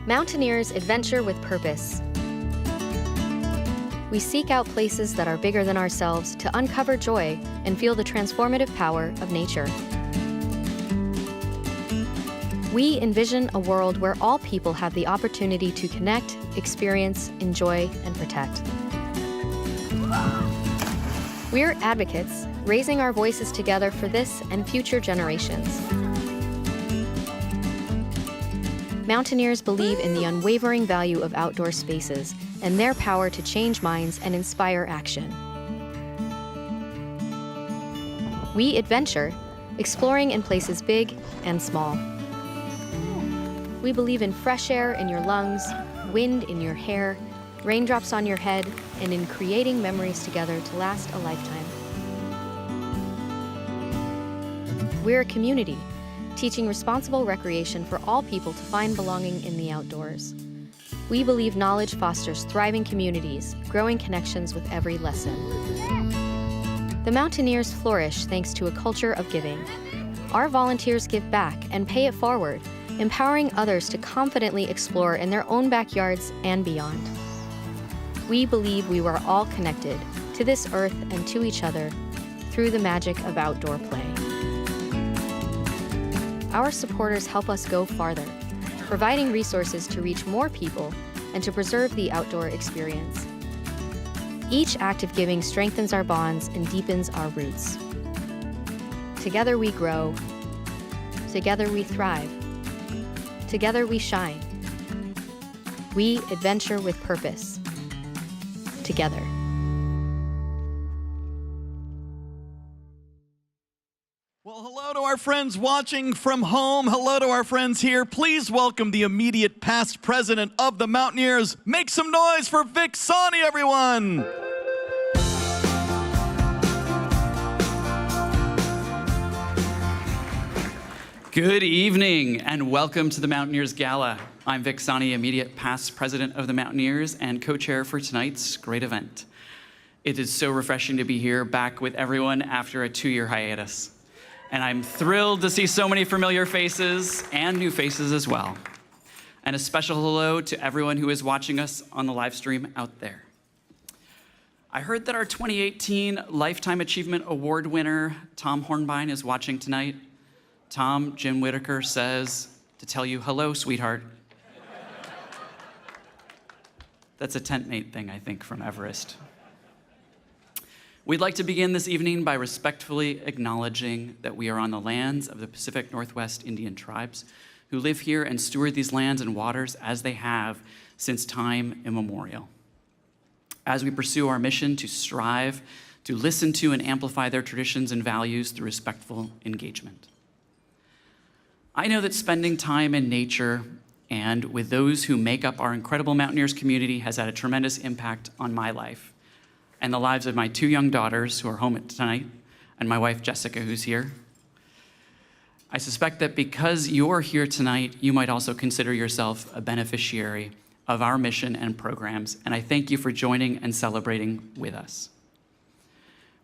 Mountaineers adventure with purpose. We seek out places that are bigger than ourselves to uncover joy and feel the transformative power of nature. We envision a world where all people have the opportunity to connect, experience, enjoy, and protect. We're advocates, raising our voices together for this and future generations. Mountaineers believe in the unwavering value of outdoor spaces and their power to change minds and inspire action. We adventure, exploring in places big and small. We believe in fresh air in your lungs, wind in your hair, raindrops on your head, and in creating memories together to last a lifetime. We're a community, teaching responsible recreation for all people to find belonging in the outdoors. We believe knowledge fosters thriving communities, growing connections with every lesson. The Mountaineers flourish thanks to a culture of giving. Our volunteers give back and pay it forward, empowering others to confidently explore in their own backyards and beyond. We believe we were all connected to this earth and to each other through the magic of outdoor play. Our supporters help us go farther, providing resources to reach more people and to preserve the outdoor experience. Each act of giving strengthens our bonds and deepens our roots. Together we grow. Together we thrive. Together we shine. We adventure with purpose. Together. Well, hello to our friends watching from home. Hello to our friends here. Please welcome the immediate past president of the Mountaineers. Make some noise for Vic Sani, everyone. Good evening and welcome to the Mountaineers Gala. I'm Vic Sani, immediate past president of the Mountaineers and co-chair for tonight's great event. It is so refreshing to be here back with everyone after a 2-year hiatus. And I'm thrilled to see so many familiar faces and new faces as well. And a special hello to everyone who is watching us on the live stream out there. I heard that our 2018 Lifetime Achievement Award winner, Tom Hornbein, is watching tonight. Tom, Jim Whitaker says to tell you hello, sweetheart. That's a tent mate thing, I think, from Everest. We'd like to begin this evening by respectfully acknowledging that we are on the lands of the Pacific Northwest Indian tribes who live here and steward these lands and waters as they have since time immemorial. as we pursue our mission to strive to listen to and amplify their traditions and values through respectful engagement. I know that spending time in nature and with those who make up our incredible Mountaineers community has had a tremendous impact on my life and the lives of my 2 young daughters who are home tonight, and my wife Jessica, who's here. I suspect that because you're here tonight, you might also consider yourself a beneficiary of our mission and programs, and I thank you for joining and celebrating with us.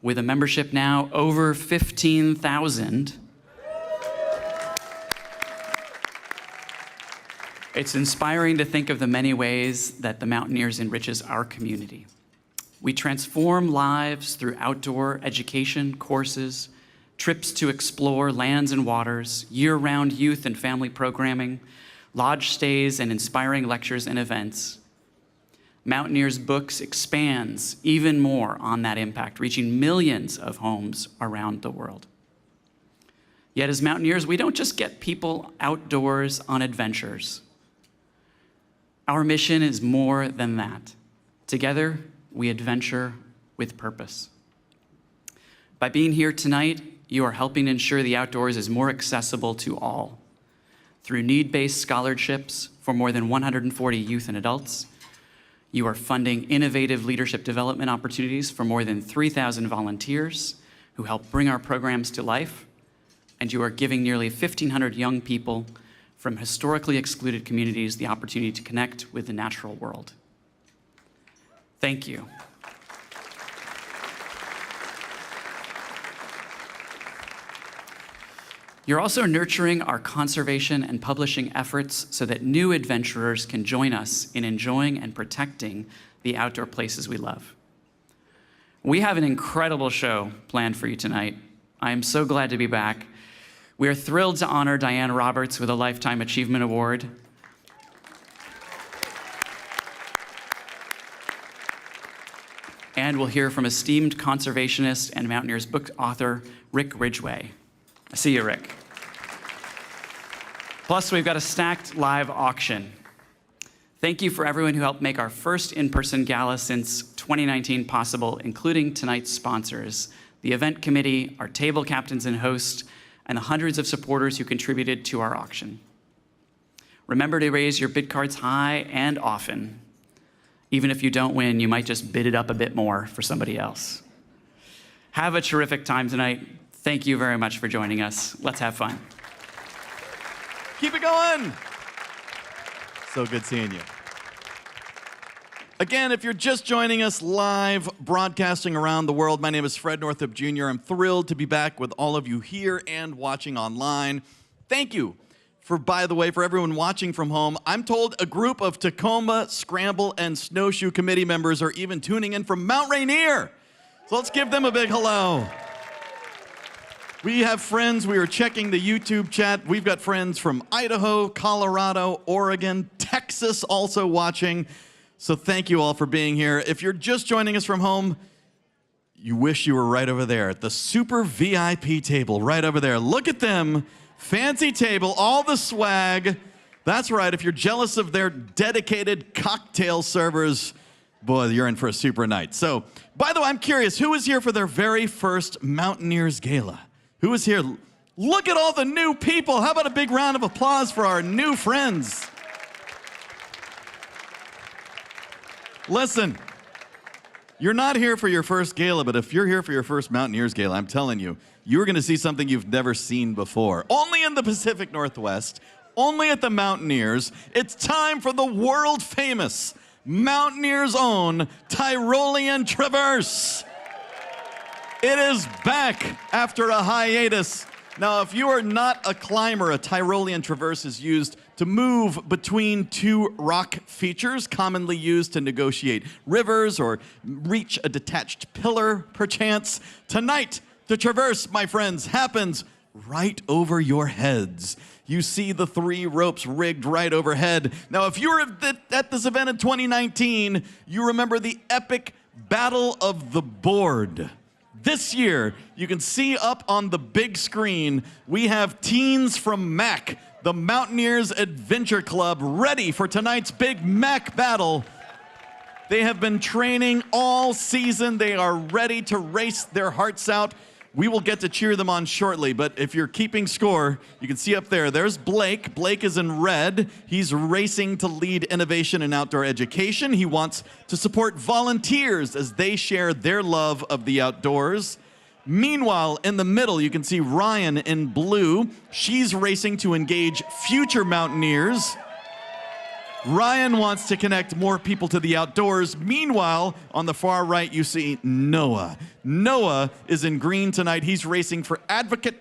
With a membership now over 15,000, it's inspiring to think of the many ways that the Mountaineers enriches our community. We transform lives through outdoor education, courses, trips to explore lands and waters, year-round youth and family programming, lodge stays, and inspiring lectures and events. Mountaineers Books expands even more on that impact, reaching millions of homes around the world. Yet as Mountaineers, we don't just get people outdoors on adventures. Our mission is more than that. Together, we adventure with purpose. By being here tonight, you are helping ensure the outdoors is more accessible to all. Through need-based scholarships for more than 140 youth and adults, you are funding innovative leadership development opportunities for more than 3,000 volunteers who help bring our programs to life, and you are giving nearly 1,500 young people from historically excluded communities the opportunity to connect with the natural world. Thank you. You're also nurturing our conservation and publishing efforts so that new adventurers can join us in enjoying and protecting the outdoor places we love. We have an incredible show planned for you tonight. I am so glad to be back. We are thrilled to honor Dianne Roberts with a Lifetime Achievement Award. And we'll hear from esteemed conservationist and Mountaineers book author, Rick Ridgeway. I see you, Rick. Plus, we've got a stacked live auction. Thank you for everyone who helped make our first in-person gala since 2019 possible, including tonight's sponsors, the event committee, our table captains and hosts, and the hundreds of supporters who contributed to our auction. Remember to raise your bid cards high and often. Even if you don't win, you might just bid it up a bit more for somebody else. Have a terrific time tonight. Thank you very much for joining us. Let's have fun. Keep it going. So good seeing you. Again, if you're just joining us live, broadcasting around the world, my name is Fred Northup Jr. I'm thrilled to be back with all of you here and watching online. Thank you. By the way, for everyone watching from home, I'm told a group of Tacoma, Scramble, and Snowshoe Committee members are even tuning in from Mount Rainier. So let's give them a big hello. We have friends. We are checking the YouTube chat. We've got friends from Idaho, Colorado, Oregon, Texas also watching. So thank you all for being here. If you're just joining us from home, you wish you were right over there at the super VIP table right over there. Look at them. Fancy table, all the swag. That's right, if you're jealous of their dedicated cocktail servers, boy, you're in for a super night. So, by the way, I'm curious, who was here for their very first Mountaineers Gala? Who was here? Look at all the new people. How about a big round of applause for our new friends? Listen, you're not here for your first gala, but if you're here for your first Mountaineers Gala, I'm telling you, you're going to see something you've never seen before. Only in the Pacific Northwest, only at the Mountaineers. It's time for the world-famous Mountaineers' own Tyrolean Traverse. It is back after a hiatus. Now, if you are not a climber, a Tyrolean Traverse is used to move between two rock features commonly used to negotiate rivers or reach a detached pillar, perchance. Tonight, the Traverse, my friends, happens right over your heads. You see the 3 ropes rigged right overhead. Now, if you were at this event in 2019, you remember the epic Battle of the Board. This year, you can see up on the big screen, we have teens from MAC, the Mountaineers Adventure Club, ready for tonight's big MAC battle. They have been training all season. They are ready to race their hearts out. We will get to cheer them on shortly, but if you're keeping score, you can see up there, there's Blake. Blake is in red. He's racing to lead innovation in outdoor education. He wants to support volunteers as they share their love of the outdoors. Meanwhile, in the middle, you can see Ryan in blue. She's racing to engage future Mountaineers. Ryan wants to connect more people to the outdoors. Meanwhile, on the far right, you see Noah. Noah is in green tonight. He's racing for advocate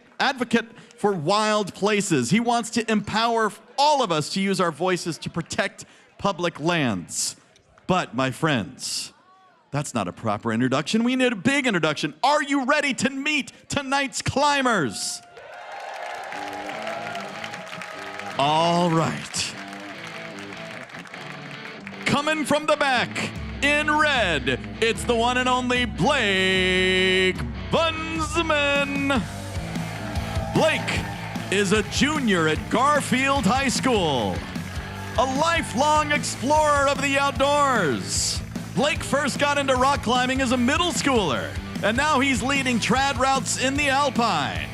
for wild places. He wants to empower all of us to use our voices to protect public lands. But, my friends, that's not a proper introduction. We need a big introduction. Are you ready to meet tonight's climbers? All right. Coming from the back, in red, it's the one and only Blake Bunsman. Blake is a junior at Garfield High School, a lifelong explorer of the outdoors. Blake first got into rock climbing as a middle schooler, and now he's leading trad routes in the Alpine.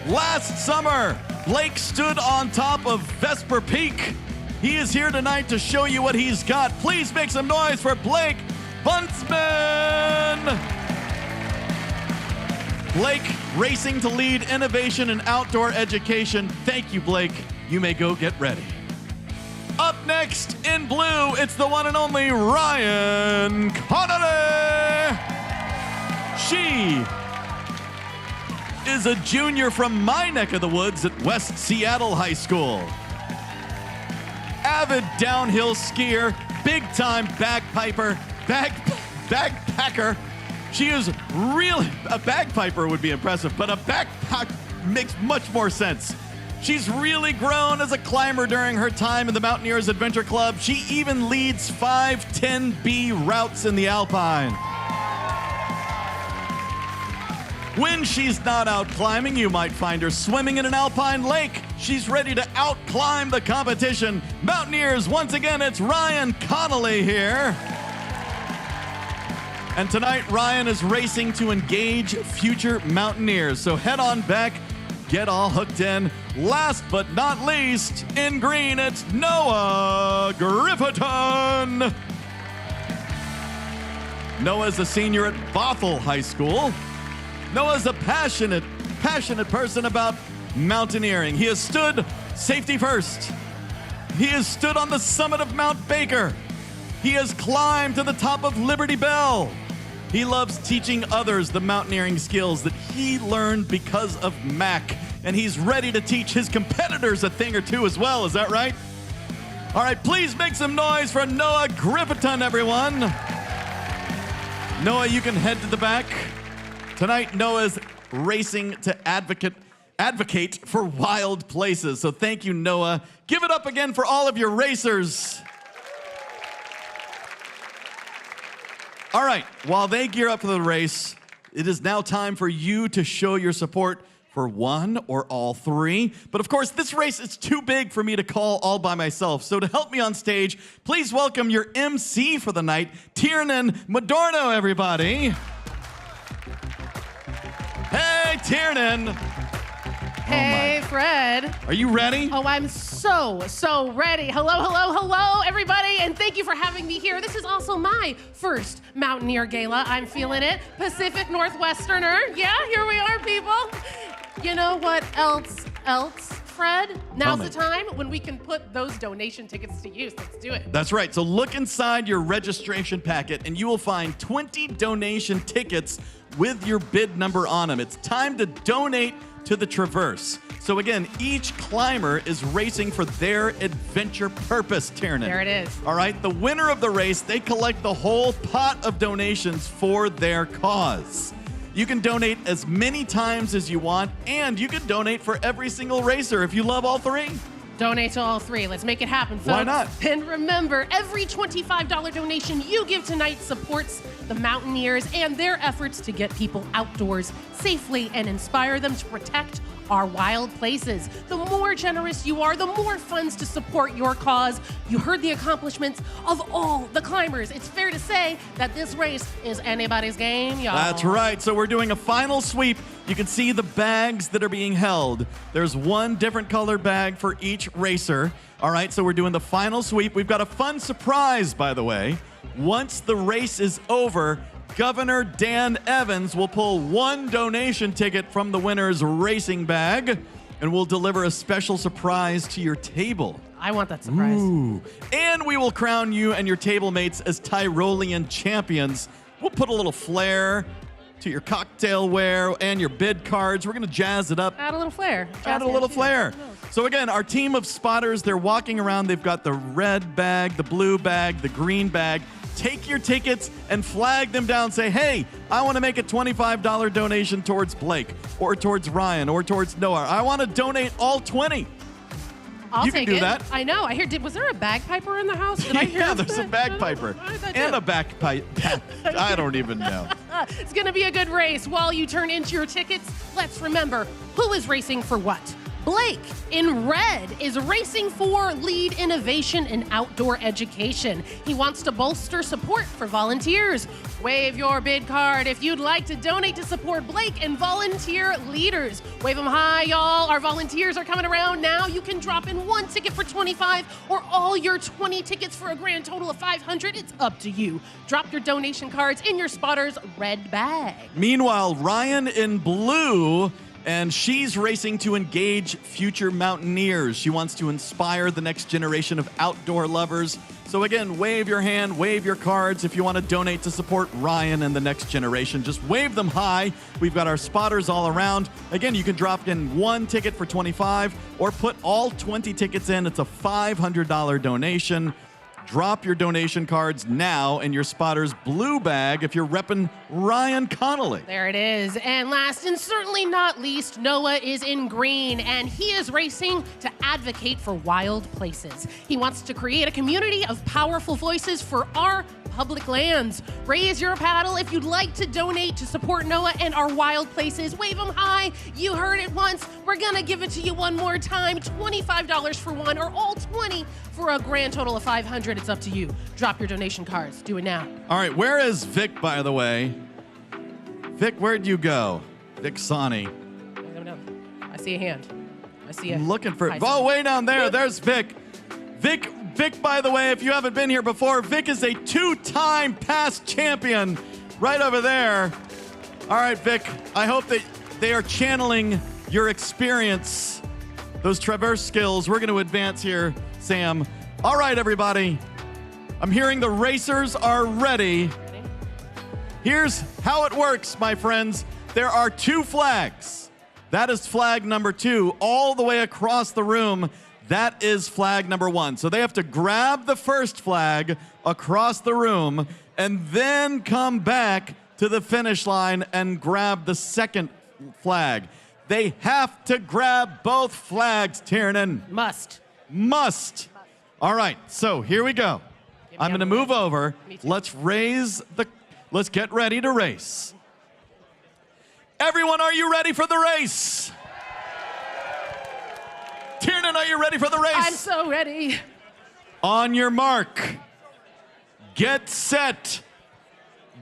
Last summer, Blake stood on top of Vesper Peak. He is here tonight to show you what he's got. Please make some noise for Blake Buntsman. Blake racing to lead innovation in outdoor education. Thank you, Blake. You may go get ready. Up next in blue, it's the one and only Ryan Connolly. She is a junior from my neck of the woods at West Seattle High School. Avid downhill skier, big-time bagpiper, backpacker. She is really, a bagpiper would be impressive, but a backpack makes much more sense. She's really grown as a climber during her time in the Mountaineers Adventure Club. She even leads 510B routes in the Alpine. When she's not out climbing, you might find her swimming in an alpine lake. She's ready to out-climb the competition. Mountaineers, once again, it's Ryan Connolly here. And tonight, Ryan is racing to engage future Mountaineers. So head on back, get all hooked in. Last but not least, in green, it's Noah Grifferton. Noah's a senior at Bothell High School. Noah's a passionate person about mountaineering. He has stood safety first. He has stood on the summit of Mount Baker. He has climbed to the top of Liberty Bell. He loves teaching others the mountaineering skills that he learned because of Mac. And he's ready to teach his competitors a thing or two as well. Is that right? All right, please make some noise for Noah Grifferton, everyone. Noah, you can head to the back. Tonight, Noah's racing to advocate for wild places. So thank you, Noah. Give it up again for all of your racers. All right, while they gear up for the race, it is now time for you to show your support for one or all three. But of course, this race is too big for me to call all by myself. So to help me on stage, please welcome your MC for the night, Tiernan Madorno, everybody. Hey, Tiernan. Hey, Fred. Are you ready? Oh, I'm so ready. Hello, everybody, and thank you for having me here. This is also my first Mountaineer Gala. I'm feeling it. Pacific Northwesterner. Yeah, here we are, people. You know what else, Fred? Now's the time when we can put those donation tickets to use. Let's do it. That's right. So look inside your registration packet, and you will find 20 donation tickets with your bid number on them. It's time to donate to the Traverse. So again, each climber is racing for their adventure purpose, Tiernan. There it is. All right, the winner of the race, they collect the whole pot of donations for their cause. You can donate as many times as you want, and you can donate for every single racer if you love all three. Donate to all three. Let's make it happen, folks. Why not? And remember, every $25 donation you give tonight supports the Mountaineers and their efforts to get people outdoors safely and inspire them to protect our wild places. The more generous you are, the more funds to support your cause. You heard the accomplishments of all the climbers. It's fair to say that this race is anybody's game, y'all. That's right. So we're doing a final sweep. You can see the bags that are being held. There's one different colored bag for each racer. All right, so we're doing the final sweep. We've got a fun surprise, by the way. Once the race is over, Governor Dan Evans will pull one donation ticket from the winner's racing bag, and we'll deliver a special surprise to your table. I want that surprise. Ooh. And we will crown you and your table mates as Tyrolean champions. We'll put a little flair to your cocktail wear and your bid cards. We're going to jazz it up. Add a little flair. Add a little flair. So again, our team of spotters, they're walking around. They've got the red bag, the blue bag, the green bag. Take your tickets and flag them down. Say, hey, I want to make a $25 donation towards Blake or towards Ryan or towards Noah. I want to donate all 20. I'll you take can do it. that. I know. I hear. Was there a bagpiper in the house? Did I hear Yeah, there's a that? bagpiper and a bagpipe. I don't even know. It's going to be a good race. While you turn into your tickets, let's remember who is racing for what. Blake in red is racing for lead innovation in outdoor education. He wants to bolster support for volunteers. Wave your bid card if you'd like to donate to support Blake and volunteer leaders. Wave them high, y'all. Our volunteers are coming around now. You can drop in one ticket for $25 or all your 20 tickets for a grand total of $500. It's up to you. Drop your donation cards in your spotter's red bag. Meanwhile, Ryan in blue, and she's racing to engage future mountaineers. She wants to inspire the next generation of outdoor lovers. So again, wave your hand, wave your cards if you want to donate to support Ryan and the next generation. Just wave them high. We've got our spotters all around. Again, you can drop in one ticket for $25 or put all 20 tickets in. It's a $500 donation. Drop your donation cards now in your spotter's blue bag if you're repping Ryan Connolly. There it is. And last and certainly not least, Noah is in green, and he is racing to advocate for wild places. He wants to create a community of powerful voices for our public lands. Raise your paddle if you'd like to donate to support Noah and our wild places. Wave them high. You heard it once. We're going to give it to you one more time. $25 for one or all 20 for a grand total of $500. It's up to you. Drop your donation cards. Do it now. All right, where is Vic, by the way? Vic, where'd you go? Vic Sani. I don't know. I see a hand. I see a... Looking for... Oh, way down there. There's Vic. Vic, by the way, if you haven't been here before, Vic is a two-time past champion right over there. All right, Vic, I hope that they are channeling your experience, those traverse skills. We're going to advance here, Sam. All right, everybody. I'm hearing the racers are ready. Here's how it works, my friends. There are two flags. That is flag number 2 all the way across the room. That is flag number 1. So they have to grab the first flag across the room and then come back to the finish line and grab the second flag. They have to grab both flags, Tiernan. Must. All right, so here we go. I'm going to move over. Let's get ready to race. Everyone, are you ready for the race? Tiernan, are you ready for the race? I'm so ready. On your mark, get set,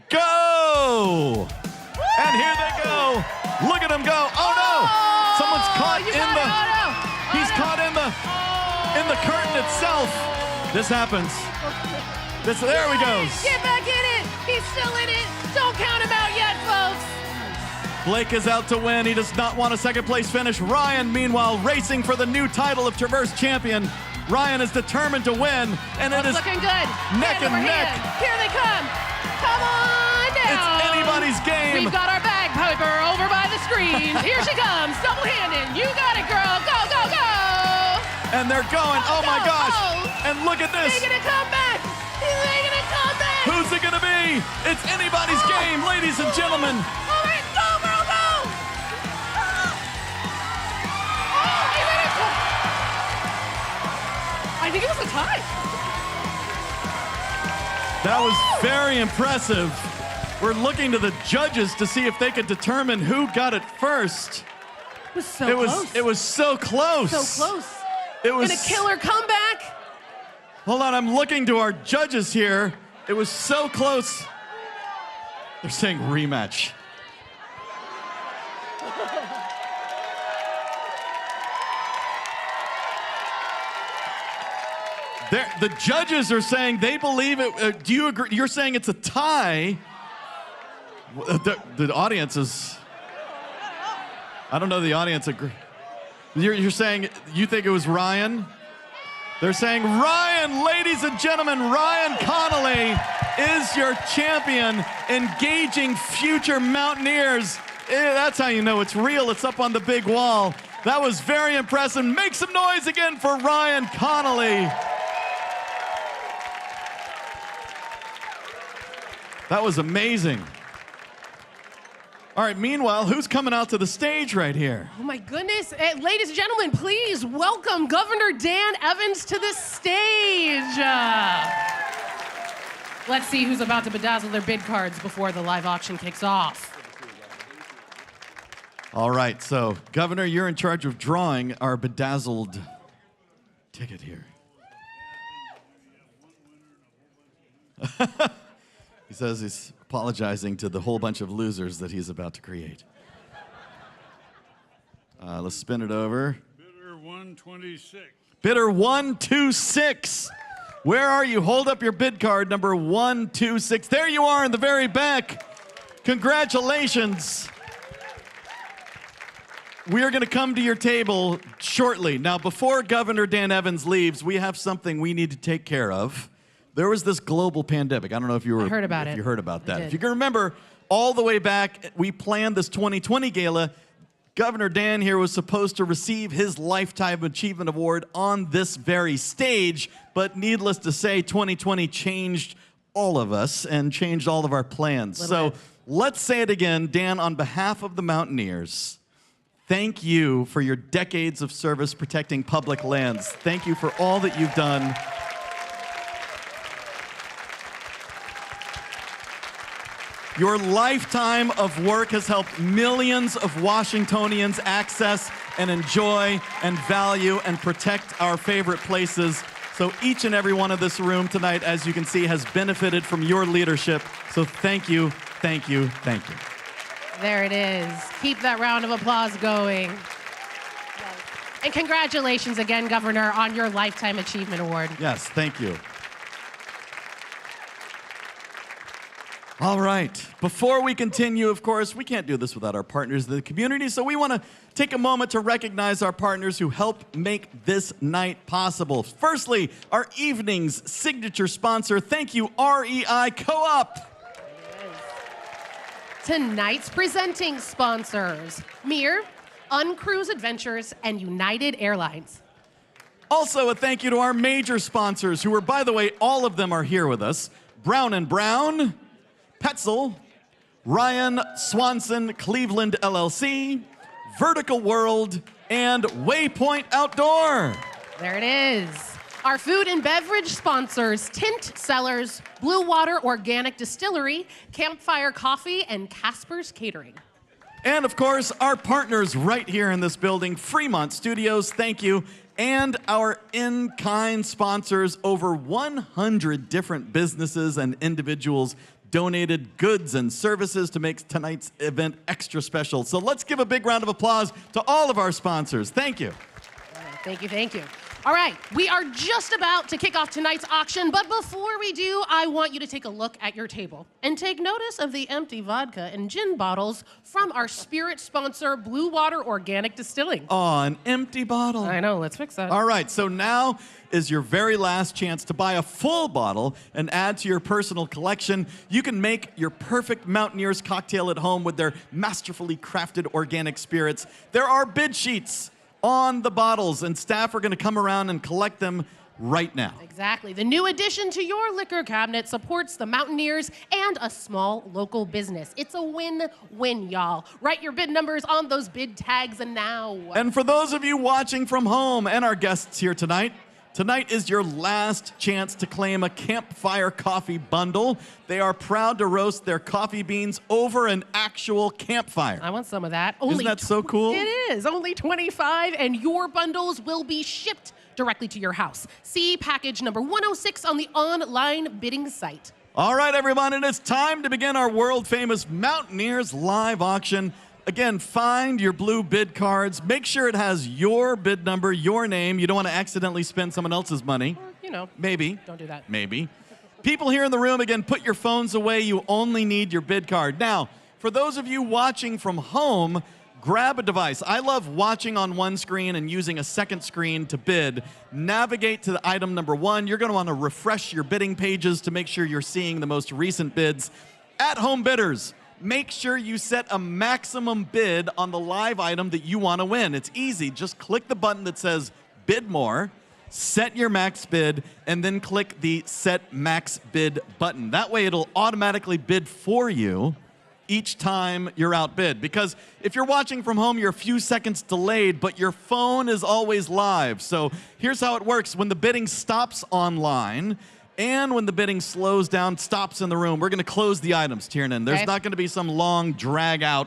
go! And here they go. Look at them go. Oh no! Someone's caught He's caught in the curtain itself. This happens. There he goes. Get back in it. He's still in it. Don't count him out yet, folks. Blake is out to win. He does not want a second place finish. Ryan, meanwhile, racing for the new title of Traverse champion. Ryan is determined to win, and it is looking good. Neck and neck. Here they come. Come on down. It's anybody's game. We've got our bagpiper over by the screens. Here she comes, double-handed. You got it, girl. Go, go, go. And they're going. Oh my gosh. And look at this. Making a comeback. He's making a comeback. Who's it going to be? It's anybody's game, ladies and gentlemen. All right, go, girl, go. I think it was a tie. That was very impressive. We're looking to the judges to see if they could determine who got it first. It was so close. It was so close. So close. It was And a killer comeback. Hold on, I'm looking to our judges here. It was so close. They're saying rematch. The judges are saying they believe it. Do you agree? You're saying it's a tie. The audience is. I don't know the audience agree. You're saying you think it was Ryan? They're saying Ryan, ladies and gentlemen, Ryan Connolly is your champion, engaging future Mountaineers. That's how you know it's real. It's up on the big wall. That was very impressive. Make some noise again for Ryan Connolly. That was amazing. All right, meanwhile, who's coming out to the stage right here? Oh my goodness. Ladies and gentlemen, please welcome Governor Dan Evans to the stage. Let's see who's about to bedazzle their bid cards before the live auction kicks off. All right, so Governor, you're in charge of drawing our bedazzled ticket here. He says he's apologizing to the whole bunch of losers that he's about to create. Let's spin it over. Bidder 126. Bidder 126. Where are you? Hold up your bid card, number 126. There you are in the very back. Congratulations. We are going to come to your table shortly. Now, before Governor Dan Evans leaves, we have something we need to take care of. There was this global pandemic. I don't know if you heard about it. You heard about that. I did. If you can remember, all the way back, we planned this 2020 gala. Governor Dan here was supposed to receive his Lifetime Achievement Award on this very stage, but needless to say, 2020 changed all of us and changed all of our plans. So let's say it again. Dan, on behalf of the Mountaineers, thank you for your decades of service protecting public lands. Thank you for all that you've done. Your lifetime of work has helped millions of Washingtonians access and enjoy and value and protect our favorite places. So each and every one of this room tonight, as you can see, has benefited from your leadership. So thank you, thank you, thank you. There it is. Keep that round of applause going. And congratulations again, Governor, on your Lifetime Achievement Award. Yes, thank you. All right. Before we continue, of course, we can't do this without our partners in the community, so we want to take a moment to recognize our partners who help make this night possible. Firstly, our evening's signature sponsor. Thank you, REI Co-op. Tonight's presenting sponsors, Mir, Uncruise Adventures, and United Airlines. Also, a thank you to our major sponsors, who are, by the way, all of them are here with us. Brown & Brown, Petzl, Ryan Swanson Cleveland LLC, Vertical World, and Waypoint Outdoor. There it is. Our food and beverage sponsors, Tint Cellars, Blue Water Organic Distillery, Campfire Coffee, and Casper's Catering. And of course, our partners right here in this building, Fremont Studios, thank you. And our in-kind sponsors, over 100 different businesses and individuals donated goods and services to make tonight's event extra special. So let's give a big round of applause to all of our sponsors. Thank you. Thank you, thank you. All right, we are just about to kick off tonight's auction, but before we do, I want you to take a look at your table and take notice of the empty vodka and gin bottles from our spirit sponsor, Blue Water Organic Distilling. Oh, an empty bottle. I know, let's fix that. All right, so now is your very last chance to buy a full bottle and add to your personal collection. You can make your perfect Mountaineers cocktail at home with their masterfully crafted organic spirits. There are bid sheets on the bottles, and staff are going to come around and collect them right now. Exactly. The new addition to your liquor cabinet supports the Mountaineers and a small local business. It's a win-win, y'all. Write your bid numbers on those bid tags and now. And for those of you watching from home and our guests here tonight, Tonight is your last chance to claim a Campfire Coffee bundle. They are proud to roast their coffee beans over an actual campfire. I want some of that. Isn't that so cool? It is. Only 25, and your bundles will be shipped directly to your house. See package number 106 on the online bidding site. All right, everyone, it is time to begin our world-famous Mountaineers live auction. Again, find your blue bid cards. Make sure it has your bid number, your name. You don't want to accidentally spend someone else's money. You know. Maybe. Don't do that. Maybe. People here in the room, again, put your phones away. You only need your bid card. Now, for those of you watching from home, grab a device. I love watching on one screen and using a second screen to bid. Navigate to the item number 1. You're going to want to refresh your bidding pages to make sure you're seeing the most recent bids. At-home bidders, make sure you set a maximum bid on the live item that you want to win. It's easy. Just click the button that says Bid More, set your max bid, and then click the Set Max Bid button. That way it'll automatically bid for you each time you're outbid. Because if you're watching from home, you're a few seconds delayed, but your phone is always live. So here's how it works. When the bidding stops online, and when the bidding slows down, stops in the room, we're going to close the items, Tiernan. There's not going to be some long, drag-out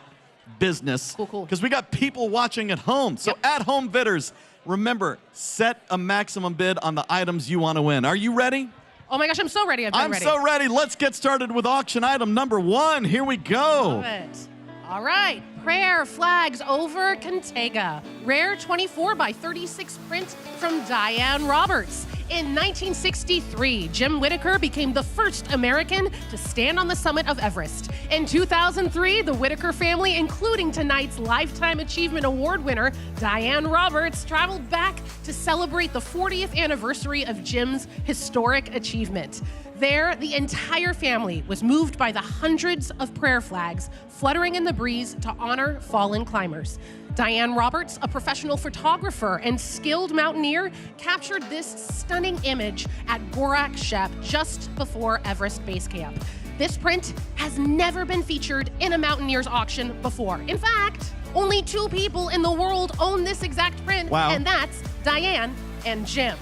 business. Cool. Because we got people watching at home. So at-home bidders, remember, set a maximum bid on the items you want to win. Are you ready? Oh my gosh, I'm so ready. I'm ready. so ready. Let's get started with auction item number 1. Here we go. Love it. All right. Prayer Flags over Contega. Rare 24 by 36 print from Dianne Roberts. In 1963, Jim Whittaker became the first American to stand on the summit of Everest. In 2003, the Whittaker family, including tonight's Lifetime Achievement Award winner, Dianne Roberts, traveled back to celebrate the 40th anniversary of Jim's historic achievement. There, the entire family was moved by the hundreds of prayer flags fluttering in the breeze to honor fallen climbers. Dianne Roberts, a professional photographer and skilled mountaineer, captured this stunning image at Gorak Shep just before Everest Base Camp. This print has never been featured in a Mountaineers auction before. In fact, only 2 people in the world own this exact print, and that's Dianne and Jim.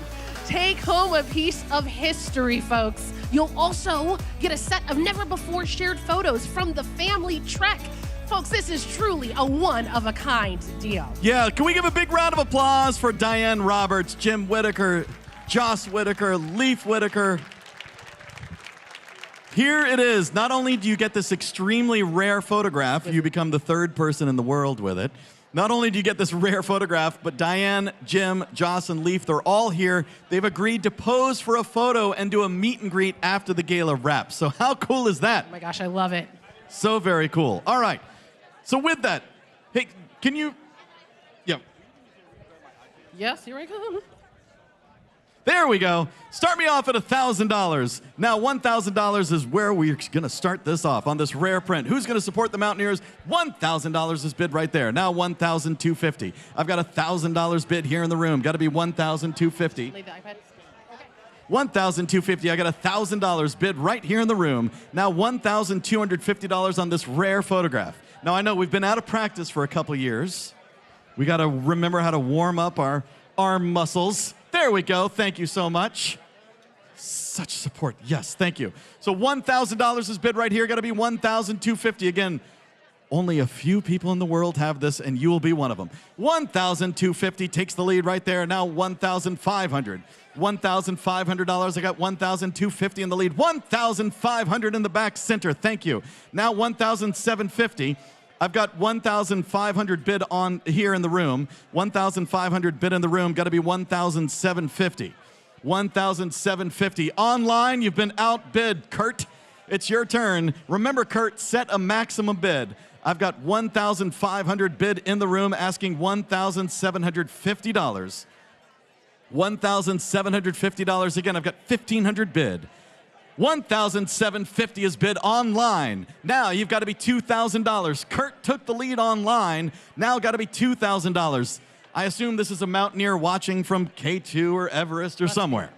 Take home a piece of history, folks. You'll also get a set of never-before-shared photos from the family trek. Folks, this is truly a one-of-a-kind deal. Yeah, can we give a big round of applause for Dianne Roberts, Jim Whittaker, Joss Whittaker, Leif Whittaker. Here it is. Not only do you get this extremely rare photograph, you become the 3rd person in the world with it. Not only do you get this rare photograph, but Dianne, Jim, Joss, and Leif, they're all here. They've agreed to pose for a photo and do a meet and greet after the gala wraps. So how cool is that? Oh my gosh, I love it. So very cool. All right. So with that, hey, can you... Yeah. Yes, here I come. There we go. Start me off at $1,000. Now, $1,000 is where we're going to start this off on this rare print. Who's going to support the Mountaineers? $1,000 is bid right there. Now, $1,250. I've got $1,000 bid here in the room. Got to be $1,250. Leave the iPad. $1,250. I got $1,000 bid right here in the room. Now, $1,250 on this rare photograph. Now, I know we've been out of practice for a couple years. We got to remember how to warm up our arm muscles. There we go. Thank you so much. Such support. Yes, thank you. So $1,000 is bid right here. Got to be $1,250. Again, only a few people in the world have this, and you will be one of them. $1,250 takes the lead right there. Now $1,500. $1,500. I got $1,250 in the lead. $1,500 in the back center. Thank you. Now $1,750. I've got $1,500 bid on here in the room. $1,500 bid in the room. Got to be $1,750. $1,750. Online, you've been outbid. Kurt, it's your turn. Remember, Kurt, set a maximum bid. I've got $1,500 bid in the room, asking $1,750. $1,750. Again, I've got $1,500 bid. $1,750 is bid online. Now you've got to be $2,000. Kurt took the lead online. Now got to be $2,000. I assume this is a mountaineer watching from K2 or Everest or somewhere.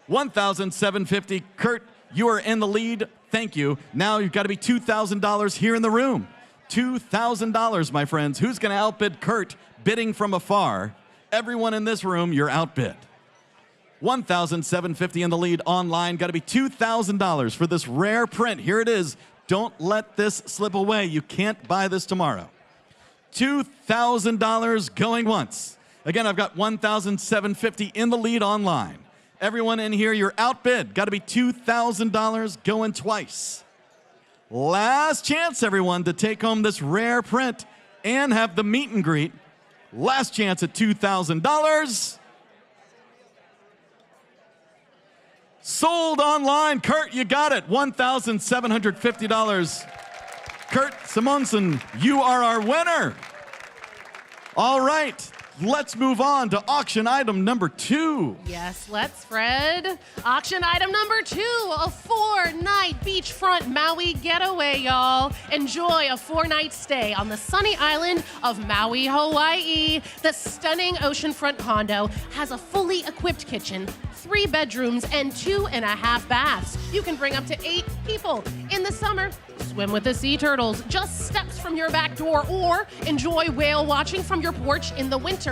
$1,750. Kurt, you are in the lead. Thank you. Now you've got to be $2,000 here in the room. $2,000, my friends. Who's going to outbid Kurt bidding from afar? Everyone in this room, you're outbid. $1,750 in the lead online. Got to be $2,000 for this rare print. Here it is. Don't let this slip away. You can't buy this tomorrow. $2,000 going once. Again, I've got $1,750 in the lead online. Everyone in here, you're outbid. Got to be $2,000 going twice. Last chance, everyone, to take home this rare print and have the meet and greet. Last chance at $2,000. Sold online. Kurt, you got it. $1,750. Kurt Simonson, you are our winner. All right. Let's move on to auction item number 2. Yes, let's, Fred. Auction item number 2, a 4-night beachfront Maui getaway, y'all. Enjoy a 4-night stay on the sunny island of Maui, Hawaii. The stunning oceanfront condo has a fully equipped kitchen, 3 bedrooms, and 2.5 baths. You can bring up to 8 people. In the summer, swim with the sea turtles just steps from your back door, or enjoy whale watching from your porch in the winter.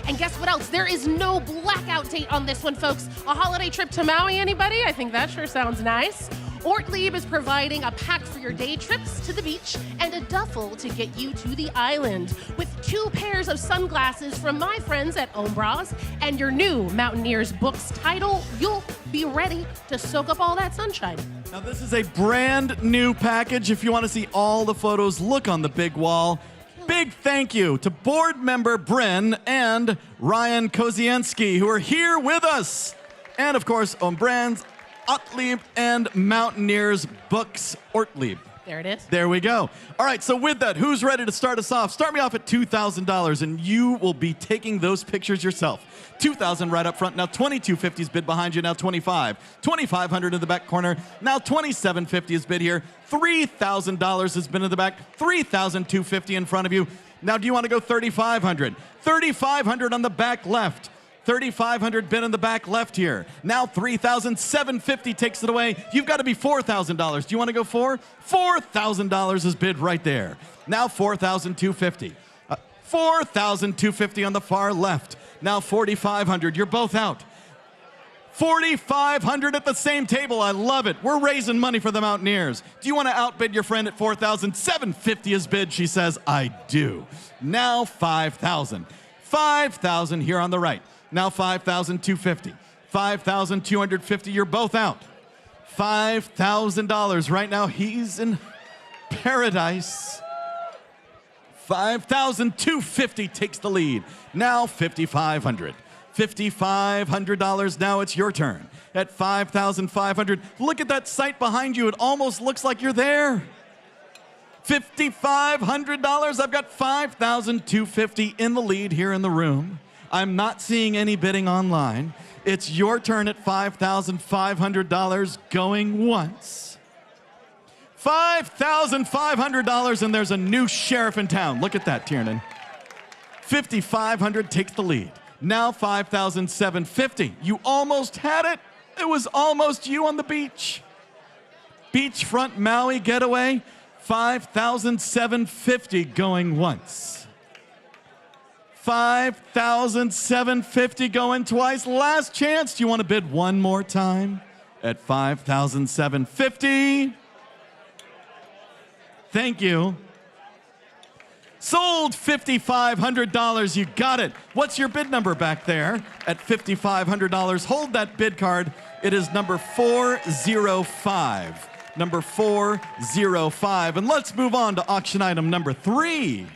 And guess what else? There is no blackout date on this one, folks. A holiday trip to Maui, anybody? I think that sure sounds nice. Ortlieb is providing a pack for your day trips to the beach and a duffel to get you to the island, with 2 pairs of sunglasses from my friends at Ombras and your new Mountaineers Books title. You'll be ready to soak up all that sunshine. Now, this is a brand new package. If you want to see all the photos, look on the big wall. Big thank you to board member Bryn and Ryan Kozienski, who are here with us. And of course, Ombrands, Ortlieb, and Mountaineers Books Ortlieb. There it is. There we go. All right, so with that, who's ready to start us off? Start me off at $2,000, and you will be taking those pictures yourself. $2,000 right up front. Now $2,250 is bid behind you. Now $2,500. $2,500 in the back corner. Now $2,750 is bid here. $3,000 has been in the back. $3,250 in front of you. Now, do you want to go $3,500? $3,500 on the back left. $3,500 bid in the back left here. Now $3,750 takes it away. You've got to be $4,000. Do you want to go $4,000? $4,000 is bid right there. Now $4,250. $4,250 on the far left. Now $4,500. You're both out. $4,500 at the same table. I love it. We're raising money for the Mountaineers. Do you want to outbid your friend at $4,750 is bid? She says, I do. Now $5,000. $5,000 here on the right. Now $5,250. $5,250. You're both out. $5,000 right now. He's in paradise. $5,250 takes the lead. Now $5,500. $5,500. Now it's your turn. At $5,500. Look at that site behind you. It almost looks like you're there. $5,500. I've got $5,250 in the lead here in the room. I'm not seeing any bidding online. It's your turn at $5,500 going once. $5,500, and there's a new sheriff in town. Look at that, Tiernan. $5,500 takes the lead. Now $5,750. You almost had it. It was almost you on the beach. Beachfront Maui getaway. $5,750 going once. $5,750 going twice. Last chance. Do you want to bid one more time at $5,750? Thank you. Sold $5,500. You got it. What's your bid number back there at $5,500? Hold that bid card. It is number 405. Number 405. And let's move on to auction item number 3. You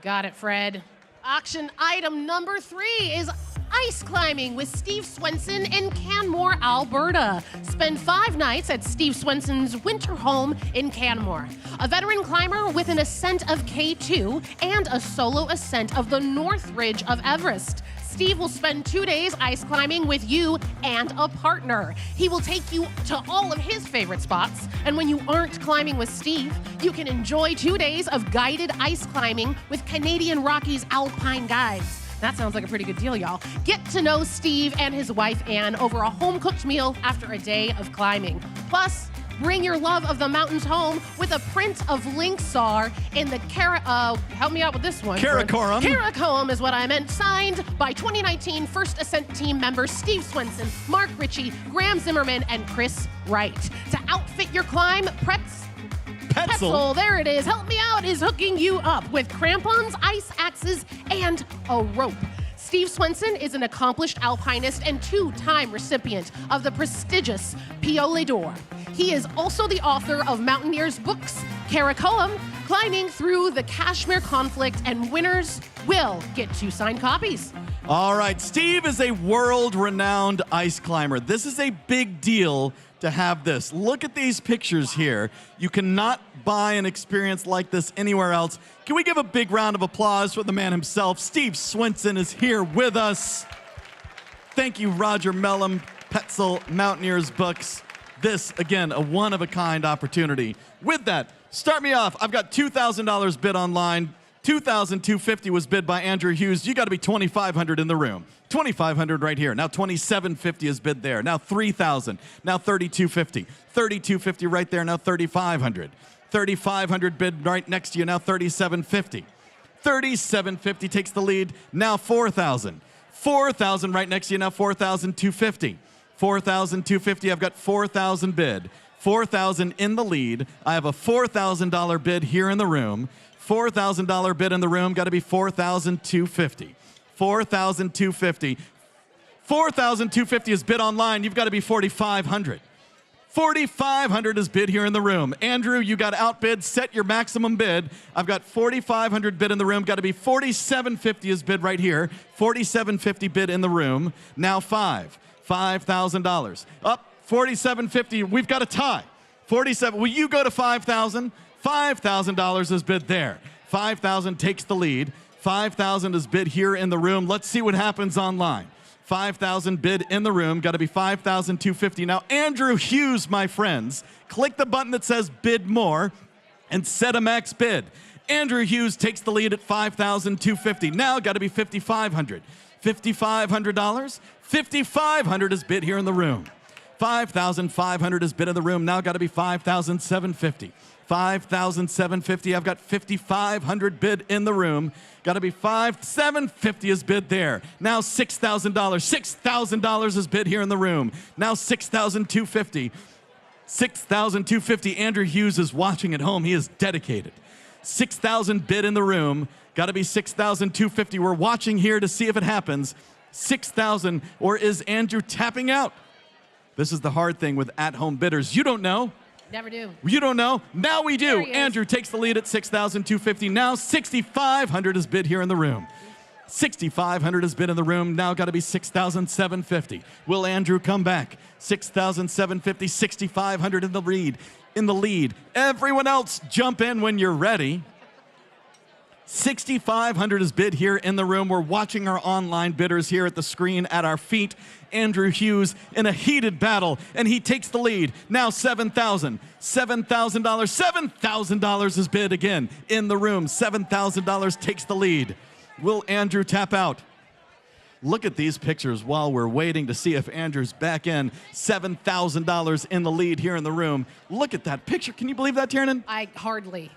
got it, Fred. Auction item number 3 is ice climbing with Steve Swenson in Canmore, Alberta. Spend 5 nights at Steve Swenson's winter home in Canmore. A veteran climber with an ascent of K2 and a solo ascent of the North Ridge of Everest. Steve will spend 2 days ice climbing with you and a partner. He will take you to all of his favorite spots, and when you aren't climbing with Steve, you can enjoy 2 days of guided ice climbing with Canadian Rockies alpine guides. That sounds like a pretty good deal, y'all. Get to know Steve and his wife, Anne, over a home-cooked meal after a day of climbing. Plus, Bring your love of the mountains home with a print of Linksar in the help me out with this one. Karakoram. Karakoram is what I meant. Signed by 2019 First Ascent team members Steve Swenson, Mark Ritchie, Graham Zimmerman, and Chris Wright. To outfit your climb, Pretzel, there it is. Help me out is hooking you up with crampons, ice axes, and a rope. Steve Swenson is an accomplished alpinist and two-time recipient of the prestigious Piole d'Or. He is also the author of Mountaineers Books, Karakoram, Climbing Through the Kashmir Conflict, and winners will get 2 signed copies. All right, Steve is a world-renowned ice climber. This is a big deal to have this. Look at these pictures here. You cannot buy an experience like this anywhere else. Can we give a big round of applause for the man himself? Steve Swenson is here with us. Thank you, Roger Mellum, Pretzel, Mountaineers Books. This, again, a one-of-a-kind opportunity. With that, start me off. I've got $2,000 bid online. $2,250 was bid by Andrew Hughes. You got to be $2,500 in the room. $2,500 right here. Now $2,750 is bid there. Now $3,000. Now $3,250. $3,250 right there. Now $3,500. $3,500 bid right next to you. Now $3,750. $3,750 takes the lead. Now $4,000. $4,000 right next to you. Now $4,250. $4,250. I've got $4,000 bid. $4,000 in the lead. I have a $4,000 bid here in the room. $4,000 bid in the room, got to be $4,250. $4,250. $4,250 is bid online. You've got to be $4,500. $4,500 is bid here in the room. Andrew, you got outbid. Set your maximum bid. I've got $4,500 bid in the room. Got to be $4,750 is bid right here. $4,750 bid in the room. Now $5,000. Up $4,750. We've got a tie. 47. Will you go to $5,000? $5,000 is bid there. $5,000 takes the lead. $5,000 is bid here in the room. Let's see what happens online. $5,000 bid in the room. Got to be $5,250. Now, Andrew Hughes, my friends, click the button that says bid more and set a max bid. Andrew Hughes takes the lead at $5,250. Now, got to be $5,500. $5,500. $5,500 is bid here in the room. $5,500 is bid in the room. Now, got to be $5,750. $5,750. I've got $5,500 bid in the room. Got to be $5,750 is bid there. Now $6,000. $6,000 is bid here in the room. Now $6,250. $6,250. Andrew Hughes is watching at home. He is dedicated. $6,000 bid in the room. Got to be $6,250. We're watching here to see if it happens. $6,000, or is Andrew tapping out? This is the hard thing with at-home bidders. You don't know. Never do. You don't know? Now we do. Andrew takes the lead at $6,250. Now $6,500 is bid here in the room. $6,500 is bid in the room. Now got to be $6,750. Will Andrew come back? $6,750, $6,500 in the lead. Everyone else jump in when you're ready. $6,500 is bid here in the room. We're watching our online bidders here at the screen at our feet. Andrew Hughes in a heated battle, and he takes the lead. Now $7,000. $7,000 is bid again in the room. $7,000 takes the lead. Will Andrew tap out? Look at these pictures while we're waiting to see if Andrew's back in. $7,000 in the lead here in the room. Look at that picture. Can you believe that, Tiernan? I hardly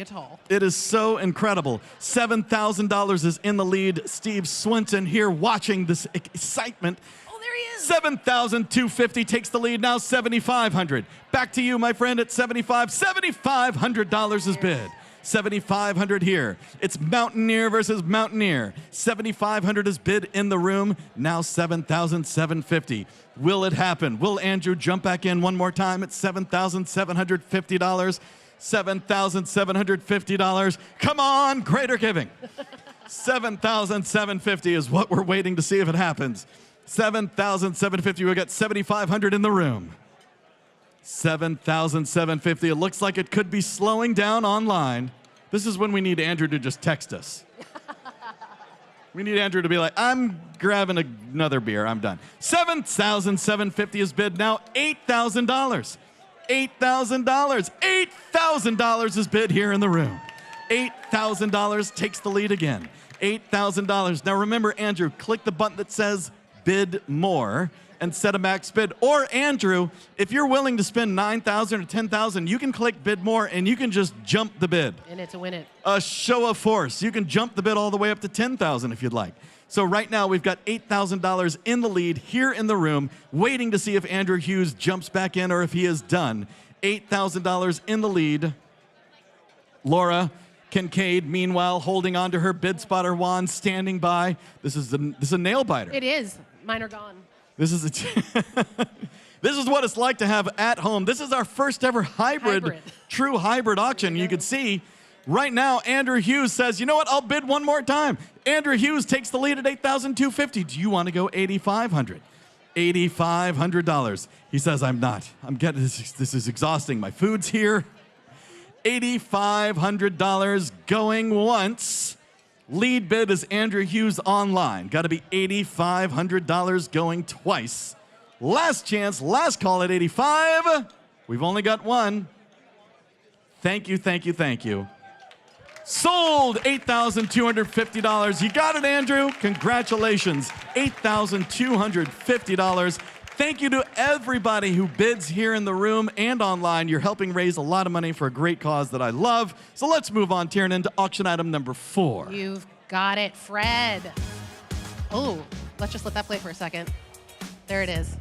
at all. It is so incredible. $7,000 is in the lead. Steve Swenson here watching this excitement. Oh, there he is. $7,250 takes the lead. Now $7,500. Back to you, my friend, at $7,500 is bid. $7,500 here. It's Mountaineer versus Mountaineer. $7,500 is bid in the room. Now $7,750. Will it happen? Will Andrew jump back in one more time at $7,750? $7,750. Come on, greater giving. $7,750 is what we're waiting to see if it happens. $7,750. We got $7,500 in the room. $7,750. It looks like it could be slowing down online. This is when we need Andrew to just text us. We need Andrew to be like, I'm grabbing another beer. I'm done. $7,750 is bid. Now $8,000. $8,000. $8,000 is bid here in the room. $8,000 takes the lead again. $8,000. Now remember, Andrew, click the button that says bid more and set a max bid. Or Andrew, if you're willing to spend $9,000 or $10,000, you can click bid more and you can just jump the bid. In it to win it. A show of force. You can jump the bid all the way up to $10,000 if you'd like. So right now we've got $8,000 in the lead here in the room, waiting to see if Andrew Hughes jumps back in or if he is done. $8,000 in the lead. Laura Kincaid, meanwhile, holding on to her bid spotter wand, standing by. This is a nail biter. It is. Mine are gone. This is this is what it's like to have at home. This is our first ever true hybrid auction. You can see right now, Andrew Hughes says, you know what, I'll bid one more time. Andrew Hughes takes the lead at $8,250. Do you want to go $8,500? $8,500. He says, I'm not. I'm getting this is exhausting. My food's here. $8,500 going once. Lead bid is Andrew Hughes online. Got to be $8,500 going twice. Last chance, last call at $85,000. We've only got one. Thank you, thank you, thank you. Sold $8,250. You got it, Andrew. Congratulations. $8,250. Thank you to everybody who bids here in the room and online. You're helping raise a lot of money for a great cause that I love. So let's move on, Tiernan, to auction item number 4. You've got it, Fred. Oh, let's just let that play for a second. There it is.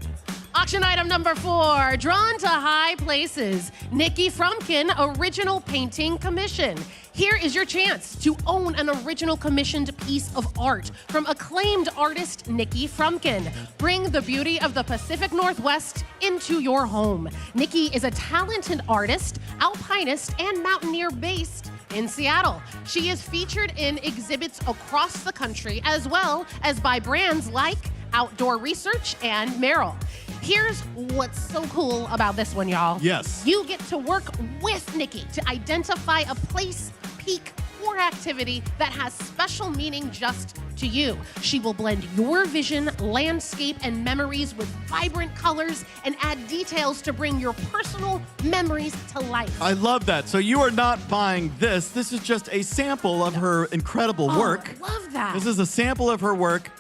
Auction item number 4, drawn to high places. Nikki Frumkin, original painting commission. Here is your chance to own an original commissioned piece of art from acclaimed artist Nikki Frumkin. Bring the beauty of the Pacific Northwest into your home. Nikki is a talented artist, alpinist, and mountaineer based in Seattle. She is featured in exhibits across the country, as well as by brands like Outdoor Research and Merrill. Here's what's so cool about this one, y'all. Yes. You get to work with Nikki to identify a place, peak, or activity that has special meaning just to you. She will blend your vision, landscape, and memories with vibrant colors and add details to bring your personal memories to life. I love that. So you are not buying this. This is just a sample of her incredible work. I love that. This is a sample of her work.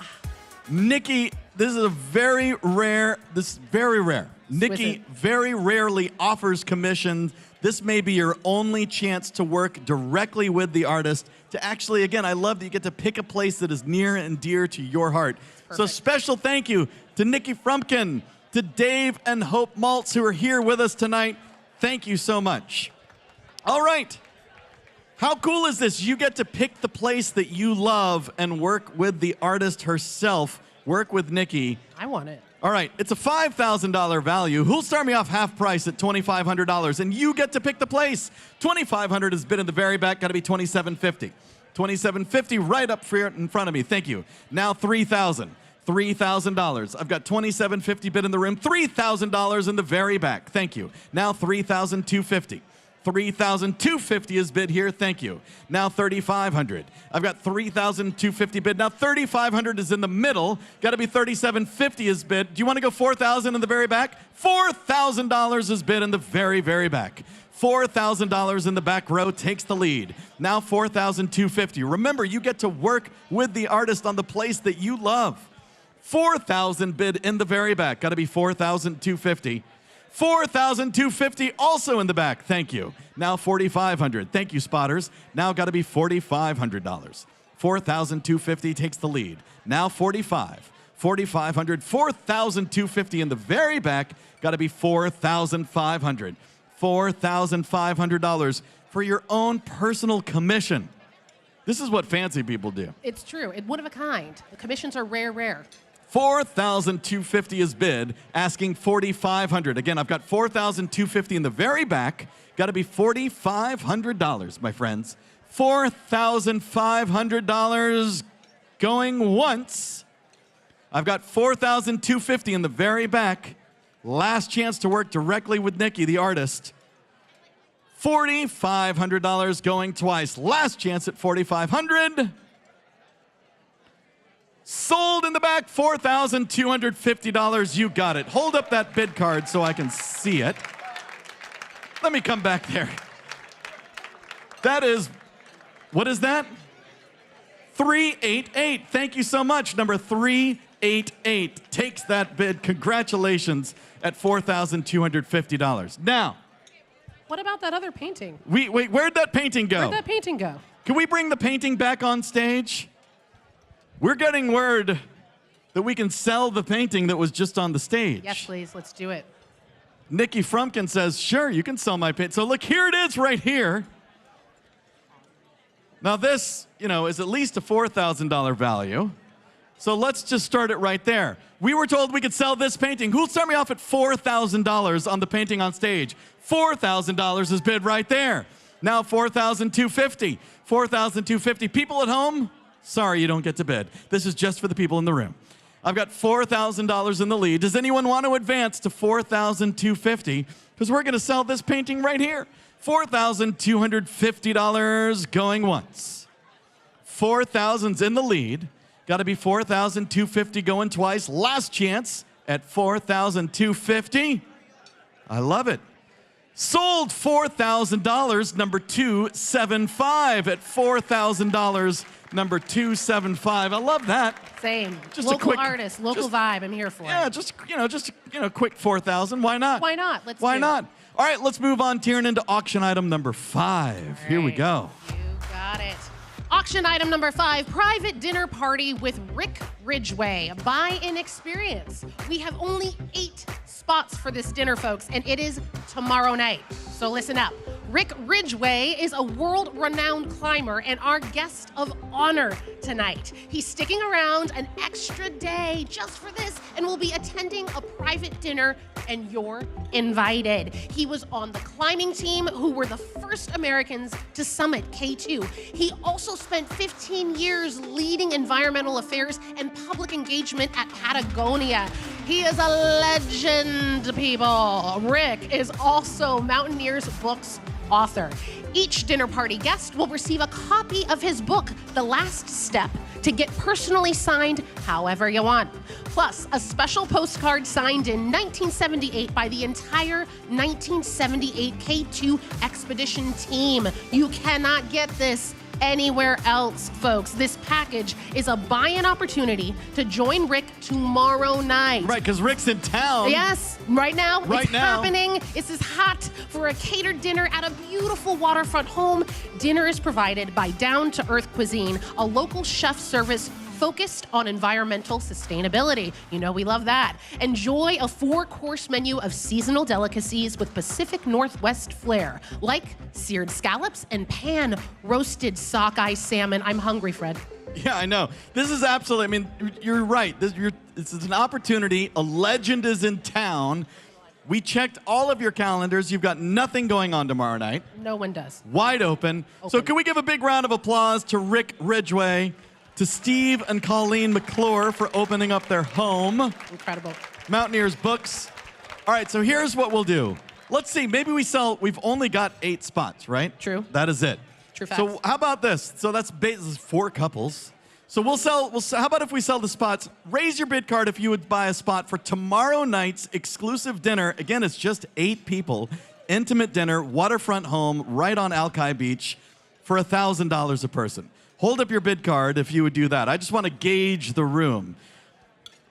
Nikki, this is very rare. Nikki very rarely offers commissions. This may be your only chance to work directly with the artist to actually, again, I love that you get to pick a place that is near and dear to your heart. So special thank you to Nikki Frumkin, to Dave and Hope Maltz, who are here with us tonight. Thank you so much. All right. How cool is this? You get to pick the place that you love and work with the artist herself. Work with Nikki. I want it. All right, it's a $5,000 value. Who'll start me off half price at $2,500? And you get to pick the place. $2,500 is bid in the very back. Got to be $2,750. $2,750 right up here in front of me. Thank you. Now $3,000. $3,000. I've got $2,750 bid in the room. $3,000 in the very back. Thank you. Now $3,250. $3,250 is bid here. Thank you. Now $3,500. I've got $3,250 bid. Now $3,500 is in the middle. Got to be $3,750 is bid. Do you want to go $4,000 in the very back? $4,000 is bid in the very, very back. $4,000 in the back row takes the lead. Now $4,250. Remember, you get to work with the artist on the place that you love. $4,000 bid in the very back. Got to be $4,250. $4,250 also in the back. Thank you. Now $4,500. Thank you, spotters. Now got to be $4,500. $4,250 takes the lead. Now $4,500. $4,250 in the very back. Got to be $4,500. $4,500 for your own personal commission. This is what fancy people do. It's true. It's one of a kind. The commissions are rare. $4,250 is bid, asking $4,500. Again, I've got $4,250 in the very back. Got to be $4,500, my friends. $4,500 going once. I've got $4,250 in the very back. Last chance to work directly with Nikki, the artist. $4,500 going twice. Last chance at $4,500. Sold in the back, $4,250. You got it. Hold up that bid card so I can see it. Let me come back there. That is, what is that? 388. Thank you so much. Number 388. 888 takes that bid. Congratulations at $4,250. Now, What about that other painting? wait, where'd that painting go? Where'd that painting go? Can we bring the painting back on stage? We're getting word that we can sell the painting that was just on the stage. Yes, please. Let's do it. Nikki Frumpkin says, sure, you can sell my painting. So look, here it is right here. Now this, is at least a $4,000 value. So let's just start it right there. We were told we could sell this painting. Who'll start me off at $4,000 on the painting on stage? $4,000 is bid right there. Now $4,250. $4,250. People at home, sorry, you don't get to bid. This is just for the people in the room. I've got $4,000 in the lead. Does anyone want to advance to $4,250? Because we're going to sell this painting right here. $4,250 going once. 4,000's in the lead. Got to be $4,250 going twice. Last chance at $4,250. I love it. Sold $4,000, number 275 at $4,000, number 275. I love that. Same. Just a local quick- artist, local just- vibe. I'm here for Yeah, it. just quick 4,000. Why not? Why not? Let's Why do not? All right, let's move on, Tieran, into auction item number 5. Here we Right. go. You got it. Auction item number 5, private dinner party with Rick Ridgeway. Buy an experience. We have only 8 spots for this dinner, folks, and it is tomorrow night. So listen up. Rick Ridgeway is a world-renowned climber and our guest of honor tonight. He's sticking around an extra day just for this and will be attending a private dinner, and you're invited. He was on the climbing team who were the first Americans to summit K2. He also spent 15 years leading environmental affairs and public engagement at Patagonia. He is a legend, people. Rick is also Mountaineers Books author. Each dinner party guest will receive a copy of his book, The Last Step, to get personally signed however you want. Plus, a special postcard signed in 1978 by the entire 1978 K2 expedition team. You cannot get this anywhere else, folks. This package is a buy-in opportunity to join Rick tomorrow night. Right, because Rick's in town. Yes, right now. Right it's now. happening. This is hot for a catered dinner at a beautiful waterfront home. Dinner is provided by Down to Earth Cuisine, a local chef service focused on environmental sustainability. You know we love that. Enjoy a 4-course menu of seasonal delicacies with Pacific Northwest flair, like seared scallops and pan-roasted sockeye salmon. I'm hungry, Fred. Yeah, I know. This is absolutely, you're right. This is an opportunity. A legend is in town. We checked all of your calendars. You've got nothing going on tomorrow night. No one does. Wide open. So can we give a big round of applause to Rick Ridgeway, to Steve and Colleen McClure for opening up their home. Incredible. Mountaineers Books. All right, so here's what we'll do. Let's see, maybe we've only got 8 spots, right? True. That is it. True facts. So how about this? So that's 4 couples. So how about if we sell the spots? Raise your bid card if you would buy a spot for tomorrow night's exclusive dinner. Again, it's just 8 people. Intimate dinner, waterfront home, right on Alki Beach for $1,000 a person. Hold up your bid card if you would do that. I just want to gauge the room.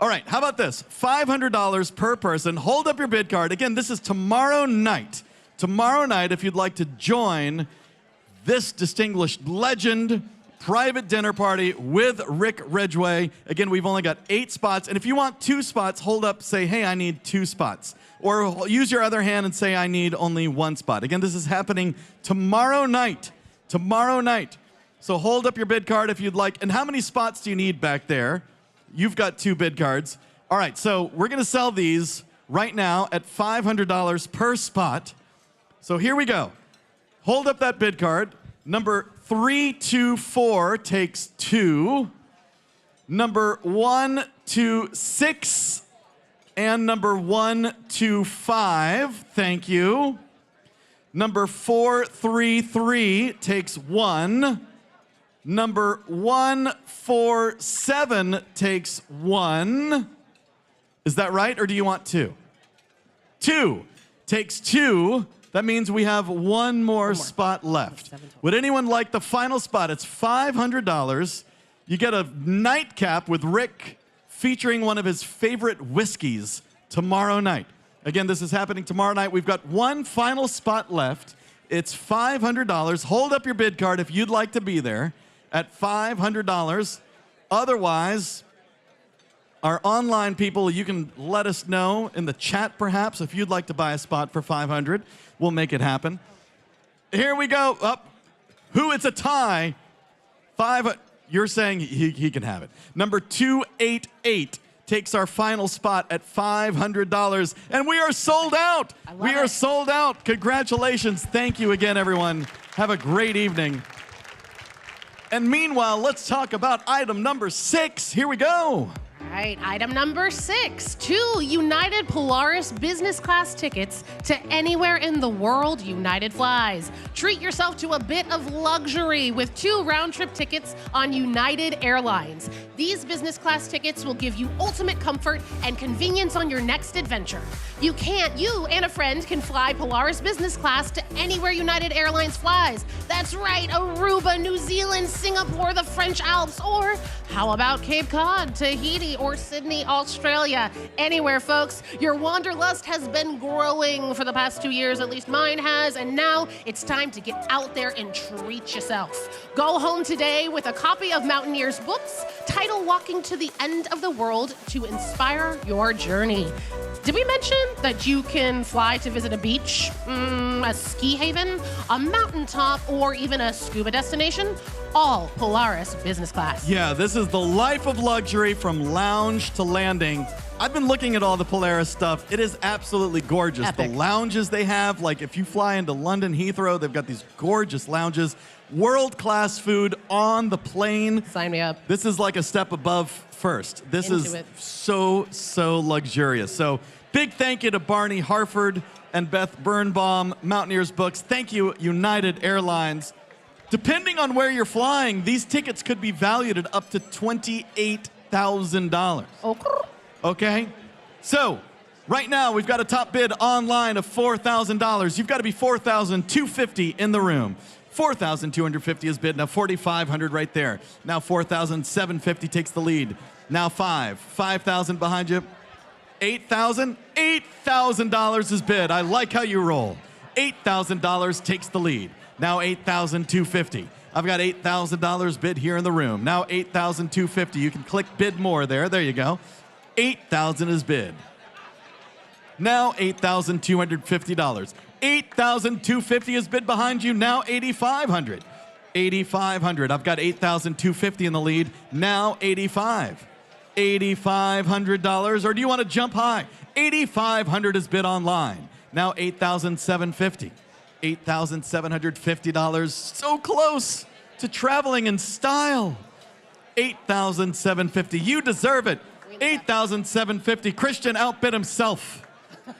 All right, how about this? $500 per person. Hold up your bid card. Again, this is tomorrow night. Tomorrow night, if you'd like to join this distinguished legend private dinner party with Rick Ridgeway. Again, we've only got 8 spots. And if you want 2 spots, hold up, say, hey, I need 2 spots. Or use your other hand and say, I need only 1 spot. Again, this is happening tomorrow night. Tomorrow night. So hold up your bid card if you'd like. And how many spots do you need back there? You've got 2 bid cards. All right, so we're going to sell these right now at $500 per spot. So here we go. Hold up that bid card. Number 324 takes 2. Number 126 and number 125. Thank you. Number 433 takes 1. Number 147 takes 1. Is that right, or do you want 2? 2 takes 2. That means we have one more spot left. Would anyone like the final spot? It's $500. You get a nightcap with Rick featuring one of his favorite whiskeys tomorrow night. Again, this is happening tomorrow night. We've got one final spot left. It's $500. Hold up your bid card if you'd like to be there at $500. Otherwise, our online people, you can let us know in the chat perhaps if you'd like to buy a spot for $500. We'll make it happen. Here we go. Up. Who? It's a tie. You're saying he can have it. Number 288 takes our final spot at $500. And we are sold out. We are sold out. Congratulations. Thank you again, everyone. Have a great evening. And meanwhile, let's talk about item number 6. Here we go. All right, item number 6, 2 United Polaris business class tickets to anywhere in the world United flies. Treat yourself to a bit of luxury with 2 round-trip tickets on United Airlines. These business class tickets will give you ultimate comfort and convenience on your next adventure. You and a friend can fly Polaris business class to anywhere United Airlines flies. That's right, Aruba, New Zealand, Singapore, the French Alps, or how about Cape Cod, Tahiti, or Sydney, Australia? Anywhere, folks. Your wanderlust has been growing for the past 2 years, at least mine has, and now it's time to get out there and treat yourself. Go home today with a copy of Mountaineers Books, titled Walking to the End of the World, to inspire your journey. Did we mention that you can fly to visit a beach, a ski haven, a mountaintop, or even a scuba destination? All Polaris business class. Yeah, this is the life of luxury from lounge to landing. I've been looking at all the Polaris stuff. It is absolutely gorgeous. Epic. The lounges they have, like if you fly into London Heathrow, they've got these gorgeous lounges. World-class food on the plane. Sign me up. This is like a step above first. This Into is it. so luxurious. So big thank you to Barney Harford and Beth Birnbaum, Mountaineers Books. Thank you, United Airlines. Depending on where you're flying, these tickets could be valued at up to $28,000. Okay? So, right now, we've got a top bid online of $4,000. You've got to be $4,250 in the room. $4,250 is bid. Now $4,500 right there. Now $4,750 takes the lead. Now $5,000 behind you. $8,000. $8,000 is bid. I like how you roll. $8,000 takes the lead. Now $8,250. I've got $8,000 bid here in the room. Now $8,250. You can click bid more there. There you go. $8,000 is bid. Now $8,250. $8,250 is bid behind you. Now $8,500. $8,500. I've got $8,250 in the lead. Now $8,500. $8,500. Or do you want to jump high? $8,500 is bid online. Now $8,750. $8,750. So close to traveling in style. $8,750. You deserve it. $8,750. Christian outbid himself.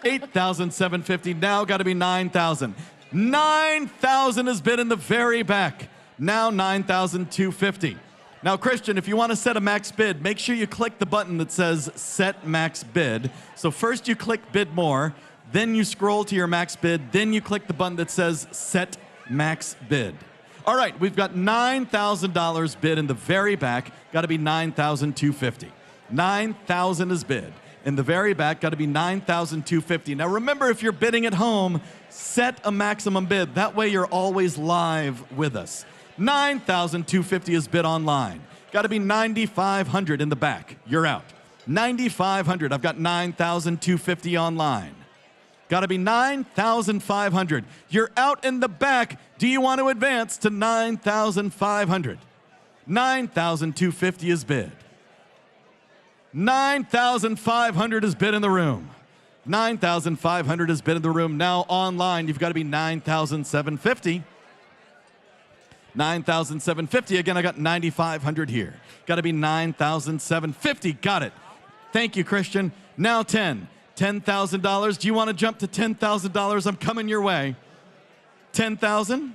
$8,750. Now got to be $9,000. $9,000 is bid in the very back. Now $9,250. Now, Christian, if you want to set a max bid, make sure you click the button that says Set Max Bid. So first you click Bid More, then you scroll to your max bid, then you click the button that says Set Max Bid. All right, we've got $9,000 bid in the very back. Got to be $9,250. $9,000 is bid. In the very back, got to be $9,250. Now remember, if you're bidding at home, set a maximum bid. That way you're always live with us. $9,250 is bid online. Got to be $9,500 in the back. You're out. $9,500. I've got $9,250 online. Got to be $9,500. You're out in the back. Do you want to advance to $9,500? $9,250 is bid. $9,500 is bid in the room. $9,500 is bid in the room. Now online, you've got to be $9,750. $9,750. Again, I got $9,500 here. Got to be $9,750. Got it. Thank you, Christian. Now $10,000. Do you want to jump to $10,000? I'm coming your way. $10,000?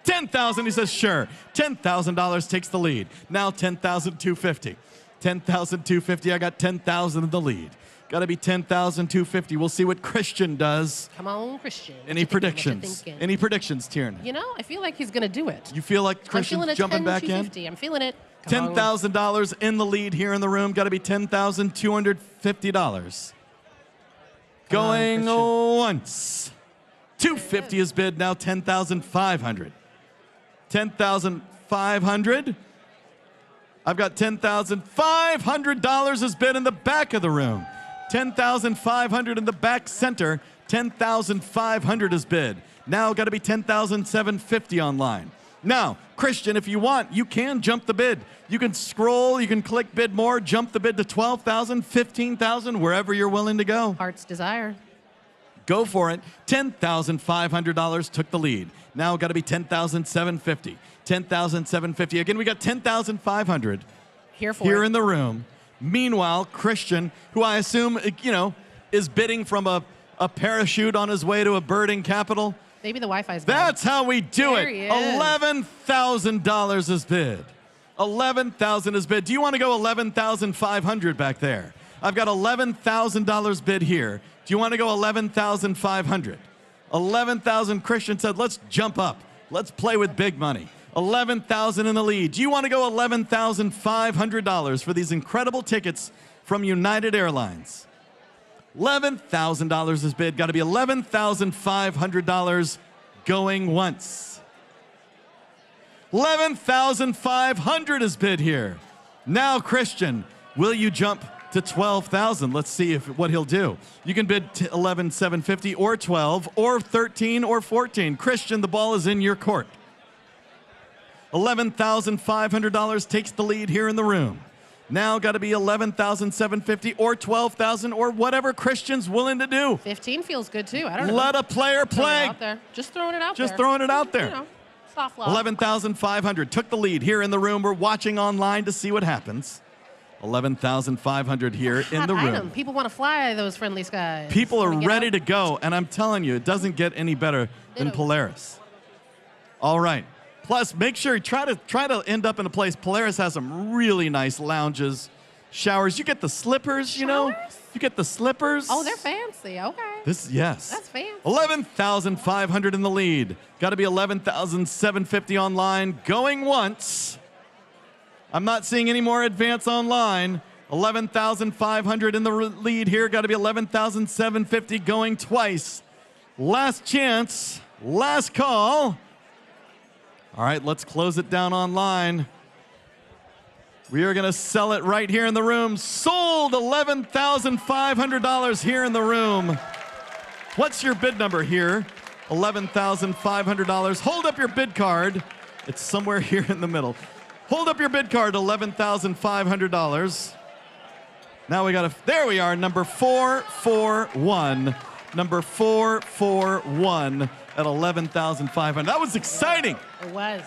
$10,000. He says, sure. $10,000 takes the lead. Now $10,250. $10,250. I got $10,000 in the lead. Got to be $10,250. We'll see what Christian does. Come on, Christian. Any predictions? Any predictions, Tierney? You know, I feel like he's going to do it. You feel like Christian's jumping back in? I'm feeling it. $10,000 in the lead here in the room. Got to be $10,250. Going once. $250 is bid. Now $10,500. $10,500. I've got $10,500 is bid in the back of the room. $10,500 in the back center. $10,500 is bid. Now got to be $10,750 online. Now, Christian, if you want, you can jump the bid. You can scroll, you can click bid more, jump the bid to $12,000, $15,000, wherever you're willing to go. Heart's desire. Go for it. $10,500 took the lead. Now got to be $10,750. $10,750. Again, we got $10,500 here in the room. Meanwhile, Christian, who I assume, is bidding from a parachute on his way to a birding capital. Maybe the Wi-Fi's bad. That's how we do There it. he is. $11,000 is bid. $11,000 is bid. Do you want to go $11,500 back there? I've got $11,000 bid here. Do you want to go $11,500? $11,000. Christian said, let's jump up. Let's play with big money. $11,000 in the lead. Do you want to go $11,500 for these incredible tickets from United Airlines? $11,000 is bid. Got to be $11,500 going once. $11,500 is bid here. Now, Christian, will you jump to $12,000? Let's see what he'll do. You can bid $11,750 or $12 or $13 or $14. Christian, the ball is in your court. $11,500 takes the lead here in the room. Now got to be $11,750 or $12,000 or whatever Christian's willing to do. 15 feels good too. I don't know. Let a player play. Just throwing it out there. Just throwing it out there. You know, soft love. $11,500 took the lead here in the room. We're watching online to see what happens. $11,500 here in the room. Item. People want to fly those friendly skies. People are ready to go, and I'm telling you, it doesn't get any better than Polaris. All right. Plus, make sure you try to end up in a place. Polaris has some really nice lounges, showers. You get the slippers, you know. You get the slippers. Oh, they're fancy. Okay. Yes. That's fancy. $11,500 in the lead. Got to be $11,750 online. Going once. I'm not seeing any more advance online. $11,500 in the lead here. Got to be $11,750 going twice. Last chance. Last call. All right, let's close it down online. We are going to sell it right here in the room. Sold $11,500 here in the room. What's your bid number here? $11,500. Hold up your bid card. It's somewhere here in the middle. Hold up your bid card, $11,500. Now we got there we are, number 441. Number 441 at $11,500. That was exciting. It was.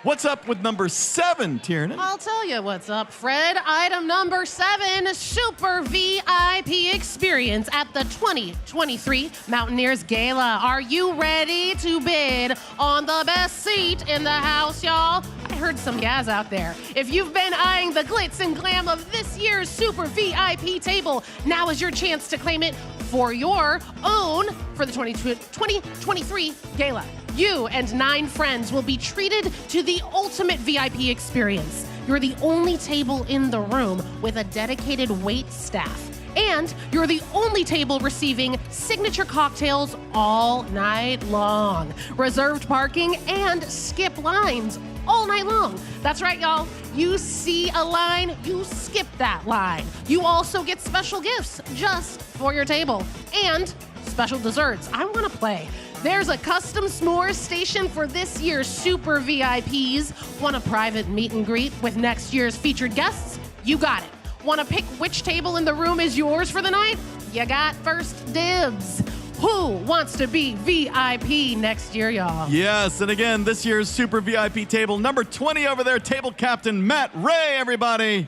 What's up with number 7, Tiernan? I'll tell you what's up, Fred. Item number 7, Super VIP experience at the 2023 Mountaineers Gala. Are you ready to bid on the best seat in the house, y'all? I heard some yas out there. If you've been eyeing the glitz and glam of this year's Super VIP table, now is your chance to claim it for your own for the 2023 Gala. You and 9 friends will be treated to the ultimate VIP experience. You're the only table in the room with a dedicated wait staff. And you're the only table receiving signature cocktails all night long. Reserved parking and skip lines all night long. That's right, y'all. You see a line, you skip that line. You also get special gifts just for your table and special desserts. I want to play. There's a custom s'mores station for this year's Super VIPs. Want a private meet and greet with next year's featured guests? You got it. Want to pick which table in the room is yours for the night? You got first dibs. Who wants to be VIP next year, y'all? Yes, and again, this year's Super VIP table, number 20 over there, table captain Matt Ray, everybody.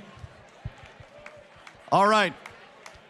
All right.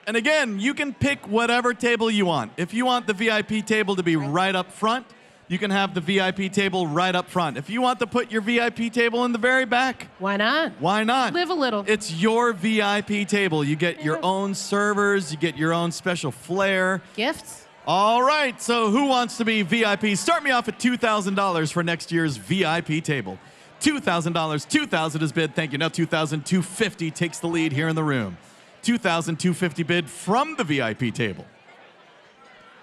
And again, you can pick whatever table you want. If you want the VIP table to be right up front, you can have the VIP table right up front. If you want to put your VIP table in the very back, why not? Why not? Live a little. It's your VIP table. You get your own servers, you get your own special flair. Gifts. All right, so who wants to be VIP? Start me off at $2,000 for next year's VIP table. $2,000. 2,000 is bid. Thank you. Now 2,250 takes the lead here in the room. 2,250 bid from the VIP table.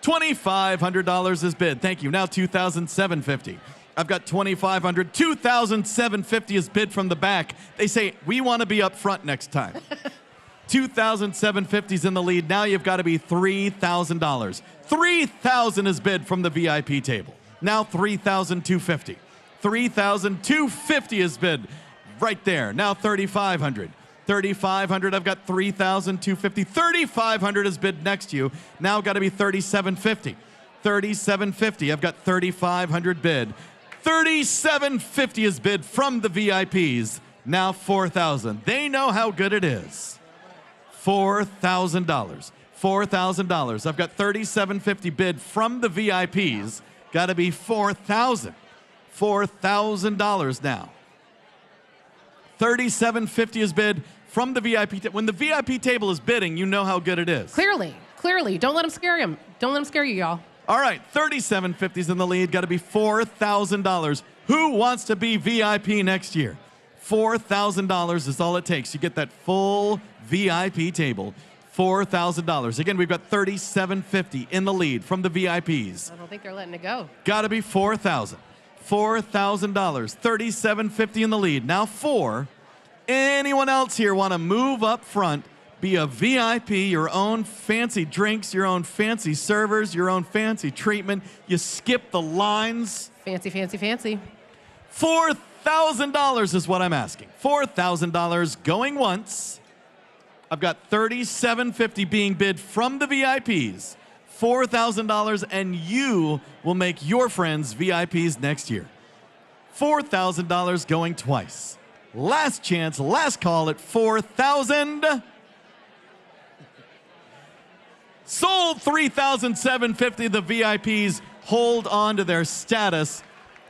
$2,500 is bid. Thank you. Now 2,750. I've got 2,500. 2,750 is bid from the back. They say, we want to be up front next time. 2,750 is in the lead. Now you've got to be $3,000. 3,000 is bid from the VIP table. Now 3,250. 3,250 is bid right there. Now 3,500. 3,500. I've got 3,250. 3,500 is bid next to you. Now got to be 3,750. 3,750. I've got 3,500 bid. 3,750 is bid from the VIPs. Now 4,000. They know how good it is. $4,000. $4,000. I've got 3,750 bid from the VIPs. Got to be 4,000. $4,000 now. 3,750 is bid from the VIP. When the VIP table is bidding, you know how good it is. Clearly. Don't let them scare you. Don't let them scare you, y'all. All right, 3,750 is in the lead. Got to be $4,000. Who wants to be VIP next year? $4,000 is all it takes. You get that full VIP table. $4,000. Again, we've got 3,750 in the lead from the VIPs. I don't think they're letting it go. Got to be $4,000. $4,000. 3,750 in the lead. Now 4. Anyone else here want to move up front, be a VIP, your own fancy drinks, your own fancy servers, your own fancy treatment? You skip the lines. Fancy, fancy, fancy. $4,000 is what I'm asking. $4,000 going once. I've got 3,750 being bid from the VIPs. $4,000, and you will make your friends VIPs next year. $4,000 going twice. Last chance, last call at 4,000. Sold 3,750. The VIPs hold on to their status.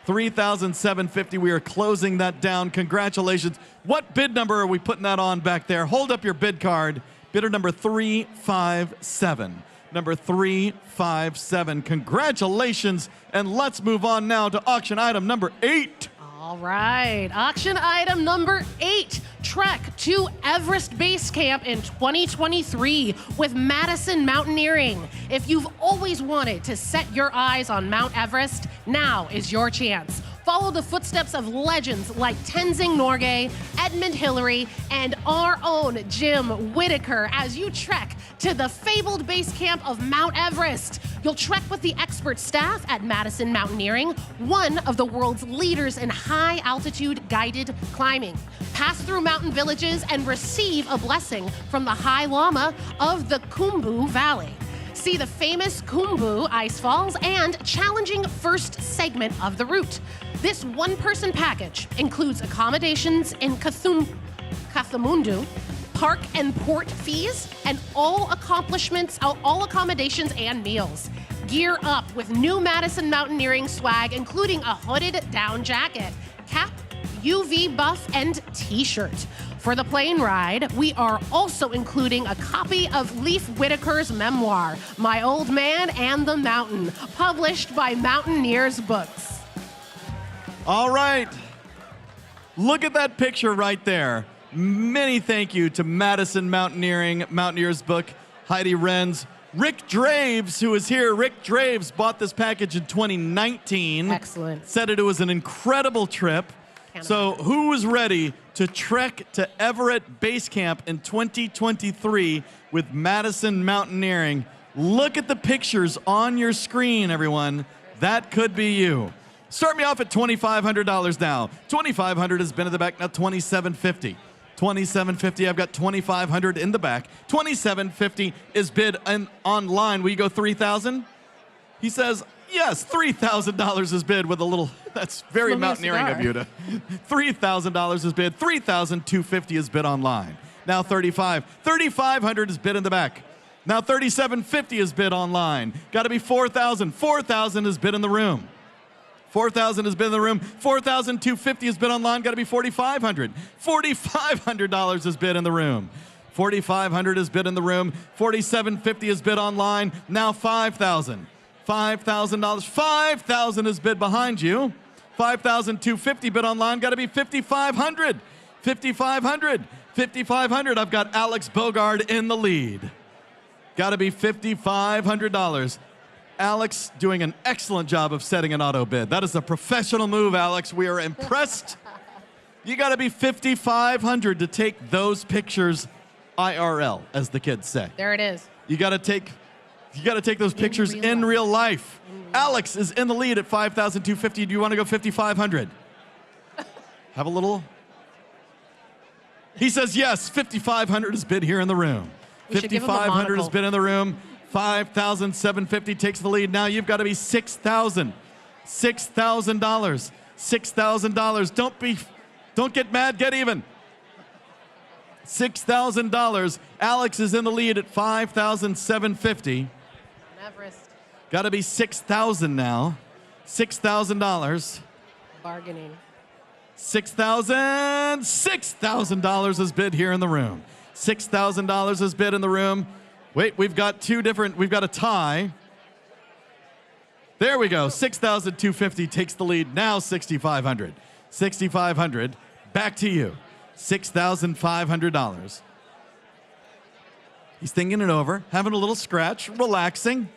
3,750. We are closing that down. Congratulations. What bid number are we putting that on back there? Hold up your bid card. Bidder number 357. Number 357. Congratulations. And let's move on now to auction item number 8. All right, auction item number 8, trek to Everest Base Camp in 2023 with Madison Mountaineering. If you've always wanted to set your eyes on Mount Everest, now is your chance. Follow the footsteps of legends like Tenzing Norgay, Edmund Hillary, and our own Jim Whitaker as you trek to the fabled base camp of Mount Everest. You'll trek with the expert staff at Madison Mountaineering, one of the world's leaders in high-altitude guided climbing. Pass through mountain villages and receive a blessing from the High Lama of the Khumbu Valley. See the famous Khumbu ice falls and challenging first segment of the route. This one-person package includes accommodations in Kathamandu, park and port fees, and all accommodations and meals. Gear up with new Madison Mountaineering swag, including a hooded down jacket, cap, UV buff, and t-shirt. For the plane ride, we are also including a copy of Leif Whitaker's memoir, My Old Man and the Mountain, published by Mountaineers Books. All right. Look at that picture right there. Many thank you to Madison Mountaineering, Mountaineers Book, Heidi Renz, Rick Draves, who is here. Rick Draves bought this package in 2019. Excellent. Said it was an incredible trip. So who is ready to trek to Everett Base Camp in 2023 with Madison Mountaineering? Look at the pictures on your screen, everyone. That could be you. Start me off at $2,500 now. $2,500 has been in the back, now $2,750. $2,750, I've got $2,500 in the back. $2,750 is bid online. Will you go $3,000? He says, yes, $3,000 is bid with a little, that's very mountaineering of you to. $3,000 is bid. $3,250 is bid online. Now $3,500 is bid in the back. Now $3,750 is bid online. Got to be $4,000. $4,000 is bid in the room. $4,000 has been in the room. $4,250 has been online. Got to be $4,500. $4,500 is bid in the room. $4,500 is bid in the room. $4,750 is bid online. Now $5,000. $5,000. $5,000 is bid behind you. 5,250 bid online, got to be 5,500. 5,500. 5,500. I've got Alex Bogard in the lead. Got to be $5,500. Alex doing an excellent job of setting an auto bid. That is a professional move, Alex. We are impressed. You got to be 5,500 to take those pictures IRL, as the kids say. There it is. You got to take those pictures in real life. Alex is in the lead at 5,250. Do you want to go 5,500? Have a little. He says yes. 5,500 is bid here in the room. 5,500 is bid in the room. 5,750 takes the lead. Now you've got to be $6,000. $6,000. $6,000. Don't get mad. Get even. $6,000. Alex is in the lead at 5,750. Everest. Got to be 6,000 now. $6,000. Bargaining. $6,000 is bid here in the room. $6,000 is bid in the room. Wait, we've got a tie. There we go. 6,250 takes the lead. Now 6,500. 6,500. Back to you. $6,500. He's thinking it over, having a little scratch, relaxing.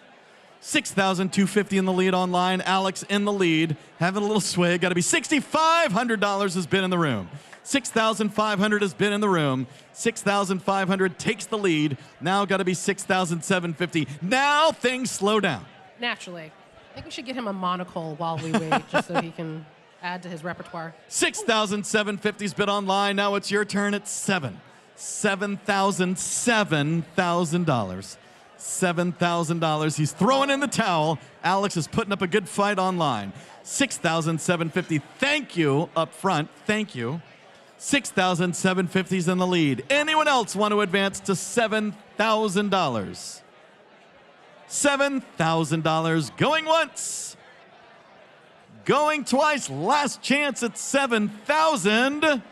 6,250 in the lead online. Alex in the lead, having a little sway. Got to be $6,500 has been in the room. 6,500 has been in the room. 6,500 takes the lead. Now got to be 6,750. Now things slow down. Naturally. I think we should get him a monocle while we wait, just so he can add to his repertoire. 6,750's bid online. Now it's your turn at $7,000. $7,000. He's throwing in the towel. Alex is putting up a good fight online. 6,750. Thank you up front. Thank you. 6,750's in the lead. Anyone else want to advance to $7,000? $7,000. Going once. Going twice. Last chance at 7,000.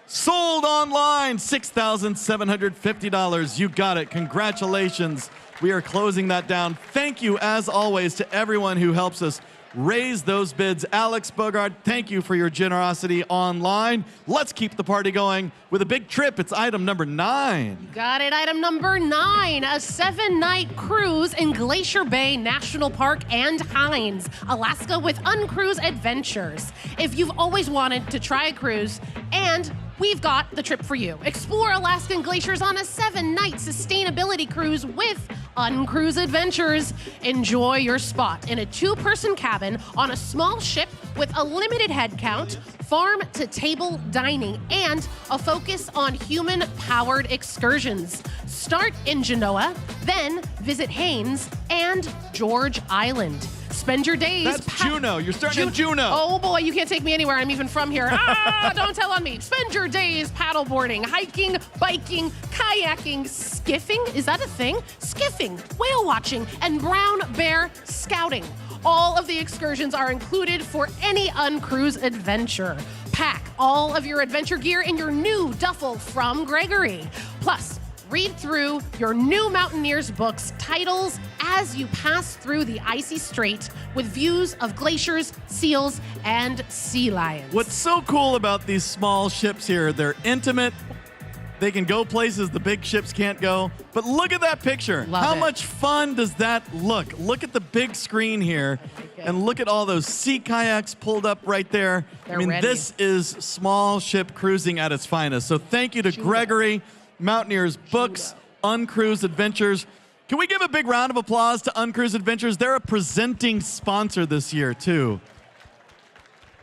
Sold online, $6,750. You got it. Congratulations. We are closing that down. Thank you, as always, to everyone who helps us raise those bids. Alex Bogard, thank you for your generosity online. Let's keep the party going with a big trip. It's item number 9. Got it. Item number 9, a 7-night cruise in Glacier Bay National Park and Hines, Alaska with Uncruise Adventures. If you've always wanted to try a cruise, and we've got the trip for you. Explore Alaskan glaciers on a 7-night sustainability cruise with Uncruise Adventures. Enjoy your spot in a 2-person cabin on a small ship with a limited head count, farm-to-table dining, and a focus on human-powered excursions. Start in Genoa, then visit Haines and George Island. Spend your days. That's Juneau. You're starting in Juneau. Oh boy, you can't take me anywhere. I'm even from here. Don't tell on me. Spend your days paddleboarding, hiking, biking, kayaking, skiffing. Is that a thing? Skiffing, whale watching, and brown bear scouting. All of the excursions are included for any uncruise adventure. Pack all of your adventure gear in your new duffel from Gregory. Plus, read through your new Mountaineers books titles as you pass through the icy strait with views of glaciers, seals, and sea lions. What's so cool about these small ships here, they're intimate. They can go places the big ships can't go. But look at that picture. How much fun does that look? Look at the big screen here and look at all those sea kayaks pulled up right there. They're ready. This is small ship cruising at its finest. So thank you to Gregory, Mountaineers Books, Uncruise Adventures. Can we give a big round of applause to Uncruise Adventures? They're a presenting sponsor this year, too.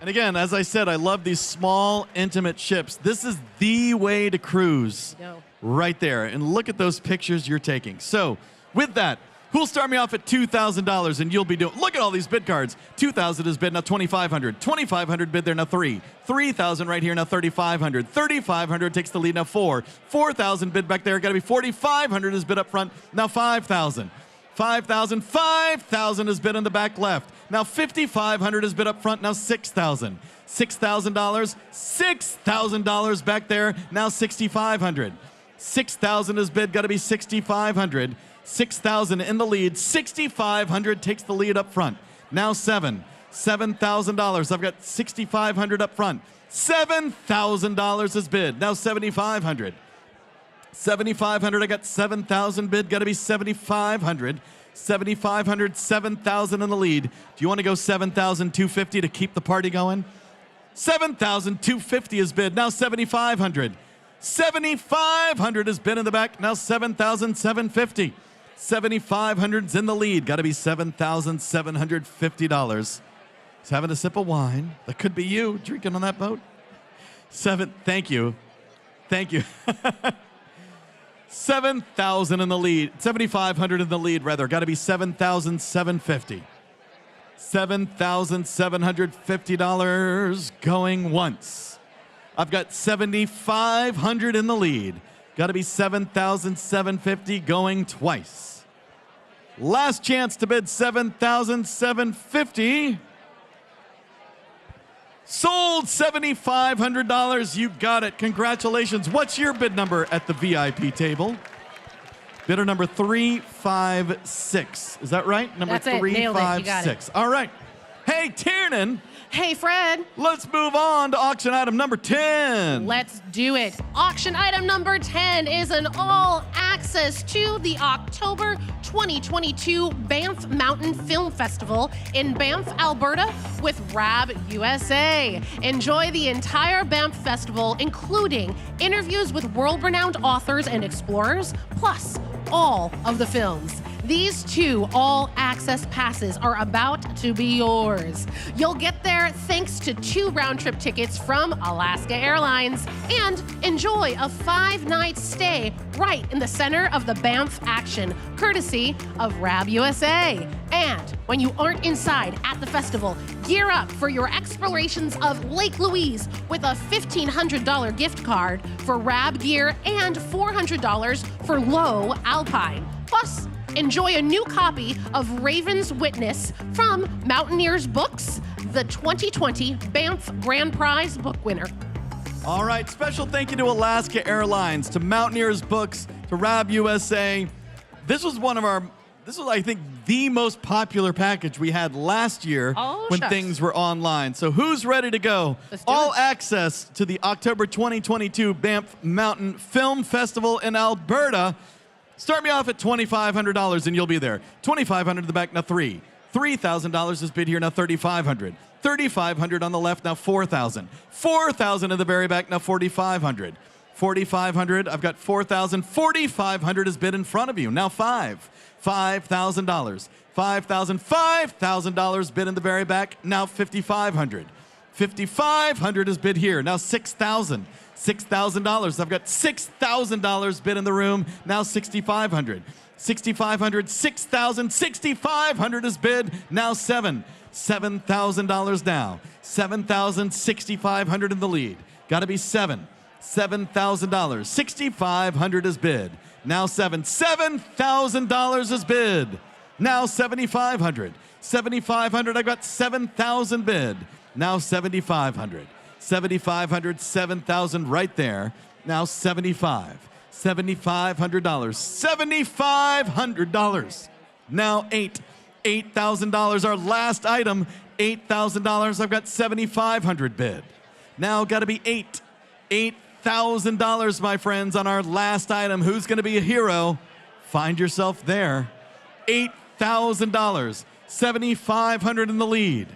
And again, as I said, I love these small, intimate ships. This is the way to cruise right there. And look at those pictures you're taking. So with that, who'll start me off at $2,000 and you'll be doing, look at all these bid cards. 2,000 is bid, now 2,500. 2,500 bid there, now 3. 3,000 right here, now 3,500. 3,500 takes the lead, now 4. 4,000 bid back there, gotta be 4,500 is bid up front, now 5,000. 5,000, 5,000 is bid in the back left. Now 5,500 is bid up front, now 6,000. $6,000, $6,000 back there, now 6,500. 6,000 is bid, gotta be 6,500. 6,000 in the lead, 6,500 takes the lead up front. Now 7. $7,000. I've got $6,500 up front. $7,000 is bid. Now $7,500. $7,500. I got $7,000 bid. Got to be $7,500. $7,500. $7,000 in the lead. Do you want to go $7,250 to keep the party going? $7,250 is bid. Now $7,500. $7,500 is bid in the back. Now $7,750. $7,500's in the lead. Got to be $7,750. He's having a sip of wine. That could be you drinking on that boat. Thank you. Thank you. 7,000 in the lead. 7,500 in the lead, rather. Got to be 7,750. $7,750 going once. I've got 7,500 in the lead. Got to be 7,750 going twice. Last chance to bid 7,750. Sold $7,500. You got it. Congratulations. What's your bid number at the VIP table? Bidder number 356. Is that right? Number That's it. Nailed it. You got 356. All right. Hey, Tiernan. Hey, Fred. Let's move on to auction item number 10. Let's do it. Auction item number 10 is an all access to the October 2022 Banff Mountain Film Festival in Banff, Alberta with RAB USA. Enjoy the entire Banff Festival, including interviews with world-renowned authors and explorers, plus all of the films. These 2 all-access passes are about to be yours. You'll get there thanks to 2 round-trip tickets from Alaska Airlines and enjoy a 5-night stay right in the center of the Banff action, courtesy of RAB USA. And when you aren't inside at the festival, gear up for your explorations of Lake Louise with a $1,500 gift card for RAB gear and $400 for Low Alpine. Plus, enjoy a new copy of Raven's Witness from Mountaineers Books, the 2020 Banff Grand Prize book winner. All right, special thank you to Alaska Airlines, to Mountaineers Books, to RAB USA. This was, I think, the most popular package we had last year when things were online. So who's ready to go? All access to the October 2022 Banff Mountain Film Festival in Alberta. Start me off at $2,500 and you'll be there. $2,500 in the back, now $3,000. $3,000 is bid here, now $3,500. $3,500 on the left, now $4,000. $4,000 in the very back, now $4,500. $4,500, I've got $4,000. $4,500 is bid in front of you, now $5,000. $5,000. $5,000 bid in the very back, now $5,500. $5,500 is bid here, now $6,000. $6,000. I've got $6,000 bid in the room, now $6,500. $6,500, $6,000, $6,500 is bid, now $7,000 now. $7,000, $6,500 in the lead. Got to be $7,000. $6,500 is bid, now $7,000 is bid, now $7,500. $7,500, I've got $7,000 bid, now $7,500. $7,500, $7,000 right there. Now $7,500. $7,500. Now $8,000. Our last item, $8,000. I've got $7,500 bid. Now got to be $8,000, my friends, on our last item. Who's going to be a hero? Find yourself there. $8,000. $7,500 in the lead.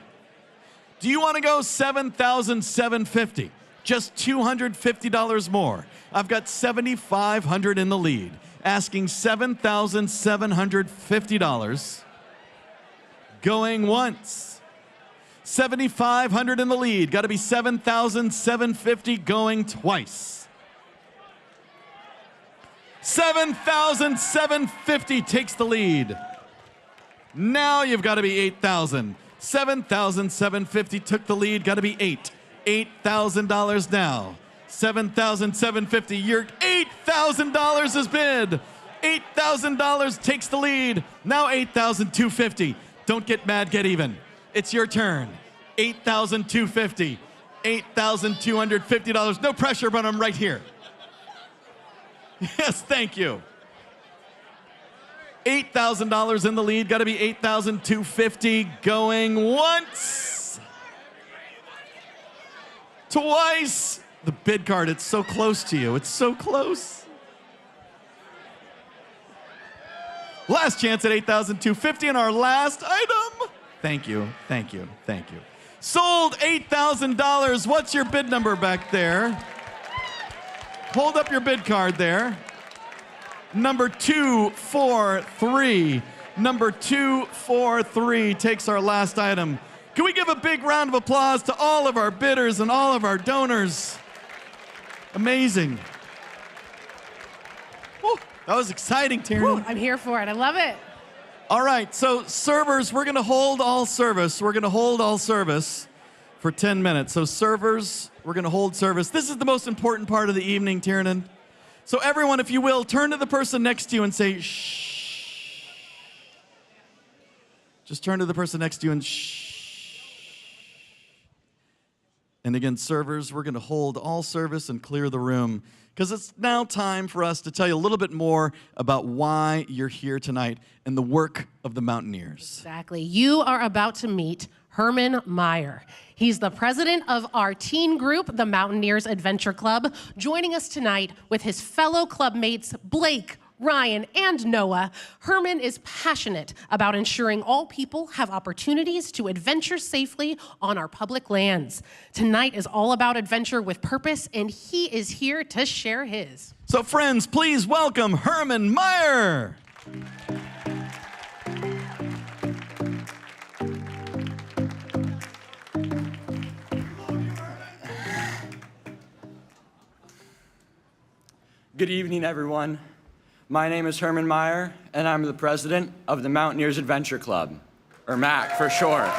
Do you want to go $7,750? Just $250 more. I've got $7,500 in the lead. Asking $7,750. Going once. $7,500 in the lead. Got to be $7,750 going twice. $7,750 takes the lead. Now you've got to be $8,000. $7,750 took the lead, got to be $8,000 now. $7,750, your $8,000 is bid. $8,000 takes the lead, now $8,250. Don't get mad, get even. It's your turn. $8,250, $8,250. No pressure, but I'm right here. Yes, thank you. $8,000 in the lead. Got to be $8,250. Going once. Twice. The bid card, it's so close to you. It's so close. Last chance at $8,250 and our last item. Thank you, thank you, thank you. Sold $8,000. What's your bid number back there? Hold up your bid card there. Number 243. Number 243 takes our last item. Can we give a big round of applause to all of our bidders and all of our donors? Amazing. Woo, that was exciting, Tyrolean. I'm here for it. I love it. All right, so servers, we're going to hold all service. We're going to hold all service for 10 minutes. So servers, we're going to hold service. This is the most important part of the evening, Tyrolean. So everyone, if you will, turn to the person next to you and say, shh. Just turn to the person next to you and shh. And again, servers, we're going to hold all service and clear the room because it's now time for us to tell you a little bit more about why you're here tonight and the work of the Mountaineers. Exactly. You are about to meet Herman Meyer. He's the president of our teen group, the Mountaineers Adventure Club, joining us tonight with his fellow club mates, Blake, Ryan, and Noah. Herman is passionate about ensuring all people have opportunities to adventure safely on our public lands. Tonight is all about adventure with purpose, and he is here to share his. So friends, please welcome Herman Meyer. Good evening, everyone. My name is Herman Meyer, and I'm the president of the Mountaineers Adventure Club, or MAC for short.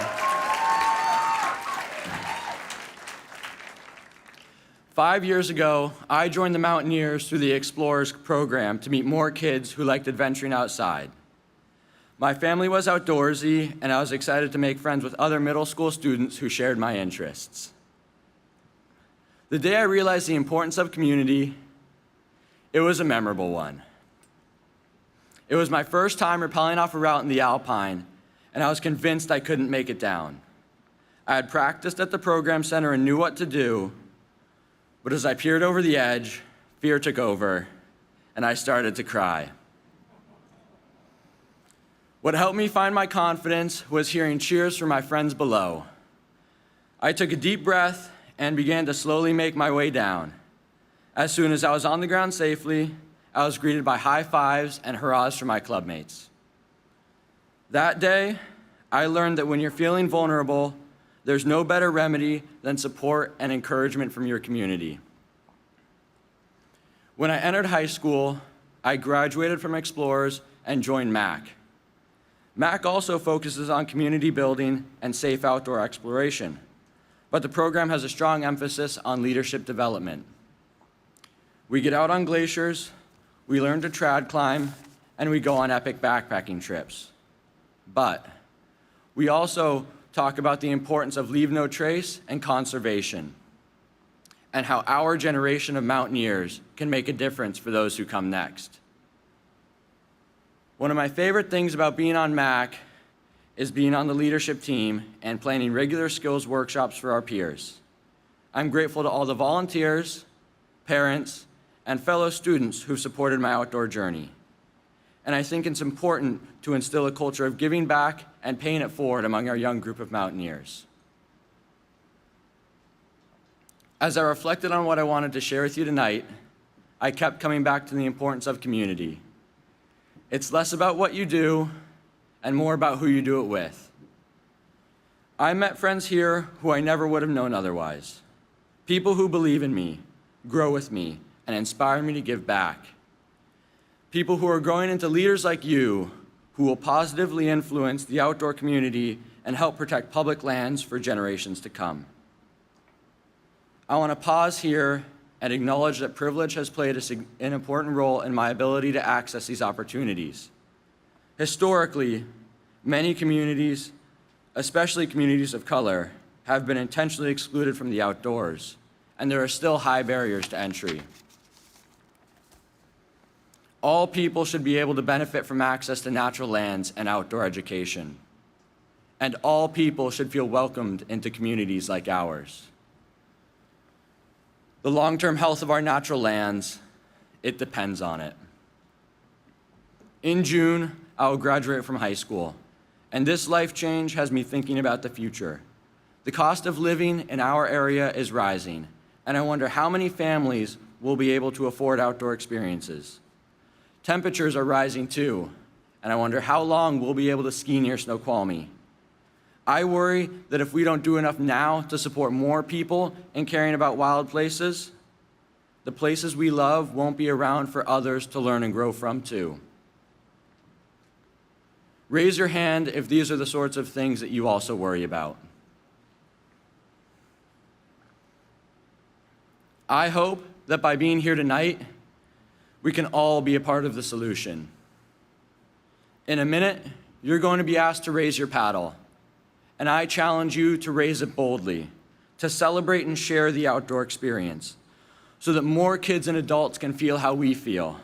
Five years ago, I joined the Mountaineers through the Explorers program to meet more kids who liked adventuring outside. My family was outdoorsy, and I was excited to make friends with other middle school students who shared my interests. The day I realized the importance of community, it was a memorable one. It was my first time rappelling off a route in the Alpine, and I was convinced I couldn't make it down. I had practiced at the program center and knew what to do, but as I peered over the edge, fear took over, and I started to cry. What helped me find my confidence was hearing cheers from my friends below. I took a deep breath and began to slowly make my way down. As soon as I was on the ground safely, I was greeted by high fives and hurrahs from my clubmates. That day, I learned that when you're feeling vulnerable, there's no better remedy than support and encouragement from your community. When I entered high school, I graduated from Explorers and joined MAC. MAC also focuses on community building and safe outdoor exploration, but the program has a strong emphasis on leadership development. We get out on glaciers, we learn to trad climb, and we go on epic backpacking trips. But we also talk about the importance of leave no trace and conservation, and how our generation of mountaineers can make a difference for those who come next. One of my favorite things about being on MAC is being on the leadership team and planning regular skills workshops for our peers. I'm grateful to all the volunteers, parents, and fellow students who've supported my outdoor journey. And I think it's important to instill a culture of giving back and paying it forward among our young group of mountaineers. As I reflected on what I wanted to share with you tonight, I kept coming back to the importance of community. It's less about what you do and more about who you do it with. I met friends here who I never would have known otherwise. People who believe in me, grow with me, and inspire me to give back. People who are growing into leaders like you, who will positively influence the outdoor community and help protect public lands for generations to come. I want to pause here and acknowledge that privilege has played an important role in my ability to access these opportunities. Historically, many communities, especially communities of color, have been intentionally excluded from the outdoors, and there are still high barriers to entry. All people should be able to benefit from access to natural lands and outdoor education. And all people should feel welcomed into communities like ours. The long-term health of our natural lands, it depends on it. In June, I will graduate from high school, and this life change has me thinking about the future. The cost of living in our area is rising, and I wonder how many families will be able to afford outdoor experiences. Temperatures are rising too, and I wonder how long we'll be able to ski near Snoqualmie. I worry that if we don't do enough now to support more people in caring about wild places, the places we love won't be around for others to learn and grow from too. Raise your hand if these are the sorts of things that you also worry about. I hope that by being here tonight, we can all be a part of the solution. In a minute, you're going to be asked to raise your paddle, and I challenge you to raise it boldly, to celebrate and share the outdoor experience, so that more kids and adults can feel how we feel,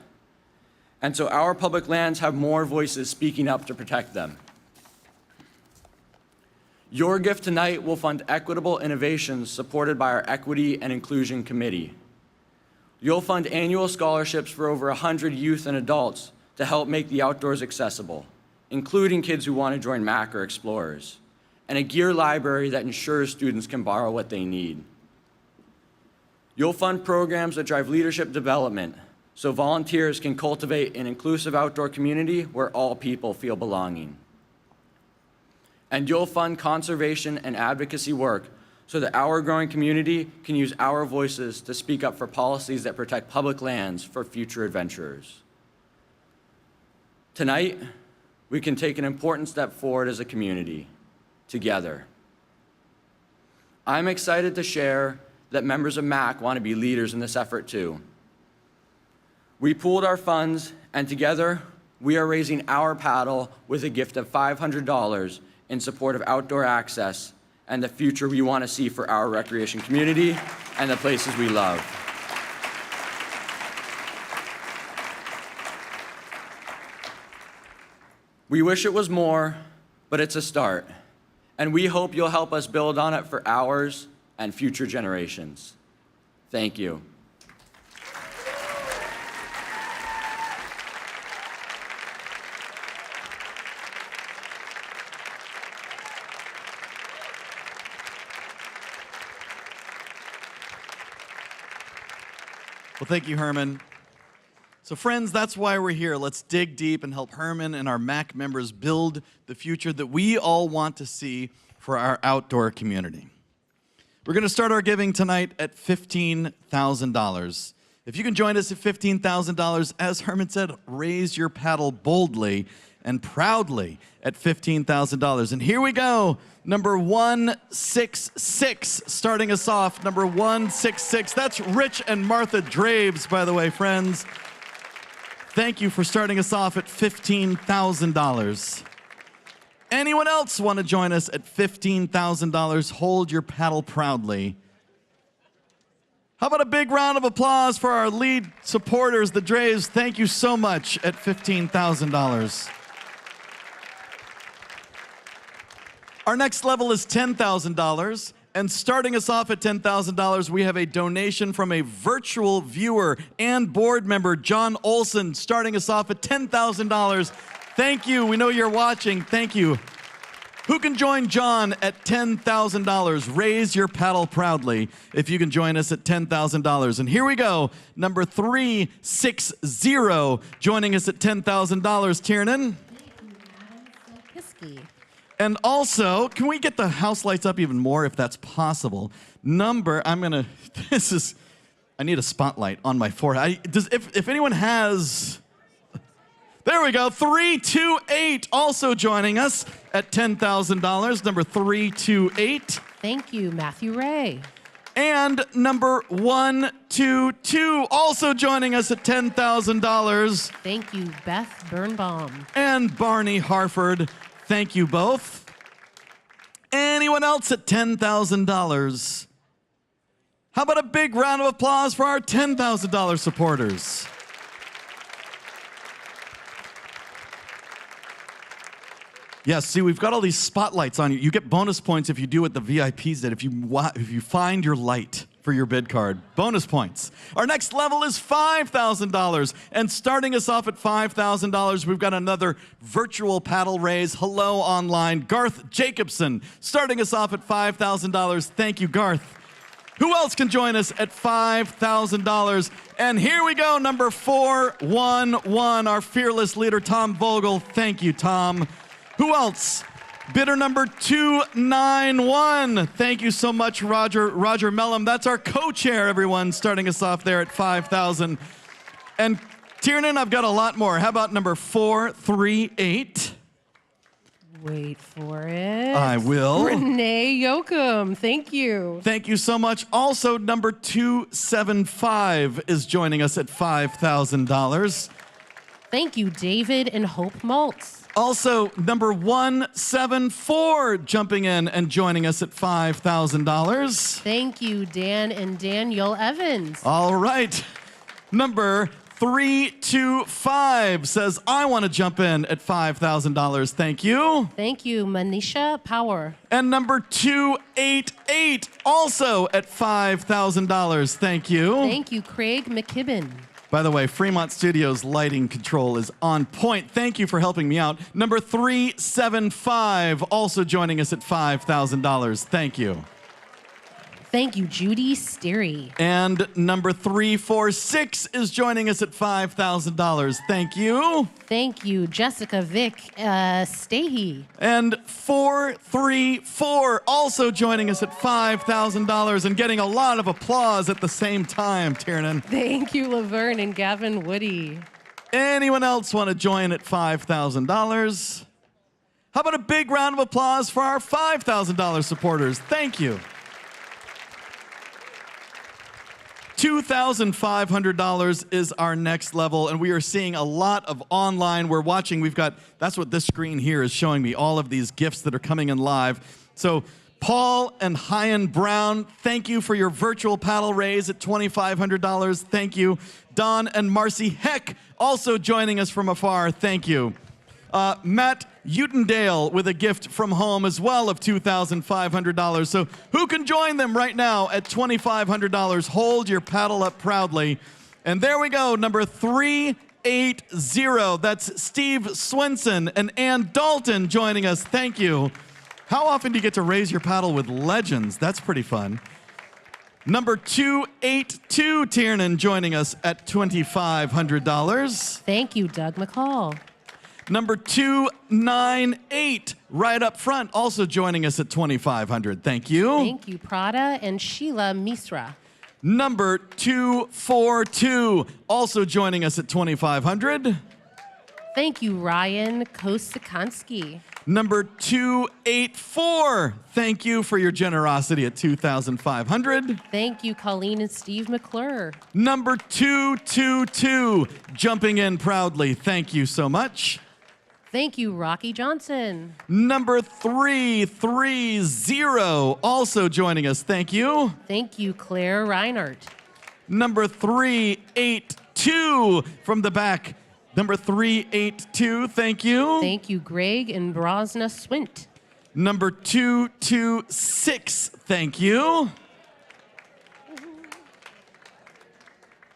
and so our public lands have more voices speaking up to protect them. Your gift tonight will fund equitable innovations supported by our Equity and Inclusion Committee. You'll fund annual scholarships for over 100 youth and adults to help make the outdoors accessible, including kids who want to join MAC or Explorers, and a gear library that ensures students can borrow what they need. You'll fund programs that drive leadership development so volunteers can cultivate an inclusive outdoor community where all people feel belonging. And you'll fund conservation and advocacy work so that our growing community can use our voices to speak up for policies that protect public lands for future adventurers. Tonight, we can take an important step forward as a community, together. I'm excited to share that members of MAC want to be leaders in this effort too. We pooled our funds, and together, we are raising our paddle with a gift of $500 in support of outdoor access and the future we want to see for our recreation community and the places we love. We wish it was more, but it's a start, and we hope you'll help us build on it for ours and future generations. Thank you. Well, thank you, Herman. So friends, that's why we're here. Let's dig deep and help Herman and our MAC members build the future that we all want to see for our outdoor community. We're going to start our giving tonight at $15,000. If you can join us at $15,000, as Herman said, raise your paddle boldly and proudly at $15,000. And here we go. Number 166, starting us off. Number 166. That's Rich and Martha Draves, by the way, friends. Thank you for starting us off at $15,000. Anyone else want to join us at $15,000? Hold your paddle proudly. How about a big round of applause for our lead supporters, the Draves? Thank you so much at $15,000. Our next level is $10,000, and starting us off at $10,000, we have a donation from a virtual viewer and board member, John Olson, starting us off at $10,000. Thank you. We know you're watching. Thank you. Who can join John at $10,000? Raise your paddle proudly if you can join us at $10,000. And here we go. Number 360, joining us at $10,000, Tiernan. And also, can we get the house lights up even more if that's possible? I need a spotlight on my forehead. If anyone has, there we go, 328 also joining us at $10,000, number 328. Thank you, Matthew Ray. And number 122 also joining us at $10,000. Thank you, Beth Birnbaum. And Barney Harford. Thank you both. Anyone else at $10,000? How about a big round of applause for our $10,000 supporters? Yes, see, we've got all these spotlights on you. You get bonus points if you do what the VIPs did, if you find your light for your bid card. Bonus points. Our next level is $5,000. And starting us off at $5,000, we've got another virtual paddle raise. Hello online, Garth Jacobson. Starting us off at $5,000. Thank you, Garth. Who else can join us at $5,000? And here we go, number 411, our fearless leader, Tom Vogel. Thank you, Tom. Who else? Bidder number 291. Thank you so much, Roger Mellum. That's our co-chair, everyone, starting us off there at 5,000. And Tiernan, I've got a lot more. How about number 438? Wait for it. I will. Renee Yoakum, thank you. Thank you so much. Also, number 275 is joining us at $5,000. Thank you, David and Hope Maltz. Also, number 174 jumping in and joining us at $5,000. Thank you, Dan and Daniel Evans. All right. Number 325 says, I want to jump in at $5,000. Thank you. Thank you, Manisha Power. And number 288 also at $5,000. Thank you. Thank you, Craig McKibben. By the way, Fremont Studios lighting control is on point. Thank you for helping me out. Number 375 also joining us at $5,000. Thank you. Thank you, Judy Steary. And number 346 is joining us at $5,000. Thank you. Thank you, Jessica Vick Stahey. And 434 also joining us at $5,000 and getting a lot of applause at the same time, Tiernan. Thank you, Laverne and Gavin Woody. Anyone else want to join at $5,000? How about a big round of applause for our $5,000 supporters? Thank you. $2,500 is our next level, and we are seeing a lot of online. We're watching, that's what this screen here is showing me, all of these gifts that are coming in live. So Paul and Hyan Brown, thank you for your virtual paddle raise at $2,500. Thank you. Don and Marcy Heck also joining us from afar. Thank you. Matt Utendale with a gift from home as well of $2,500. So who can join them right now at $2,500? Hold your paddle up proudly. And there we go, number 380. That's Steve Swenson and Ann Dalton joining us. Thank you. How often do you get to raise your paddle with legends? That's pretty fun. Number 282, Tiernan, joining us at $2,500. Thank you, Doug McCall. Number 298, right up front, also joining us at $2,500. Thank you. Thank you, Prada and Sheila Misra. Number 242, also joining us at $2,500. Thank you, Ryan Kosakansky. Number 284, thank you for your generosity at $2,500. Thank you, Colleen and Steve McClure. Number 222, jumping in proudly. Thank you so much. Thank you, Rocky Johnson. Number 330, also joining us. Thank you. Thank you, Claire Reinhardt. Number 382 from the back. Number 382, thank you. Thank you, Greg and Brosna Swint. Number 226, thank you.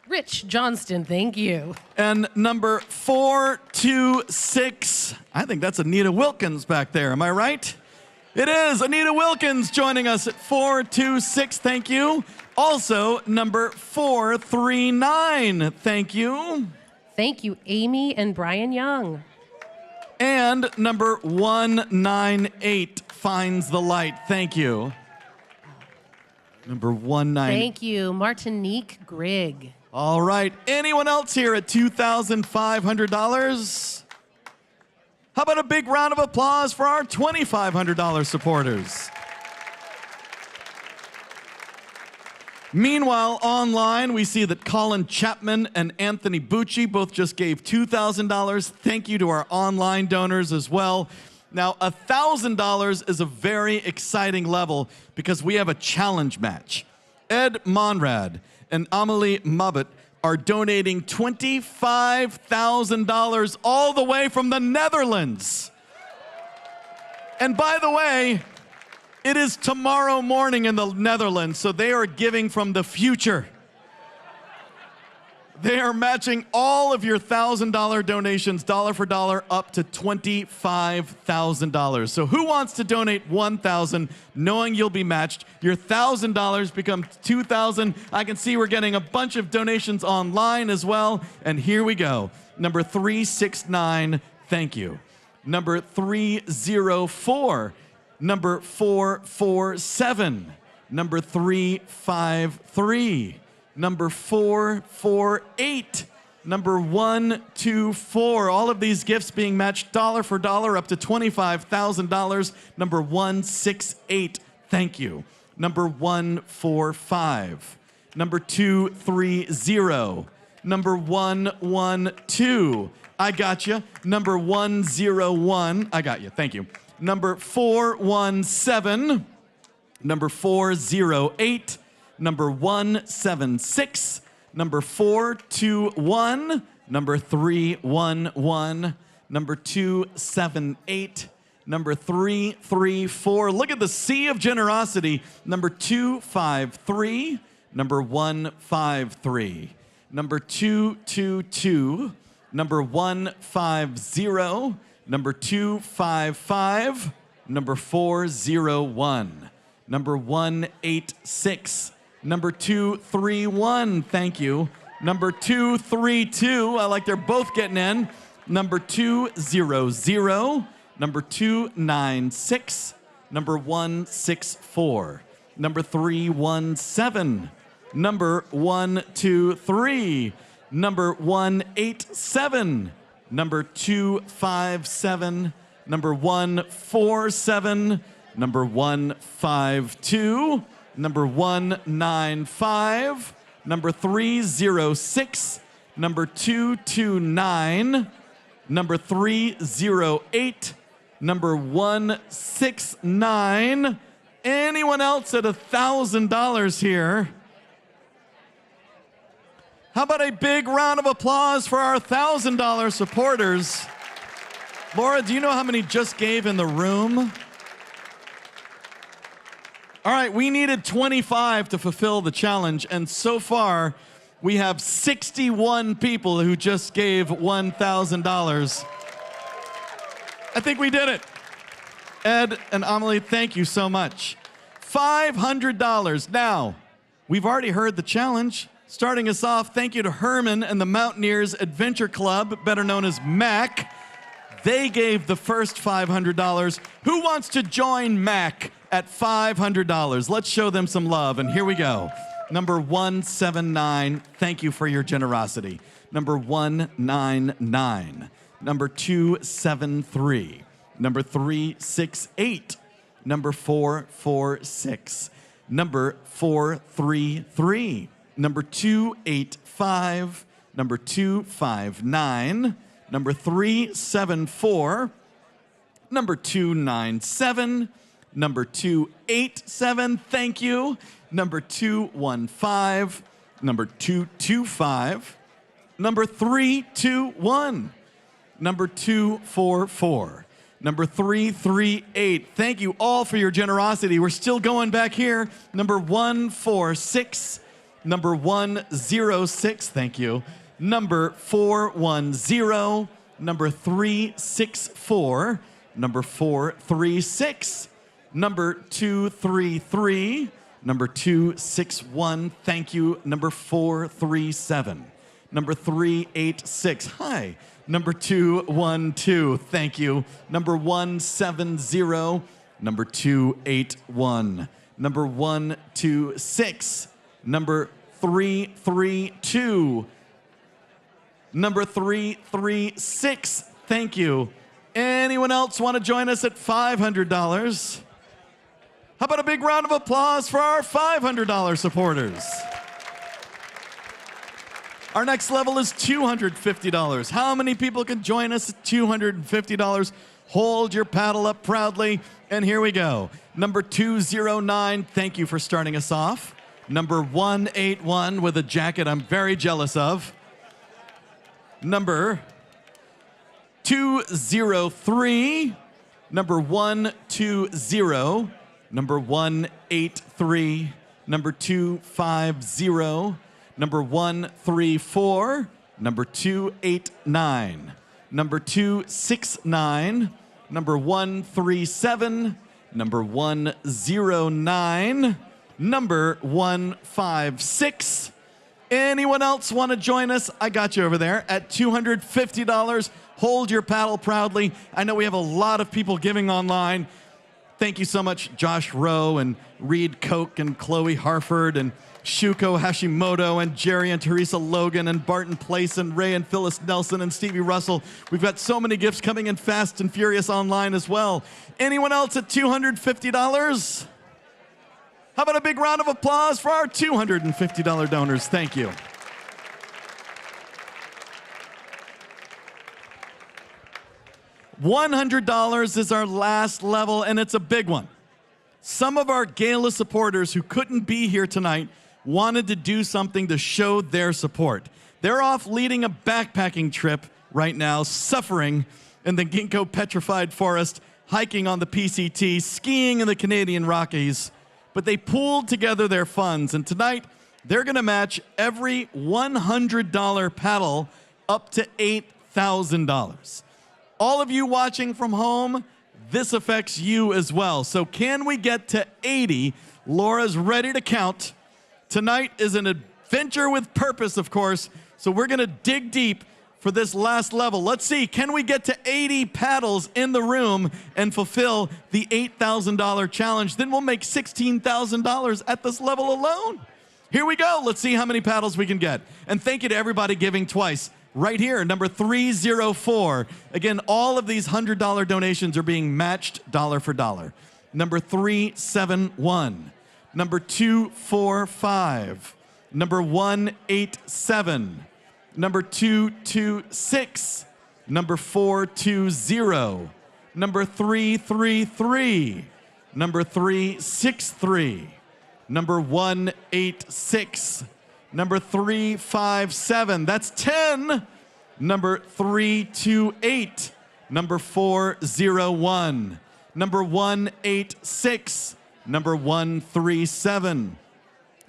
Rich Johnston, thank you. And number 426, I think that's Anita Wilkins back there, am I right? It is Anita Wilkins joining us at 426, thank you. Also, number 439, thank you. Thank you, Amy and Brian Young. And number 198 finds the light. Thank you. Number 198. Thank you, Martinique Grigg. All right. Anyone else here at $2,500? How about a big round of applause for our $2,500 supporters? Meanwhile, online, we see that Colin Chapman and Anthony Bucci both just gave $2,000. Thank you to our online donors as well. Now, $1,000 is a very exciting level because we have a challenge match. Ed Monrad and Amelie Mubbet are donating $25,000 all the way from the Netherlands. And by the way, it is tomorrow morning in the Netherlands, so they are giving from the future. They are matching all of your $1,000 donations, dollar for dollar, up to $25,000. So who wants to donate $1,000, knowing you'll be matched? Your $1,000 becomes $2,000. I can see we're getting a bunch of donations online as well. And here we go. Number 369, thank you. Number 304, number 447, number 353. Number 448, number 124. All of these gifts being matched dollar for dollar up to $25,000. Number 168, thank you. Number 145, number 230, number 112, I got you. Number 101, I got you, thank you. Number 417, number 408, number 176, number 421, number 311, number 278, number 334. Look at the sea of generosity. Number 253, number 153, number 222, number 150, number 255, number 401, number 186. Number 231, thank you. Number 232, I like they're both getting in. Number 200, number 296, number 164, number 317, number 123, number 187, number 257, number 147, number 152, number 195, number 306, number 229, number 308, number 169. Anyone else at $1,000 here? How about a big round of applause for our $1,000 supporters? Laura, do you know how many just gave in the room? All right, we needed 25 to fulfill the challenge, and so far, we have 61 people who just gave $1,000. I think we did it. Ed and Amelie, thank you so much. $500. Now, we've already heard the challenge. Starting us off, thank you to Herman and the Mountaineers Adventure Club, better known as MAC. They gave the first $500. Who wants to join MAC at $500? Let's show them some love, and here we go. Number 179, thank you for your generosity. Number 199, number 273, number 368, number 446, number 433, number 285, number 259, number 374, number 297, number 287, thank you, number 215, number 225, number 321, number 244, number 338. Thank you all for your generosity. We're still going back here. Number 146, number 106, thank you. Number 410, number 364, number 436, number 233, number 261, thank you. Number 437, number 386, hi. Number 212, thank you. Number 170, number 281, number 126, number 332, number 336, thank you. Anyone else want to join us at $500? How about a big round of applause for our $500 supporters? Our next level is $250. How many people can join us at $250? Hold your paddle up proudly, and here we go. Number 209, thank you for starting us off. Number 181 with a jacket I'm very jealous of. Number 203, number 120, number 183, number 250, number 134, number 289, number 269, number 137, number 109, number 156. Anyone else want to join us? I got you over there at $250. Hold your paddle proudly. I know we have a lot of people giving online. Thank you so much, Josh Rowe and Reed Koch and Chloe Harford and Shuko Hashimoto and Jerry and Teresa Logan and Barton Place and Ray and Phyllis Nelson and Stevie Russell. We've got so many gifts coming in fast and furious online as well. Anyone else at $250? How about a big round of applause for our $250 donors? Thank you. $100 is our last level, and it's a big one. Some of our Gala supporters who couldn't be here tonight wanted to do something to show their support. They're off leading a backpacking trip right now, suffering in the ginkgo petrified forest, hiking on the PCT, skiing in the Canadian Rockies. But they pooled together their funds, and tonight they're going to match every $100 paddle up to $8,000. All of you watching from home, this affects you as well. So can we get to 80? Laura's ready to count. Tonight is an adventure with purpose, of course, so we're going to dig deep for this last level. Let's see, can we get to 80 paddles in the room and fulfill the $8,000 challenge? Then we'll make $16,000 at this level alone. Here we go. Let's see how many paddles we can get. And thank you to everybody giving twice. Right here, number 304. Again, all of these $100 donations are being matched dollar for dollar. Number 371. Number 245. Number 187. Number 226. Number 420. Number 333. Number 363. Number 186. Number 357, that's 10. Number 328, number 401, number 186, number 137,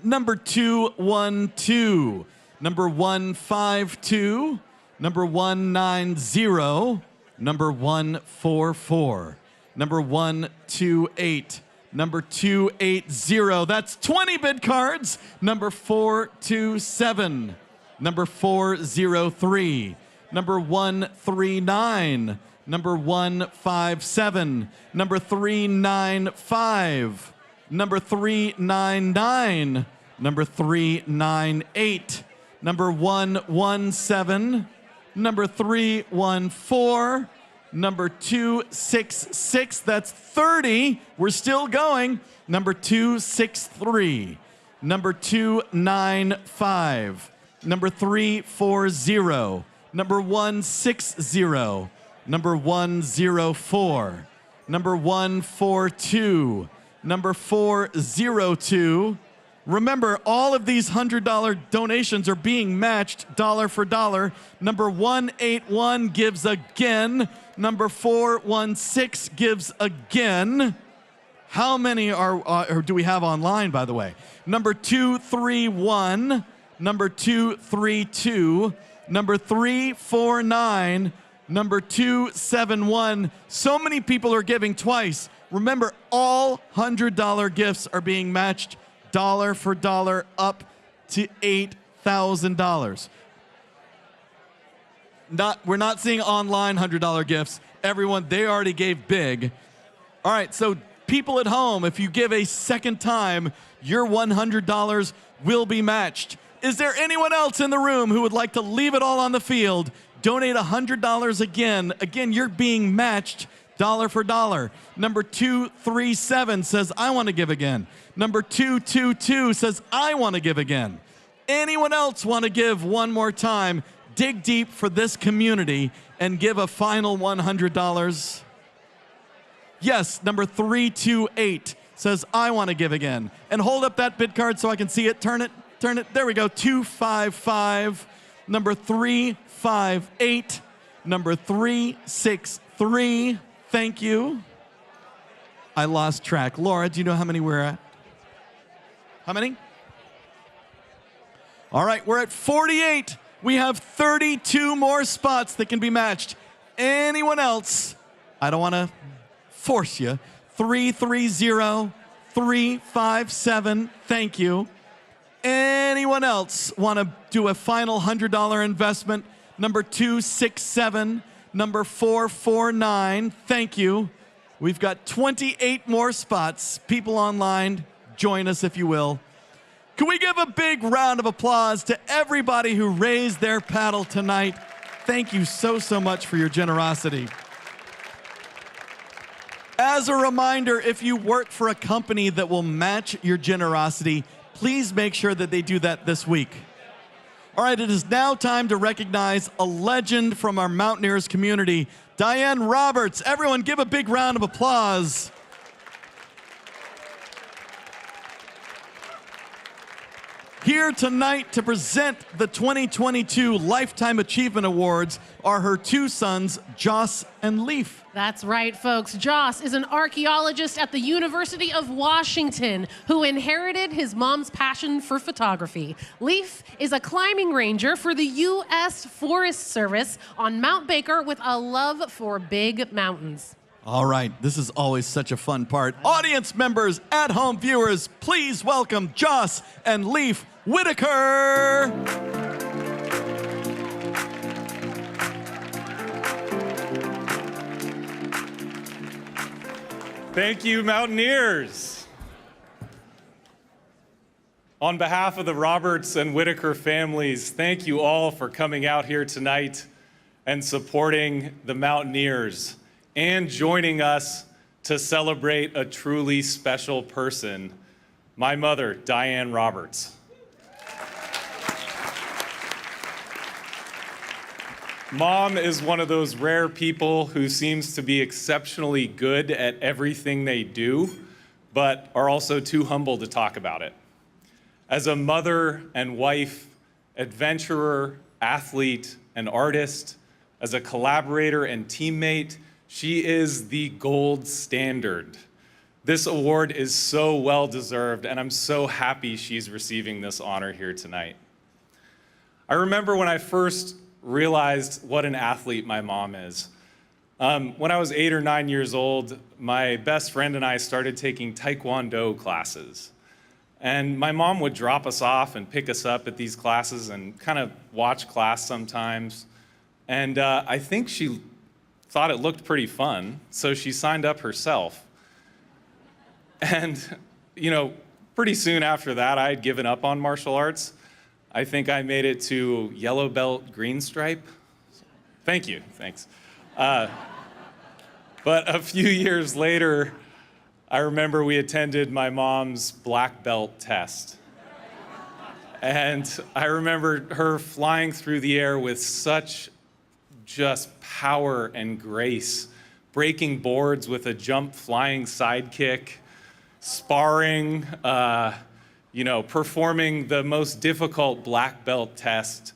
number 212, number 152, number 190, number 144, number 128, number 280, that's 20 bid cards. Number 427, number 403, number 139, number 157, number 395, number 399, number 398, number 117, number 314, number 266, that's 30. We're still going. Number 263. Number 295. Number 340. Number 160. Number 104. Number 142. Number 402. Remember, all of these $100 donations are being matched dollar for dollar. Number 181 gives again. Number 416 gives again. How many or do we have online, by the way? Number 231, number 232, number 349, number 271. So many people are giving twice. Remember, all $100 gifts are being matched dollar for dollar up to $8,000. We're not seeing online $100 gifts. Everyone, they already gave big. All right, so people at home, if you give a second time, your $100 will be matched. Is there anyone else in the room who would like to leave it all on the field, donate $100 again? Again, you're being matched dollar for dollar. Number 237 says, I want to give again. Number 222 says, I want to give again. Anyone else want to give one more time? Dig deep for this community and give a final $100. Yes, number 328 says, I want to give again. And hold up that bid card so I can see it. Turn it, turn it. There we go. 255. Number 358. Number 363. Thank you. I lost track. Laura, do you know how many we're at? How many? All right, we're at 48. We have 32 more spots that can be matched. Anyone else? I don't want to force you. 330-357. Thank you. Anyone else want to do a final $100 investment? Number 267, number 449. Thank you. We've got 28 more spots. People online, join us if you will. Can we give a big round of applause to everybody who raised their paddle tonight? Thank you so much for your generosity. As a reminder, if you work for a company that will match your generosity, please make sure that they do that this week. All right, it is now time to recognize a legend from our Mountaineers community, Dianne Roberts. Everyone give a big round of applause. Here tonight to present the 2022 Lifetime Achievement Awards are her two sons, Joss and Leaf. That's right, folks. Joss is an archaeologist at the University of Washington who inherited his mom's passion for photography. Leaf is a climbing ranger for the U.S. Forest Service on Mount Baker with a love for big mountains. All right, this is always such a fun part. Audience members, at-home viewers, please welcome Joss and Leaf Whitaker. Thank you, Mountaineers. On behalf of the Roberts and Whitaker families, thank you all for coming out here tonight and supporting the Mountaineers and joining us to celebrate a truly special person, my mother, Dianne Roberts. Mom is one of those rare people who seems to be exceptionally good at everything they do, but are also too humble to talk about it. As a mother and wife, adventurer, athlete, and artist, as a collaborator and teammate, she is the gold standard. This award is so well-deserved, and I'm so happy she's receiving this honor here tonight. I remember when I first realized what an athlete my mom is. When I was 8 or 9 years old, my best friend and I started taking Taekwondo classes. And my mom would drop us off and pick us up at these classes and kind of watch class sometimes. And I think she thought it looked pretty fun, so she signed up herself. And, you know, pretty soon after that, I had given up on martial arts. I think I made it to yellow belt, green stripe. Thank you, thanks. But a few years later, I remember we attended my mom's black belt test. And I remember her flying through the air with such just power and grace, breaking boards with a jump flying sidekick, sparring, performing the most difficult black belt test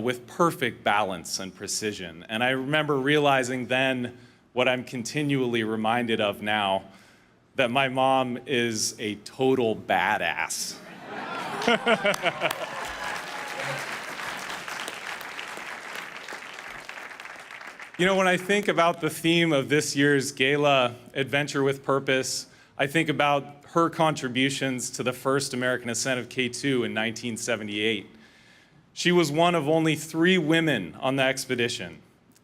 with perfect balance and precision. And I remember realizing then what I'm continually reminded of now, that my mom is a total badass. You know, when I think about the theme of this year's Gala, Adventure with Purpose, I think about her contributions to the first American ascent of K2 in 1978. She was one of only 3 women on the expedition.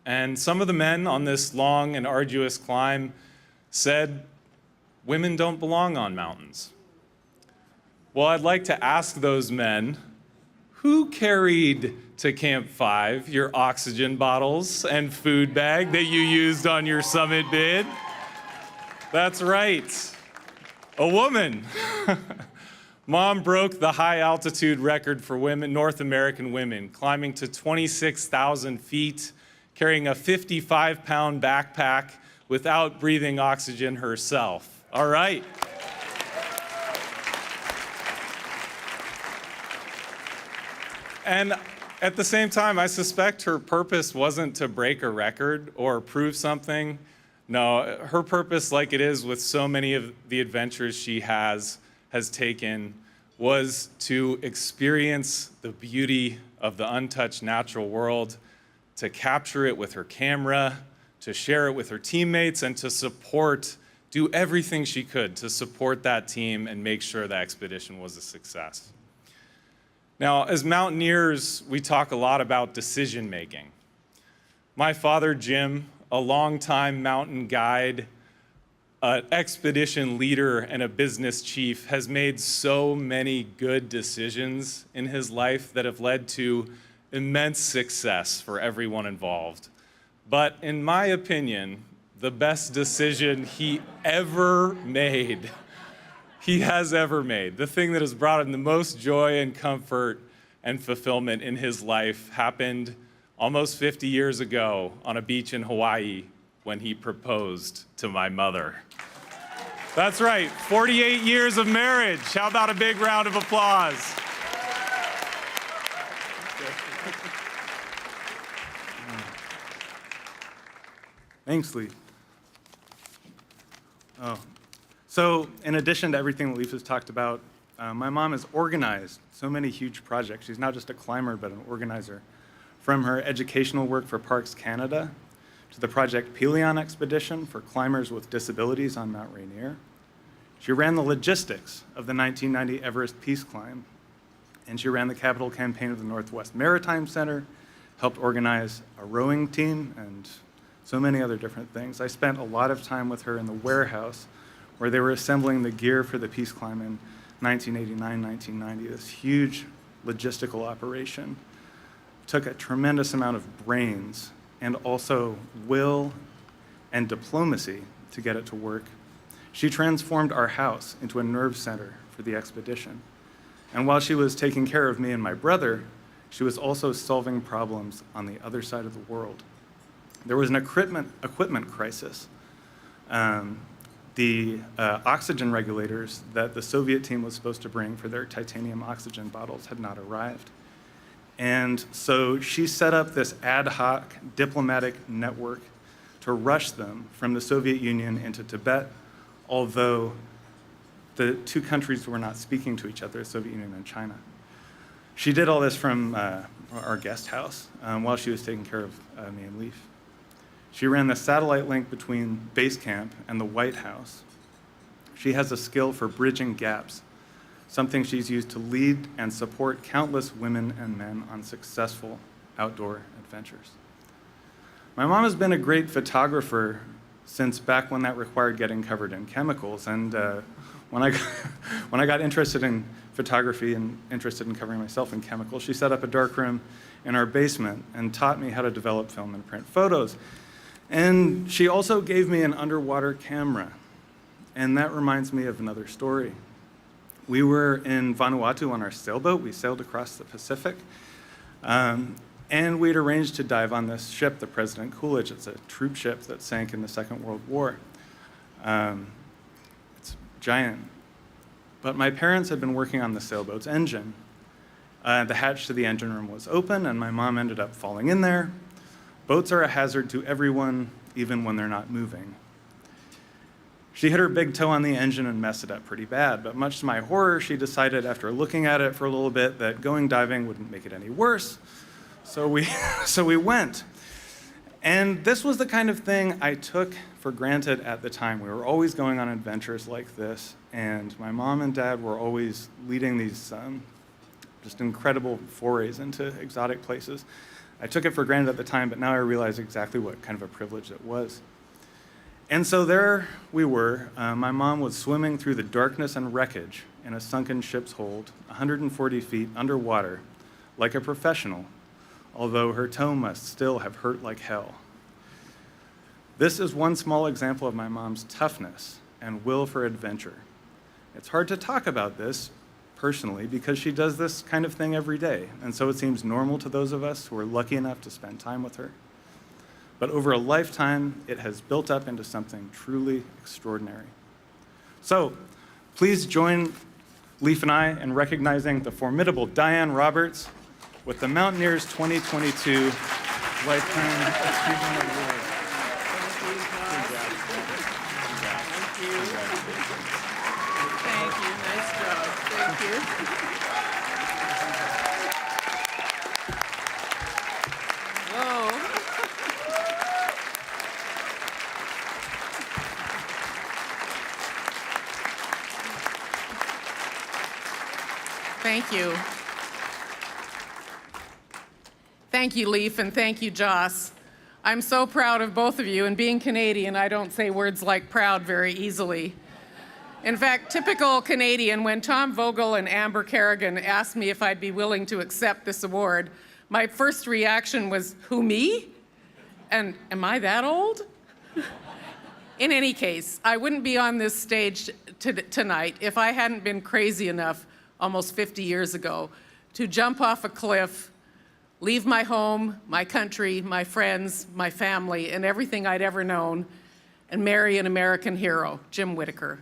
And some of the men on this long and arduous climb said, women don't belong on mountains. Well, I'd like to ask those men, who carried to Camp 5 your oxygen bottles and food bag that you used on your summit bid? That's right. A woman. Mom broke the high altitude record for women, North American women, climbing to 26,000 feet, carrying a 55-pound backpack without breathing oxygen herself. All right. And at the same time, I suspect her purpose wasn't to break a record or prove something. No, her purpose, like it is with so many of the adventures she has taken, was to experience the beauty of the untouched natural world, to capture it with her camera, to share it with her teammates, and to do everything she could to support that team and make sure the expedition was a success. Now, as mountaineers, we talk a lot about decision making. My father, Jim, a longtime mountain guide, an expedition leader, and a business chief, has made so many good decisions in his life that have led to immense success for everyone involved. But in my opinion, the best decision he has ever made, the thing that has brought him the most joy and comfort and fulfillment in his life, happened almost 50 years ago on a beach in Hawaii when he proposed to my mother. That's right, 48 years of marriage. How about a big round of applause? Thanks, Lee. So in addition to everything that Leaf has talked about, my mom has organized so many huge projects. She's not just a climber, but an organizer. From her educational work for Parks Canada to the Project Pelion expedition for climbers with disabilities on Mount Rainier. She ran the logistics of the 1990 Everest Peace Climb, and she ran the capital campaign of the Northwest Maritime Center, helped organize a rowing team, and so many other different things. I spent a lot of time with her in the warehouse where they were assembling the gear for the Peace Climb in 1989, 1990, this huge logistical operation. Took a tremendous amount of brains and also will and diplomacy to get it to work. She transformed our house into a nerve center for the expedition. And while she was taking care of me and my brother, she was also solving problems on the other side of the world. There was an equipment crisis. The oxygen regulators that the Soviet team was supposed to bring for their titanium oxygen bottles had not arrived. And so she set up this ad hoc diplomatic network to rush them from the Soviet Union into Tibet, although the two countries were not speaking to each other, the Soviet Union and China. She did all this from our guest house while she was taking care of me and Leaf. She ran the satellite link between base camp and the White House. She has a skill for bridging gaps, something she's used to lead and support countless women and men on successful outdoor adventures. My mom has been a great photographer since back when that required getting covered in chemicals. And when I got interested in photography and interested in covering myself in chemicals, she set up a darkroom in our basement and taught me how to develop film and print photos. And she also gave me an underwater camera. And that reminds me of another story. We were in Vanuatu on our sailboat. We sailed across the Pacific. And we'd arranged to dive on this ship, the President Coolidge. It's a troop ship that sank in the Second World War. It's giant. But my parents had been working on the sailboat's engine. The hatch to the engine room was open, and my mom ended up falling in there. Boats are a hazard to everyone, even when they're not moving. She hit her big toe on the engine and messed it up pretty bad, but much to my horror, she decided after looking at it for a little bit that going diving wouldn't make it any worse, so we went. And this was the kind of thing I took for granted at the time. We were always going on adventures like this, and my mom and dad were always leading these just incredible forays into exotic places. I took it for granted at the time, but now I realize exactly what kind of a privilege it was. And so there we were. My mom was swimming through the darkness and wreckage in a sunken ship's hold, 140 feet underwater, like a professional, although her toe must still have hurt like hell. This is one small example of my mom's toughness and will for adventure. It's hard to talk about this personally because she does this kind of thing every day, and so it seems normal to those of us who are lucky enough to spend time with her. But over a lifetime, it has built up into something truly extraordinary. So please join Leif and I in recognizing the formidable Dianne Roberts with the Mountaineers 2022 Lifetime Achievement Award. Thank you. Thank you, Leif, and thank you, Joss. I'm so proud of both of you, and being Canadian, I don't say words like proud very easily. In fact, typical Canadian, when Tom Vogel and Amber Kerrigan asked me if I'd be willing to accept this award, my first reaction was, who, me? And am I that old? In any case, I wouldn't be on this stage tonight if I hadn't been crazy enough almost 50 years ago to jump off a cliff, leave my home, my country, my friends, my family, and everything I'd ever known, and marry an American hero, Jim Whittaker.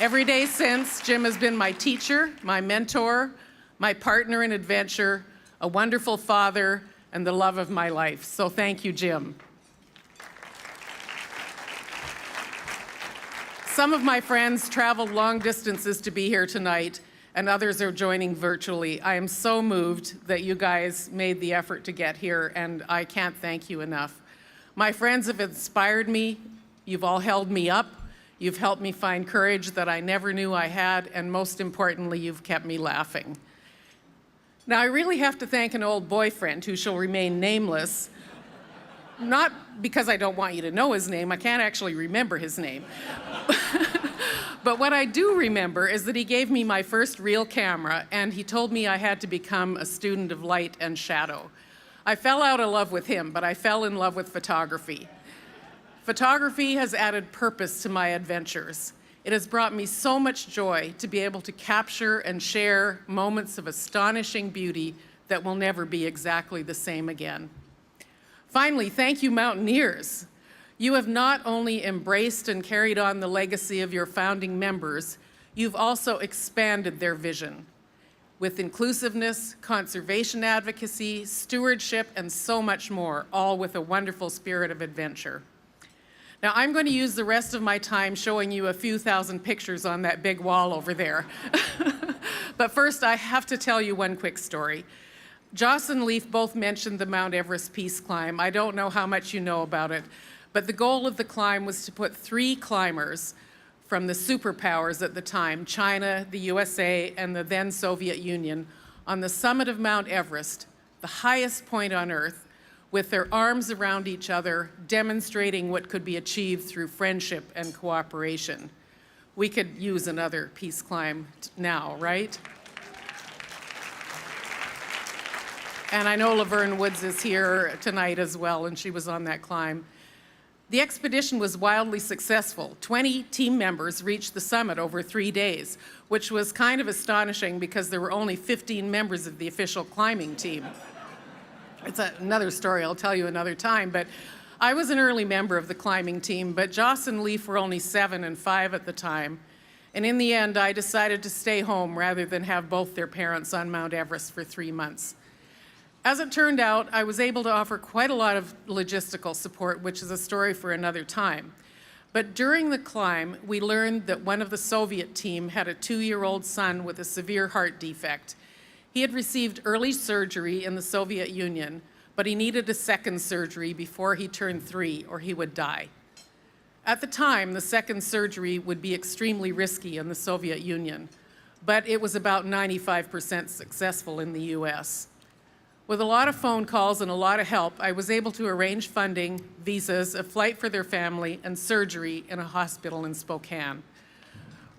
Every day since, Jim has been my teacher, my mentor, my partner in adventure, a wonderful father, and the love of my life. So thank you, Jim. Some of my friends traveled long distances to be here tonight, and others are joining virtually. I am so moved that you guys made the effort to get here, and I can't thank you enough. My friends have inspired me. You've all held me up. You've helped me find courage that I never knew I had, and most importantly, you've kept me laughing. Now, I really have to thank an old boyfriend who shall remain nameless, not because I don't want you to know his name. I can't actually remember his name. But what I do remember is that he gave me my first real camera, and he told me I had to become a student of light and shadow. I fell out of love with him, but I fell in love with photography. Photography has added purpose to my adventures. It has brought me so much joy to be able to capture and share moments of astonishing beauty that will never be exactly the same again. Finally, thank you, Mountaineers. You have not only embraced and carried on the legacy of your founding members, you've also expanded their vision with inclusiveness, conservation advocacy, stewardship, and so much more, all with a wonderful spirit of adventure. Now, I'm going to use the rest of my time showing you a few thousand pictures on that big wall over there. But first, I have to tell you one quick story. Joss and Leif both mentioned the Mount Everest peace climb. I don't know how much you know about it, but the goal of the climb was to put 3 climbers from the superpowers at the time, China, the USA, and the then Soviet Union, on the summit of Mount Everest, the highest point on Earth, with their arms around each other, demonstrating what could be achieved through friendship and cooperation. We could use another peace climb now, right? And I know Laverne Woods is here tonight as well, and she was on that climb. The expedition was wildly successful. 20 team members reached the summit over 3 days, which was kind of astonishing because there were only 15 members of the official climbing team. It's another story I'll tell you another time, but I was an early member of the climbing team, but Joss and Leif were only 7 and 5 at the time. And in the end, I decided to stay home rather than have both their parents on Mount Everest for 3 months. As it turned out, I was able to offer quite a lot of logistical support, which is a story for another time. But during the climb, we learned that one of the Soviet team had a 2-year-old son with a severe heart defect. He had received early surgery in the Soviet Union, but he needed a second surgery before he turned 3 or he would die. At the time, the second surgery would be extremely risky in the Soviet Union, but it was about 95% successful in the US. With a lot of phone calls and a lot of help, I was able to arrange funding, visas, a flight for their family, and surgery in a hospital in Spokane.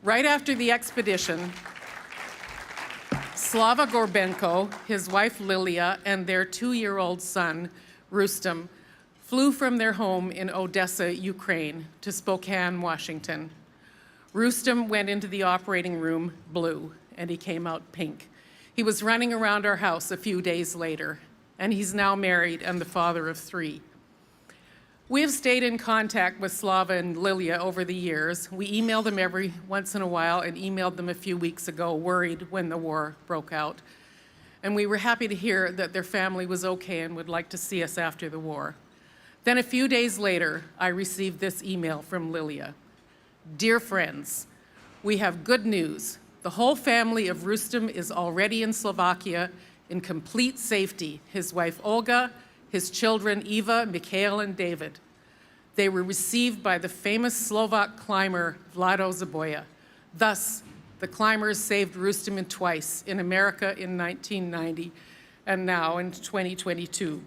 Right after the expedition, Slava Gorbenko, his wife Lilia, and their 2-year-old son, Rustem, flew from their home in Odessa, Ukraine, to Spokane, Washington. Rustem went into the operating room blue, and he came out pink. He was running around our house a few days later, and he's now married and the father of 3. We have stayed in contact with Slava and Lilia over the years. We email them every once in a while and emailed them a few weeks ago, worried when the war broke out. And we were happy to hear that their family was okay and would like to see us after the war. Then a few days later, I received this email from Lilia. Dear friends, we have good news. The whole family of Rustem is already in Slovakia in complete safety. His wife Olga, his children Eva, Mikhail, and David. They were received by the famous Slovak climber Vlado Zaboya. Thus, The climbers saved Roosterman twice, in America in 1990 and now in 2022.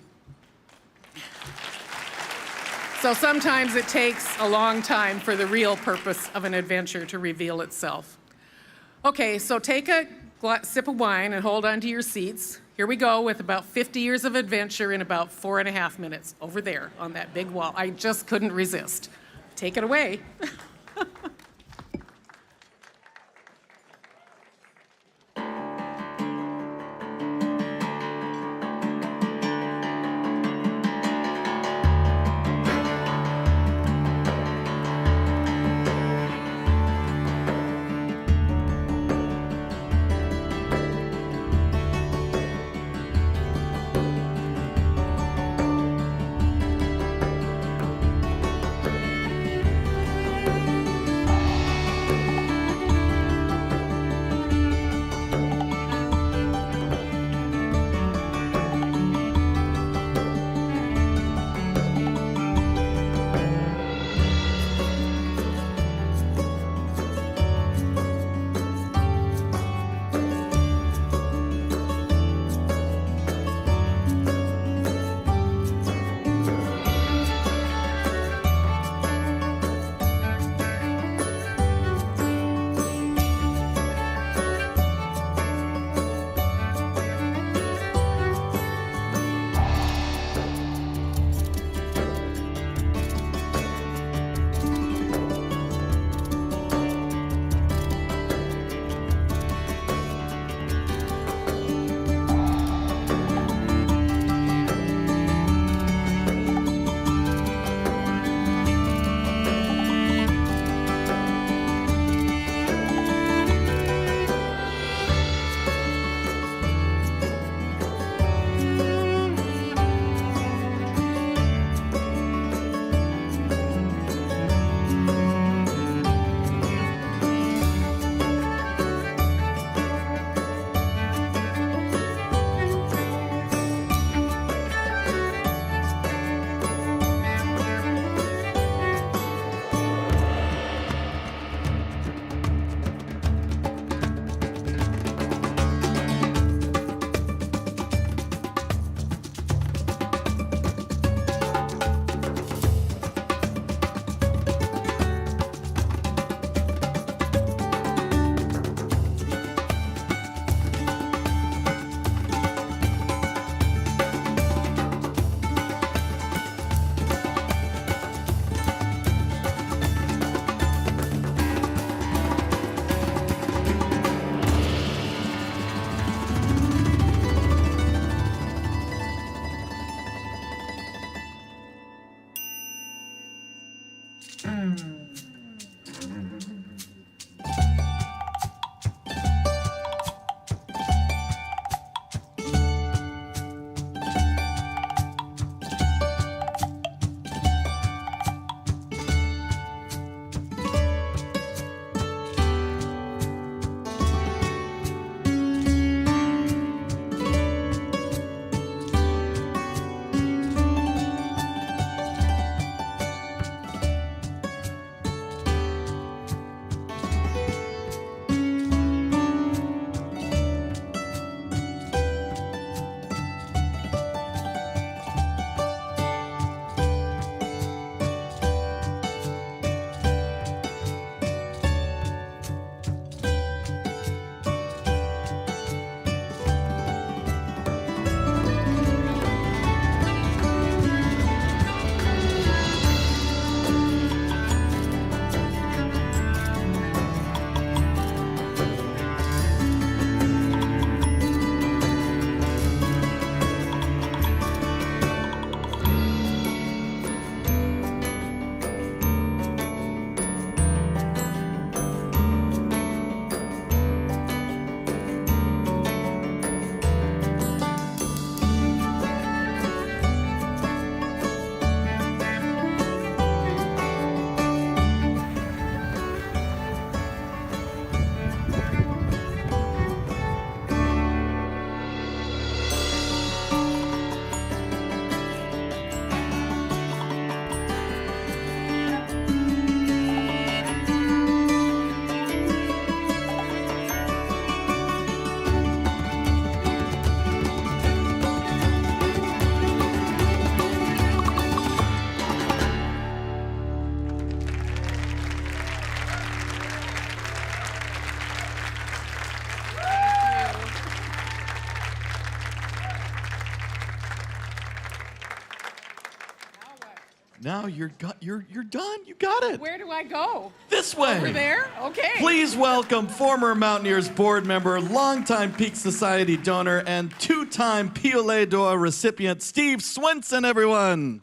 So sometimes it takes a long time for the real purpose of an adventure to reveal itself. Okay, so take a sip of wine and hold on to your seats. Here we go with about 50 years of adventure in about 4.5 minutes over there on that big wall. I just couldn't resist. Take it away. Now you're done. You got it. Where do I go? This way. Over there? Okay. Please welcome former Mountaineers board member, longtime Peak Society donor, and two-time Piolet d'Or recipient, Steve Swenson, everyone.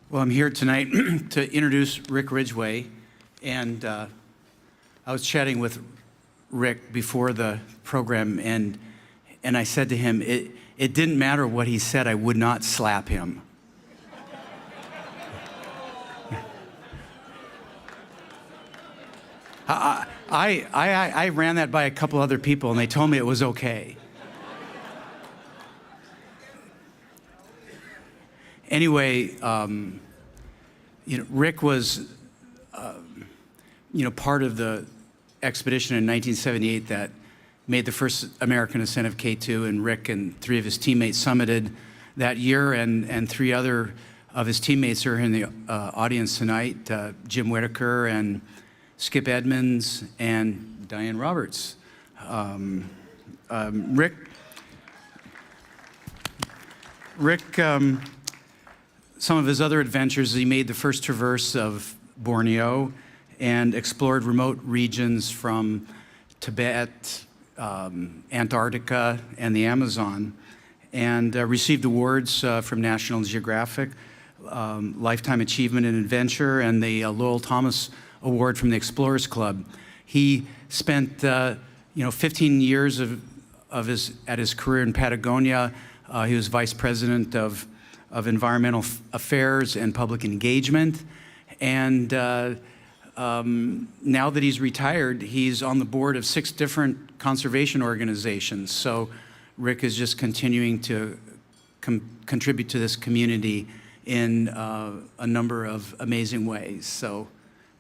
Well, I'm here tonight to introduce Rick Ridgeway, and I was chatting with Rick before the program, and I said to him, it didn't matter what he said, I would not slap him. I ran that by a couple other people, and they told me it was okay. Anyway, Rick was, part of the expedition in 1978 that made the first American ascent of K2, and Rick and three of his teammates summited that year, and three other of his teammates are in the audience tonight, Jim Whitaker and Skip Edmonds and Dianne Roberts. Rick, some of his other adventures, he made the first traverse of Borneo and explored remote regions from Tibet, Antarctica, and the Amazon, and received awards from National Geographic, Lifetime Achievement in Adventure, and the Lowell Thomas Award from the Explorers Club. He spent 15 years at his career in Patagonia. He was vice president of environmental affairs and public engagement. And now that he's retired, he's on the board of 6 different conservation organizations. So Rick is just continuing to contribute to this community in a number of amazing ways. So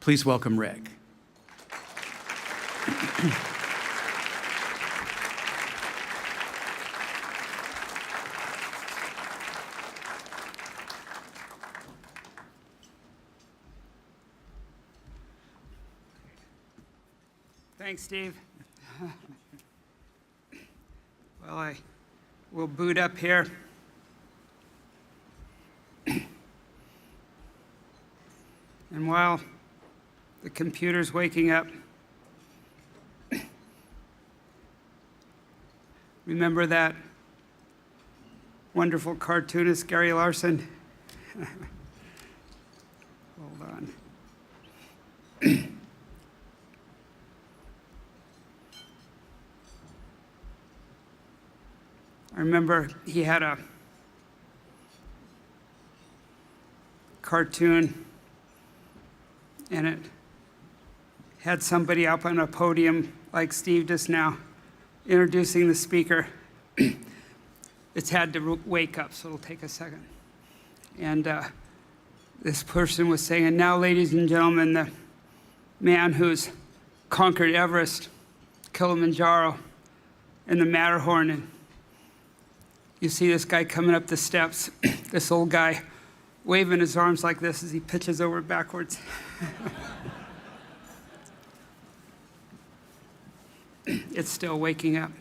please welcome Rick. Thanks, Steve. Well, I will boot up here. And while the computer's waking up, remember that wonderful cartoonist Gary Larson? Hold on. I remember he had a cartoon, and it had somebody up on a podium like Steve just now, introducing the speaker. It's had to wake up, so it'll take a second. And this person was saying, and now, ladies and gentlemen, the man who's conquered Everest, Kilimanjaro, and the Matterhorn. And you see this guy coming up the steps, this old guy waving his arms like this as he pitches over backwards. It's still waking up.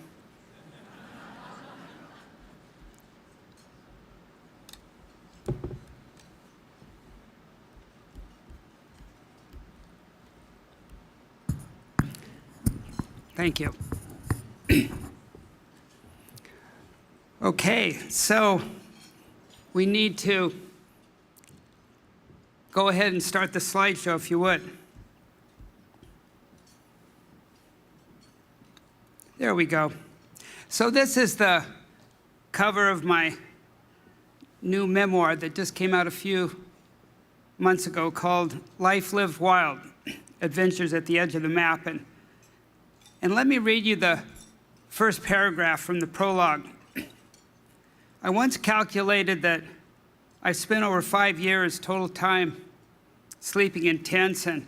Thank you. Okay, so we need to go ahead and start the slideshow, if you would. There we go. So this is the cover of my new memoir that just came out a few months ago called Life Lived Wild, Adventures at the Edge of the Map. And let me read you the first paragraph from the prologue. I once calculated that I spent over 5 years total time sleeping in tents, and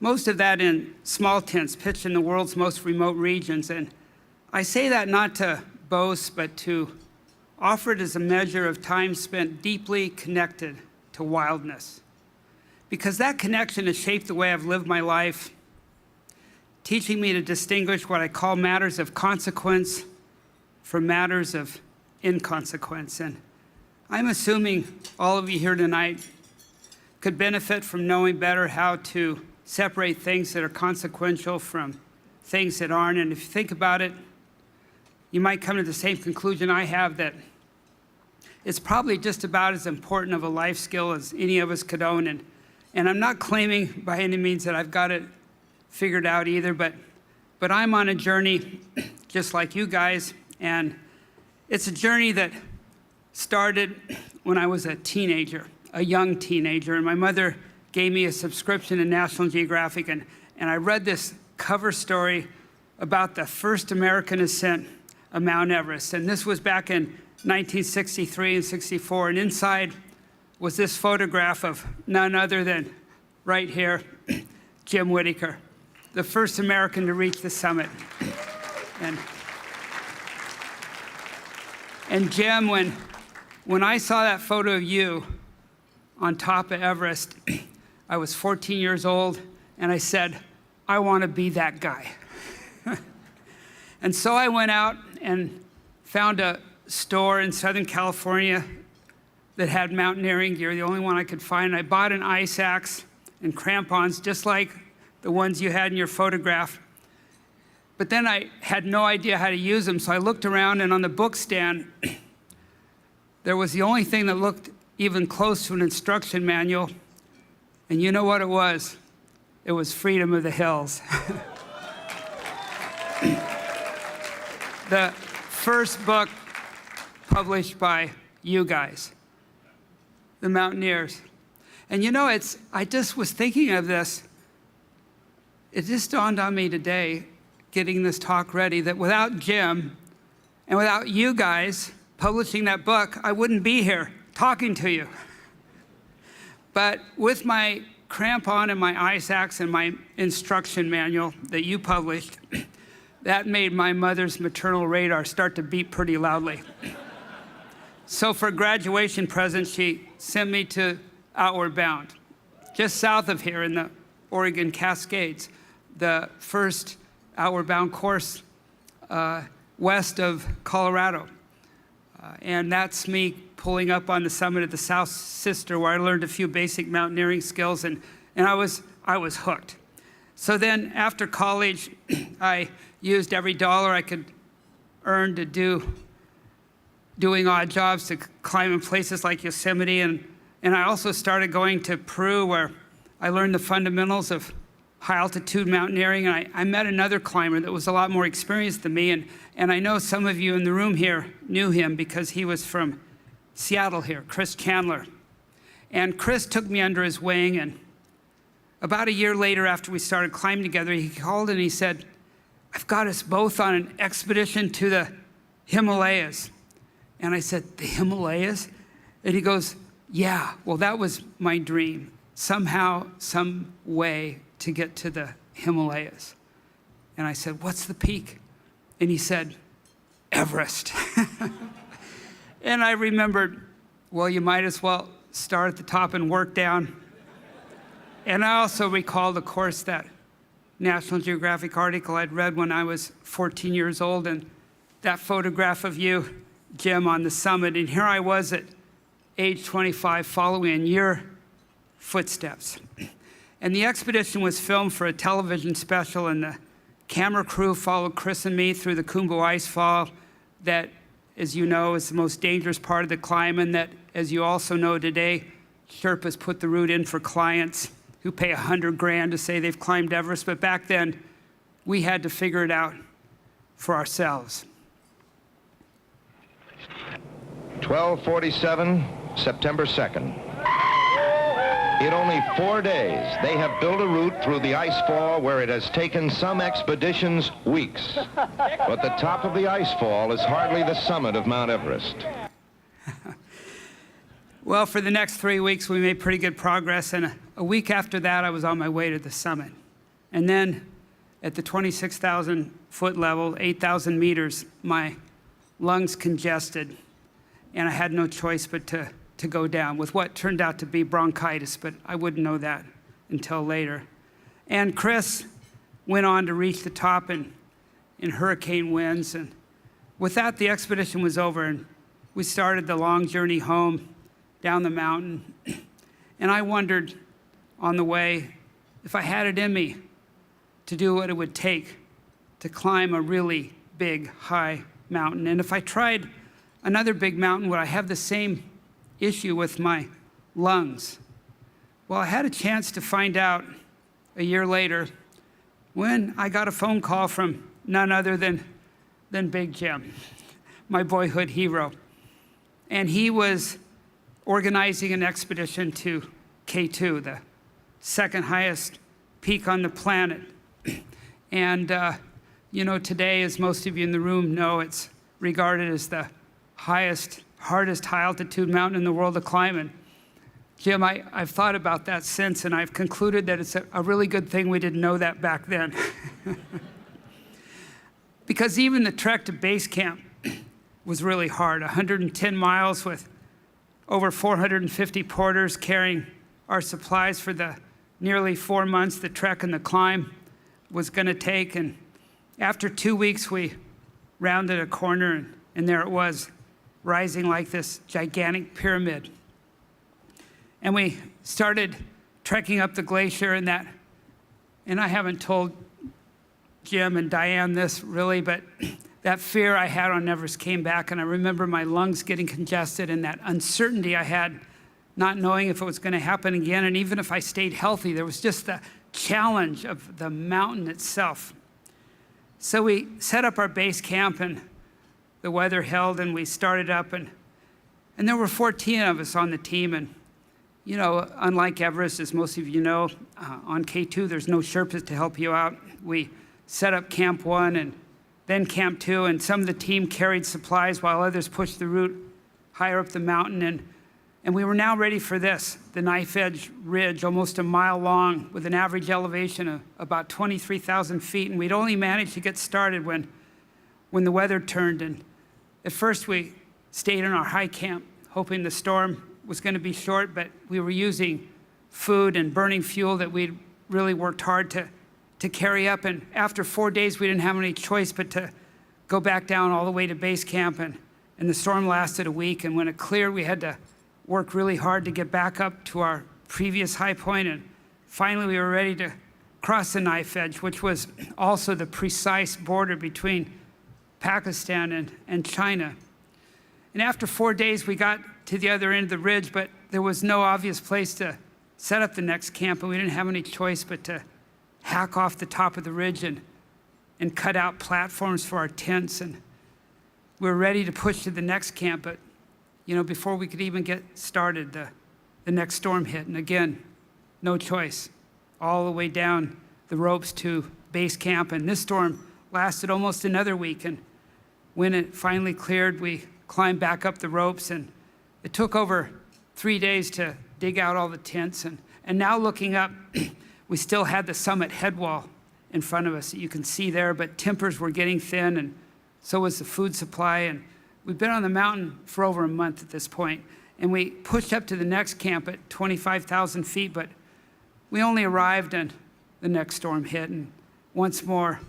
most of that in small tents pitched in the world's most remote regions. And I say that not to boast, but to offer it as a measure of time spent deeply connected to wildness. Because that connection has shaped the way I've lived my life, teaching me to distinguish what I call matters of consequence from matters of inconsequence. And I'm assuming all of you here tonight could benefit from knowing better how to separate things that are consequential from things that aren't. And if you think about it, you might come to the same conclusion I have, that it's probably just about as important of a life skill as any of us could own. And I'm not claiming by any means that I've got it figured out either, but I'm on a journey just like you guys, and it's a journey that started when I was a teenager, a young teenager, and my mother gave me a subscription to National Geographic, and I read this cover story about the first American ascent of Mount Everest, and this was back in 1963 and 64, and inside was this photograph of none other than, right here, Jim Whittaker, the first American to reach the summit. And Jim, when I saw that photo of you on top of Everest, I was 14 years old, and I said, I want to be that guy. And so I went out and found a store in Southern California that had mountaineering gear, the only one I could find. I bought an ice axe and crampons, just like the ones you had in your photograph. But then I had no idea how to use them, so I looked around, and on the book stand, there was the only thing that looked even close to an instruction manual, and you know what it was? It was Freedom of the Hills. The first book published by you guys, the Mountaineers. And you know, I just was thinking of this. It just dawned on me today, getting this talk ready, that without Jim and without you guys publishing that book, I wouldn't be here talking to you. But with my crampon and my ice axe and my instruction manual that you published, that made my mother's maternal radar start to beat pretty loudly. So for a graduation present, she sent me to Outward Bound, just south of here in the Oregon Cascades, the first Outward Bound course west of Colorado. And that's me pulling up on the summit of the South Sister, where I learned a few basic mountaineering skills, and I was hooked. So then after college, I used every dollar I could earn to doing odd jobs to climb in places like Yosemite, and I also started going to Peru, where I learned the fundamentals of high altitude mountaineering, and I met another climber that was a lot more experienced than me, and I know some of you in the room here knew him because he was from Seattle here, Chris Chandler. And Chris took me under his wing, and about a year later, after we started climbing together, he called and he said, I've got us both on an expedition to the Himalayas. And I said, the Himalayas? And he goes, yeah, well, that was my dream. Somehow, some way to get to the Himalayas. And I said, what's the peak? And he said, Everest. And I remembered, well, you might as well start at the top and work down. And I also recalled, of course, that National Geographic article I'd read when I was 14 years old, and that photograph of you, Jim, on the summit. And here I was at age 25 following in your footsteps. And the expedition was filmed for a television special, and the camera crew followed Chris and me through the Khumbu Icefall that, as you know, is the most dangerous part of the climb, and that, as you also know today, Sherpas put the route in for clients who pay $100,000 to say they've climbed Everest. But back then, we had to figure it out for ourselves. 1247, September 2nd. In only 4 days, they have built a route through the icefall where it has taken some expeditions weeks. But the top of the icefall is hardly the summit of Mount Everest. Well, for the next 3 weeks, we made pretty good progress, and a week after that, I was on my way to the summit. And then at the 26,000-foot level, 8,000 meters, my lungs congested, and I had no choice but to go down with what turned out to be bronchitis, but I wouldn't know that until later. And Chris went on to reach the top in hurricane winds. And with that, the expedition was over, and we started the long journey home down the mountain. And I wondered on the way if I had it in me to do what it would take to climb a really big, high mountain. And if I tried another big mountain, would I have the same issue with my lungs? Well, I had a chance to find out a year later when I got a phone call from none other than Big Jim, my boyhood hero. And he was organizing an expedition to K2, the second highest peak on the planet. And, you know, today, as most of you in the room know, it's regarded as the highest, hardest high altitude mountain in the world to climb. And Jim, I've thought about that since, and I've concluded that it's a really good thing we didn't know that back then. Because even the trek to base camp was really hard, 110 miles with over 450 porters carrying our supplies for the nearly 4 months the trek and the climb was going to take. And after 2 weeks, we rounded a corner, and there it was, rising like this gigantic pyramid. And we started trekking up the glacier, and I haven't told Jim and Dianne this really, but that fear I had on Everest came back, and I remember my lungs getting congested and that uncertainty I had, not knowing if it was going to happen again. And even if I stayed healthy, there was just the challenge of the mountain itself. So we set up our base camp, and the weather held, and we started up, and there were 14 of us on the team. And you know, unlike Everest, as most of you know, on K2, there's no Sherpas to help you out. We set up Camp 1 and then Camp 2, and some of the team carried supplies while others pushed the route higher up the mountain. And we were now ready for this, the Knife Edge Ridge, almost a mile long, with an average elevation of about 23,000 feet. And we'd only managed to get started when the weather turned. And at first, we stayed in our high camp, hoping the storm was going to be short, but we were using food and burning fuel that we'd really worked hard to carry up. And after 4 days, we didn't have any choice but to go back down all the way to base camp. And the storm lasted a week. And when it cleared, we had to work really hard to get back up to our previous high point. And finally, we were ready to cross the Knife Edge, which was also the precise border between Pakistan and China. And after 4 days, we got to the other end of the ridge, but there was no obvious place to set up the next camp, and we didn't have any choice but to hack off the top of the ridge and cut out platforms for our tents. And we were ready to push to the next camp, but you know, before we could even get started, the next storm hit. And again, no choice. All the way down the ropes to base camp. And this storm lasted almost another week. And when it finally cleared, we climbed back up the ropes. And it took over 3 days to dig out all the tents. And now looking up, we still had the summit head wall in front of us that you can see there, but timbers were getting thin, and so was the food supply. And we've been on the mountain for over a month at this point, and we pushed up to the next camp at 25,000 feet, but we only arrived and the next storm hit. And once more,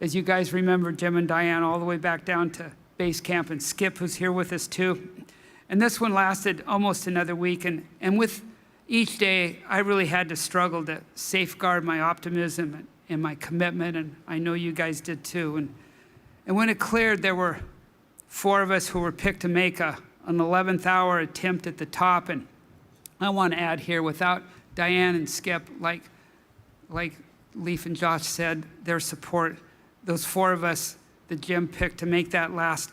as you guys remember, Jim and Dianne all the way back down to base camp, and Skip, who's here with us too. And this one lasted almost another week, and with each day, I really had to struggle to safeguard my optimism and my commitment, and I know you guys did too. And when it cleared, there were 4 of us who were picked to make an 11th hour attempt at the top. And I want to add here, without Dianne and Skip, like Leif and Josh said, their support, those 4 of us that Jim picked to make that last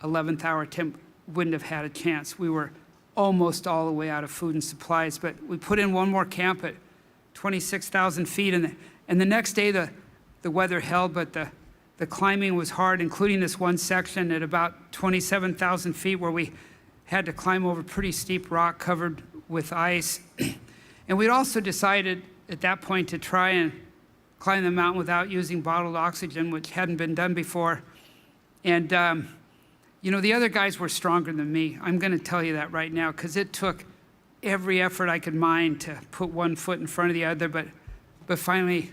11th hour attempt wouldn't have had a chance. We were almost all the way out of food and supplies, but we put in one more camp at 26,000 feet, and the next day the weather held, but the climbing was hard, including this one section at about 27,000 feet where we had to climb over pretty steep rock covered with ice. And we'd also decided at that point to try and climb the mountain without using bottled oxygen, which hadn't been done before. And you know, the other guys were stronger than me. I'm going to tell you that right now, because it took every effort I could mind to put one foot in front of the other, but finally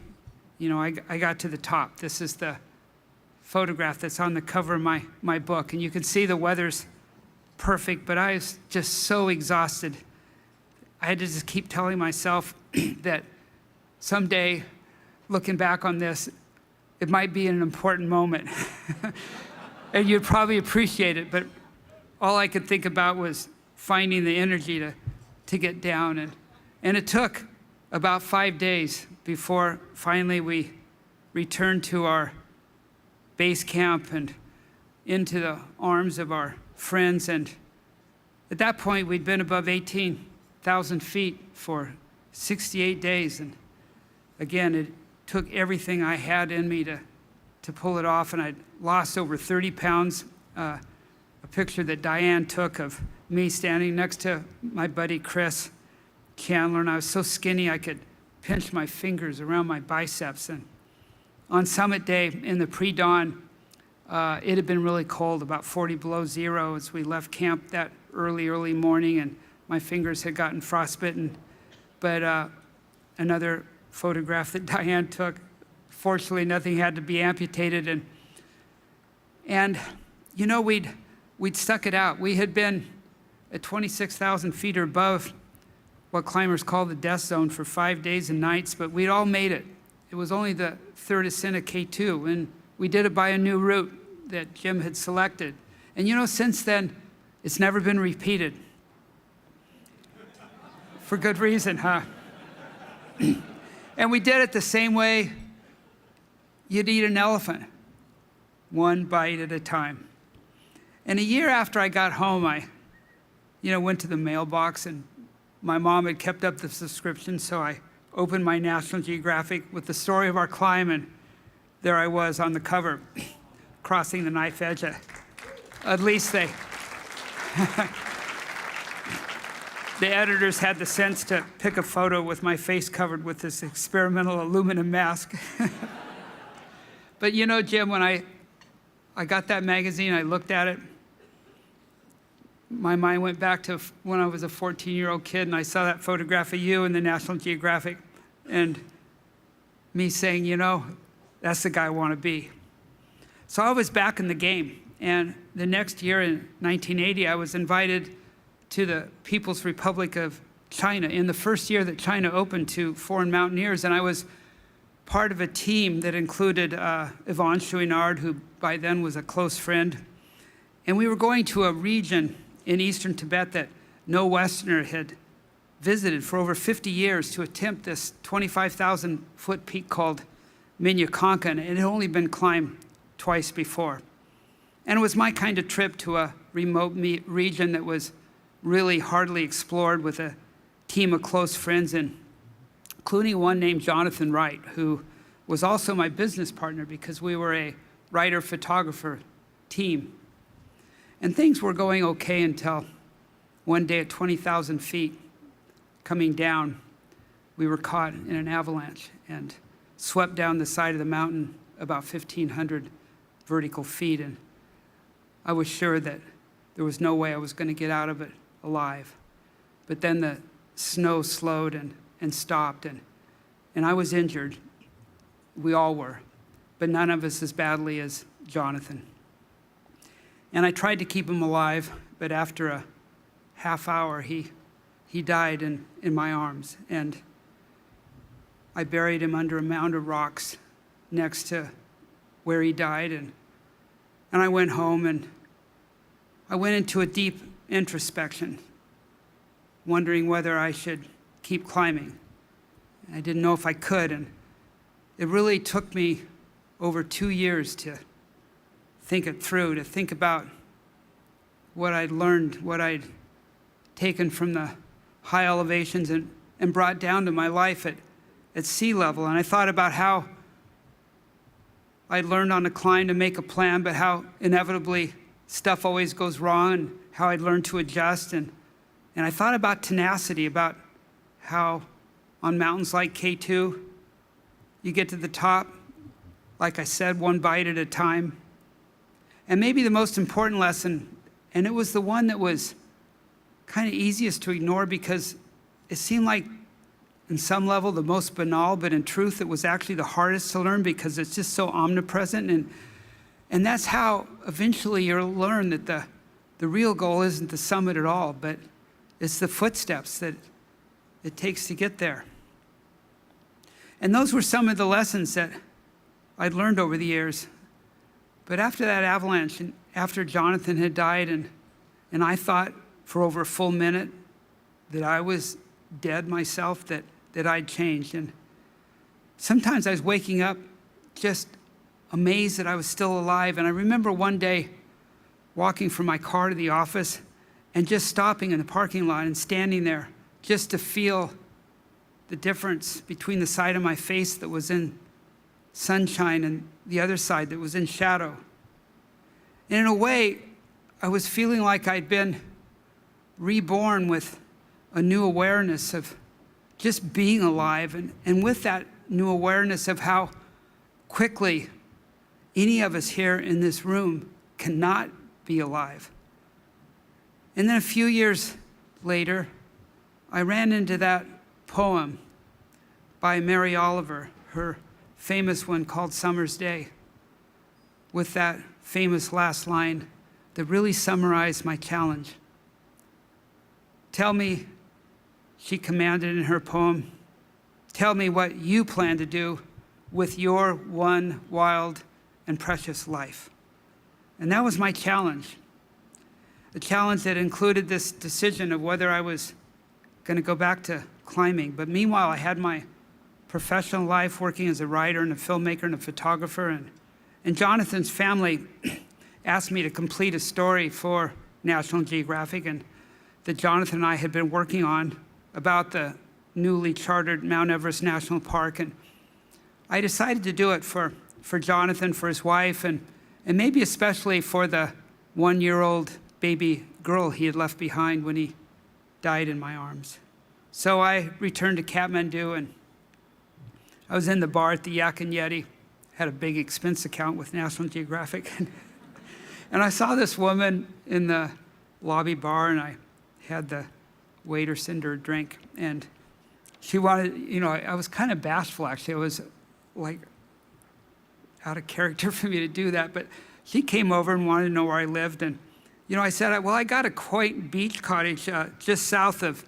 you know, I got to the top. This is the photograph that's on the cover of my book. And you can see the weather's perfect, but I was just so exhausted. I had to just keep telling myself that someday, looking back on this, it might be an important moment. And you'd probably appreciate it, but all I could think about was finding the energy to get down. And it took about 5 days before finally we returned to our base camp and into the arms of our friends. And at that point, we'd been above 18,000 feet for 68 days. And again, it took everything I had in me to pull it off. And I'd lost over 30 pounds. A picture that Dianne took of me standing next to my buddy Chris Chandler, and I was so skinny I could pinch my fingers around my biceps. And on summit day in the pre-dawn, it had been really cold, about 40 below zero as we left camp that early morning, and my fingers had gotten frostbitten. But another photograph that Dianne took, fortunately nothing had to be amputated. And you know, we'd stuck it out. We had been at 26,000 feet or above what climbers call the death zone for 5 days and nights, but we'd all made it. It was only the third ascent of K2, and we did it by a new route that Jim had selected. And you know, since then, it's never been repeated. For good reason, huh? And we did it the same way you'd eat an elephant, one bite at a time. And a year after I got home, I went to the mailbox, and my mom had kept up the subscription, so I opened my National Geographic with the story of our climb, and there I was on the cover, crossing the knife edge. At least the editors had the sense to pick a photo with my face covered with this experimental aluminum mask. But you know, Jim, when I got that magazine, I looked at it, my mind went back to when I was a 14-year-old kid, and I saw that photograph of you in the National Geographic, and me saying, you know, that's the guy I want to be. So I was back in the game, and the next year in 1980, I was invited to the People's Republic of China in the first year that China opened to foreign mountaineers, and I was part of a team that included Yvonne Chouinard, who by then was a close friend, and we were going to a region in eastern Tibet that no Westerner had visited for over 50 years to attempt this 25,000-foot peak called Minyakonka, and it had only been climbed twice before. And it was my kind of trip to a remote region that was really hardly explored with a team of close friends, and including one named Jonathan Wright, who was also my business partner because we were a writer-photographer team. And things were going okay until one day at 20,000 feet, coming down, we were caught in an avalanche and swept down the side of the mountain about 1,500 vertical feet. And I was sure that there was no way I was going to get out of it alive. But then the snow slowed and stopped, and I was injured. We all were, but none of us as badly as Jonathan. And I tried to keep him alive, but after a half hour, he died in my arms. And I buried him under a mound of rocks next to where he died. And I went home, and I went into a deep introspection, wondering whether I should keep climbing. I didn't know if I could, and it really took me over 2 years to think it through, to think about what I'd learned, what I'd taken from the high elevations and brought down to my life at sea level. And I thought about how I learned on a climb to make a plan, but how inevitably stuff always goes wrong, and how I'd learned to adjust. And I thought about tenacity, about how on mountains like K2, you get to the top, like I said, one bite at a time. And maybe the most important lesson, and it was the one that was kind of easiest to ignore because it seemed like in some level, the most banal, but in truth, it was actually the hardest to learn because it's just so omnipresent. And that's how eventually you'll learn that the real goal isn't the summit at all, but it's the footsteps that it takes to get there. And those were some of the lessons that I'd learned over the years. But after that avalanche, and after Jonathan had died, and I thought for over a full minute that I was dead myself, that I'd changed. And sometimes I was waking up just amazed that I was still alive. And I remember one day walking from my car to the office and just stopping in the parking lot and standing there just to feel the difference between the side of my face that was in sunshine and the other side that was in shadow. And in a way, I was feeling like I'd been reborn with a new awareness of just being alive, and with that new awareness of how quickly any of us here in this room cannot be alive. And then a few years later, I ran into that poem by Mary Oliver, her famous one called Summer's Day, with that famous last line that really summarized my challenge. Tell me, she commanded in her poem, tell me what you plan to do with your one wild and precious life. And that was my challenge. A challenge that included this decision of whether I was going to go back to climbing. But meanwhile, I had my professional life working as a writer and a filmmaker and a photographer. And Jonathan's family asked me to complete a story for National Geographic and that Jonathan and I had been working on about the newly chartered Mount Everest National Park. And I decided to do it for Jonathan, for his wife, and maybe especially for the one-year-old baby girl he had left behind when he died in my arms. So I returned to Kathmandu, and I was in the bar at the Yak and Yeti, had a big expense account with National Geographic. And I saw this woman in the lobby bar, and I had the waiter send her a drink. And she wanted, I was kind of bashful, actually. It was like out of character for me to do that. But she came over and wanted to know where I lived. And, I said, well, I got a quaint beach cottage just south of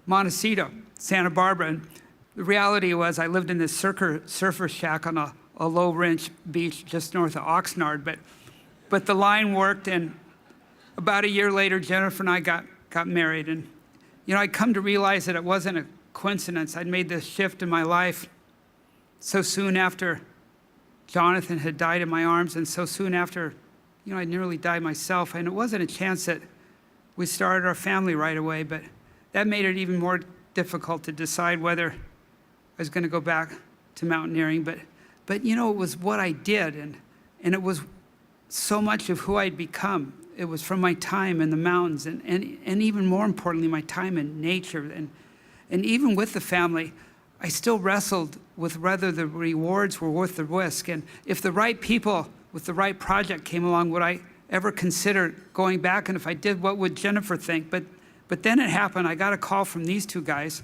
Montecito, Santa Barbara. And the reality was I lived in this surfer shack on a low-ridge beach just north of Oxnard. But the line worked, and about a year later, Jennifer and I got married. And, I'd come to realize that it wasn't a coincidence. I'd made this shift in my life so soon after Jonathan had died in my arms, and so soon after, I nearly died myself. And it wasn't a chance that we started our family right away, but that made it even more difficult to decide whether I was going to go back to mountaineering. But it was what I did, and it was so much of who I'd become. It was from my time in the mountains, and even more importantly, my time in nature. And even with the family, I still wrestled with whether the rewards were worth the risk. And if the right people with the right project came along, would I ever consider going back? And if I did, what would Jennifer think? But then it happened. I got a call from these two guys,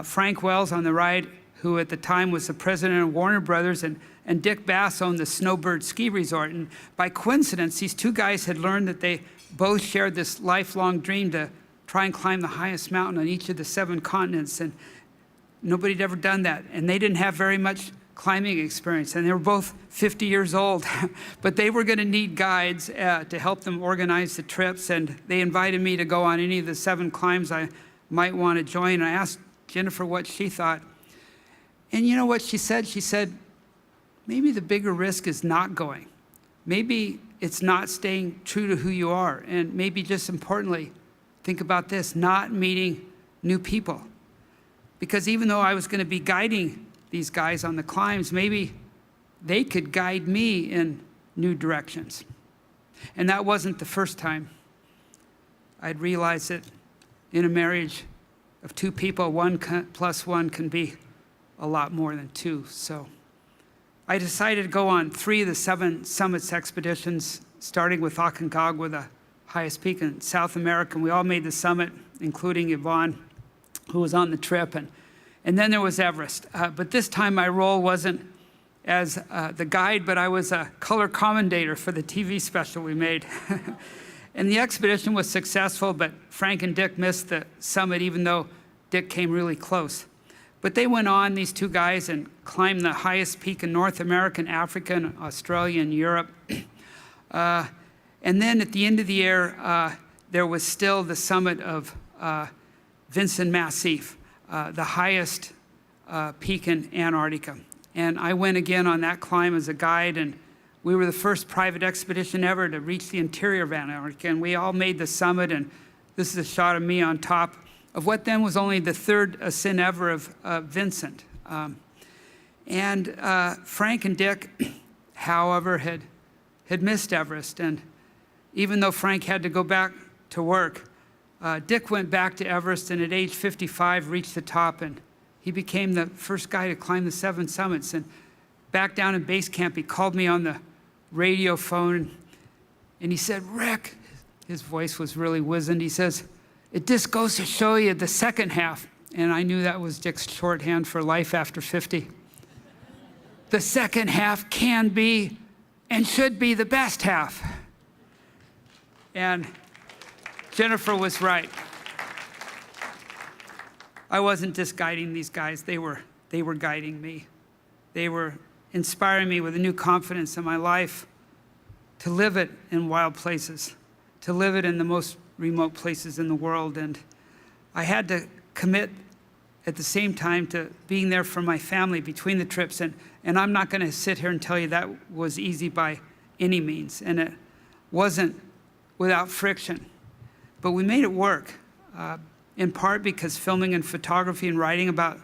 Frank Wells on the right, who at the time was the president of Warner Brothers, and Dick Bass owned the Snowbird Ski Resort. And by coincidence, these two guys had learned that they both shared this lifelong dream to try and climb the highest mountain on each of the 7 continents. And nobody had ever done that. And they didn't have very much climbing experience. And they were both 50 years old. But they were going to need guides to help them organize the trips. And they invited me to go on any of the 7 climbs I might want to join. And I asked Jennifer what she thought. And you know what she said? She said, maybe the bigger risk is not going. Maybe it's not staying true to who you are. And maybe just importantly, think about this, not meeting new people. Because even though I was going to be guiding these guys on the climbs, maybe they could guide me in new directions. And that wasn't the first time I'd realized that in a marriage of 2 people, 1 plus 1 can be a lot more than 2. So I decided to go on 3 of the 7 summits expeditions, starting with Aconcagua, the highest peak in South America. And we all made the summit, including Yvonne, who was on the trip. And then there was Everest. But this time my role wasn't as the guide, but I was a color commentator for the TV special we made. And the expedition was successful, but Frank and Dick missed the summit, even though Dick came really close. But they went on, these two guys, and climbed the highest peak in North America, and Africa, and Australia, and Europe. And then at the end of the year, there was still the summit of Vincent Massif, the highest peak in Antarctica. And I went again on that climb as a guide, and we were the first private expedition ever to reach the interior of Antarctica, and we all made the summit, and this is a shot of me on top of what then was only the third ascent ever of Vincent. Frank and Dick, however, had missed Everest, and even though Frank had to go back to work, Dick went back to Everest, and at age 55 reached the top, and he became the first guy to climb the 7 summits. And back down in base camp, he called me on the radio phone, and he said, "Rick," his voice was really wizened, he says, "It just goes to show you the second half." And I knew that was Dick's shorthand for life after 50. The second half can be and should be the best half. And Jennifer was right. I wasn't just guiding these guys, they were guiding me. They were inspiring me with a new confidence in my life to live it in wild places, to live it in the most remote places in the world. And I had to commit at the same time to being there for my family between the trips. And I'm not going to sit here and tell you that was easy by any means. And it wasn't without friction. But we made it work, in part because filming and photography and writing about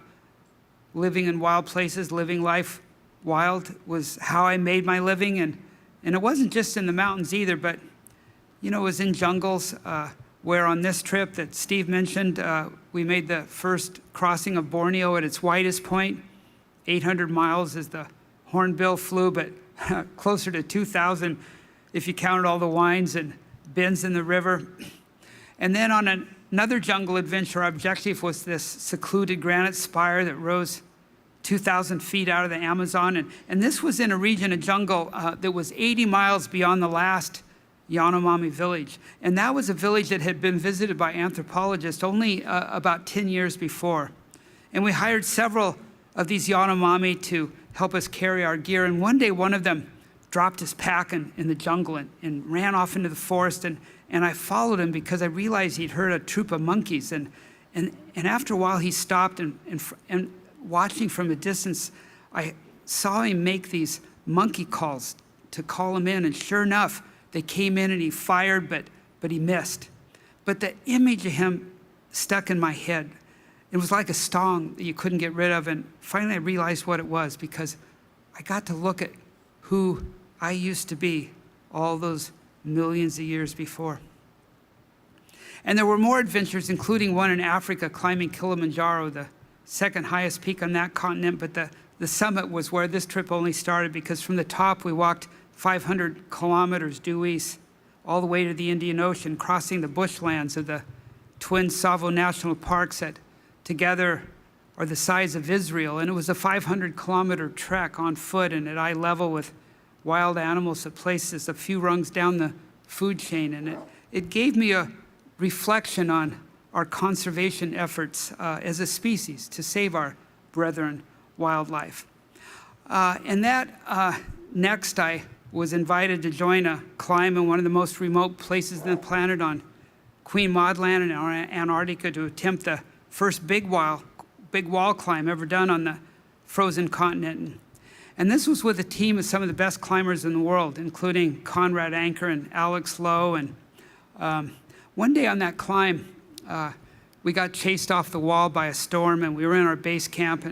living in wild places, living life wild, was how I made my living. And it wasn't just in the mountains either, but it was in jungles, where on this trip that Steve mentioned, we made the first crossing of Borneo at its widest point. 800 miles as the hornbill flew, but closer to 2,000 if you counted all the winds and bends in the river. And then on another jungle adventure, our objective was this secluded granite spire that rose 2,000 feet out of the Amazon. And this was in a region of jungle that was 80 miles beyond the last Yanomami village. And that was a village that had been visited by anthropologists only about 10 years before. And we hired several of these Yanomami to help us carry our gear. And one day, one of them dropped his pack in the jungle and ran off into the forest. And I followed him because I realized he'd heard a troop of monkeys. And after a while, he stopped, and watching from a distance, I saw him make these monkey calls to call him in. And sure enough, they came in and he fired, but he missed. But the image of him stuck in my head. It was like a song that you couldn't get rid of. And finally I realized what it was, because I got to look at who I used to be all those millions of years before. And there were more adventures, including one in Africa, climbing Kilimanjaro, the second highest peak on that continent. But the summit was where this trip only started, because from the top we walked 500 kilometers due east, all the way to the Indian Ocean, crossing the bushlands of the twin Tsavo National Parks that together are the size of Israel. And it was a 500-kilometer trek on foot and at eye level with wild animals at places a few rungs down the food chain. And it gave me a reflection on our conservation efforts as a species to save our brethren wildlife. Next, I was invited to join a climb in one of the most remote places on the planet on Queen Maud Land in Antarctica to attempt the first big wall climb ever done on the frozen continent. And this was with a team of some of the best climbers in the world, including Conrad Anker and Alex Lowe. And one day on that climb, we got chased off the wall by a storm, and we were in our base camp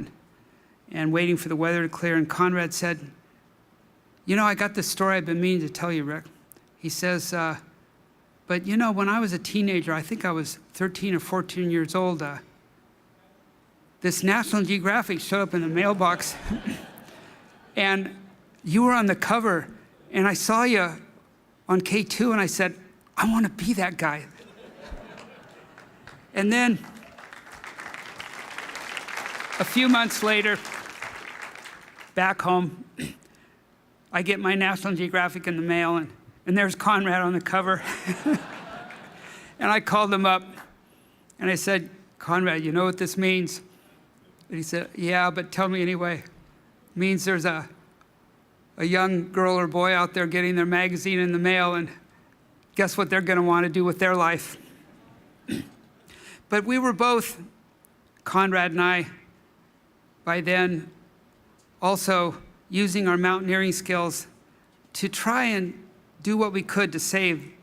and waiting for the weather to clear. And Conrad said, I got this story I've been meaning to tell you, Rick. He says, but when I was a teenager, I think I was 13 or 14 years old, this National Geographic showed up in the mailbox and you were on the cover, and I saw you on K2, and I said, I want to be that guy. A few months later, back home, I get my National Geographic in the mail, and there's Conrad on the cover. And I called him up, and I said, Conrad, you know what this means? And he said, yeah, but tell me anyway. It means there's a young girl or boy out there getting their magazine in the mail, and guess what they're going to want to do with their life? But we were both, Conrad and I, by then, also using our mountaineering skills to try and do what we could to save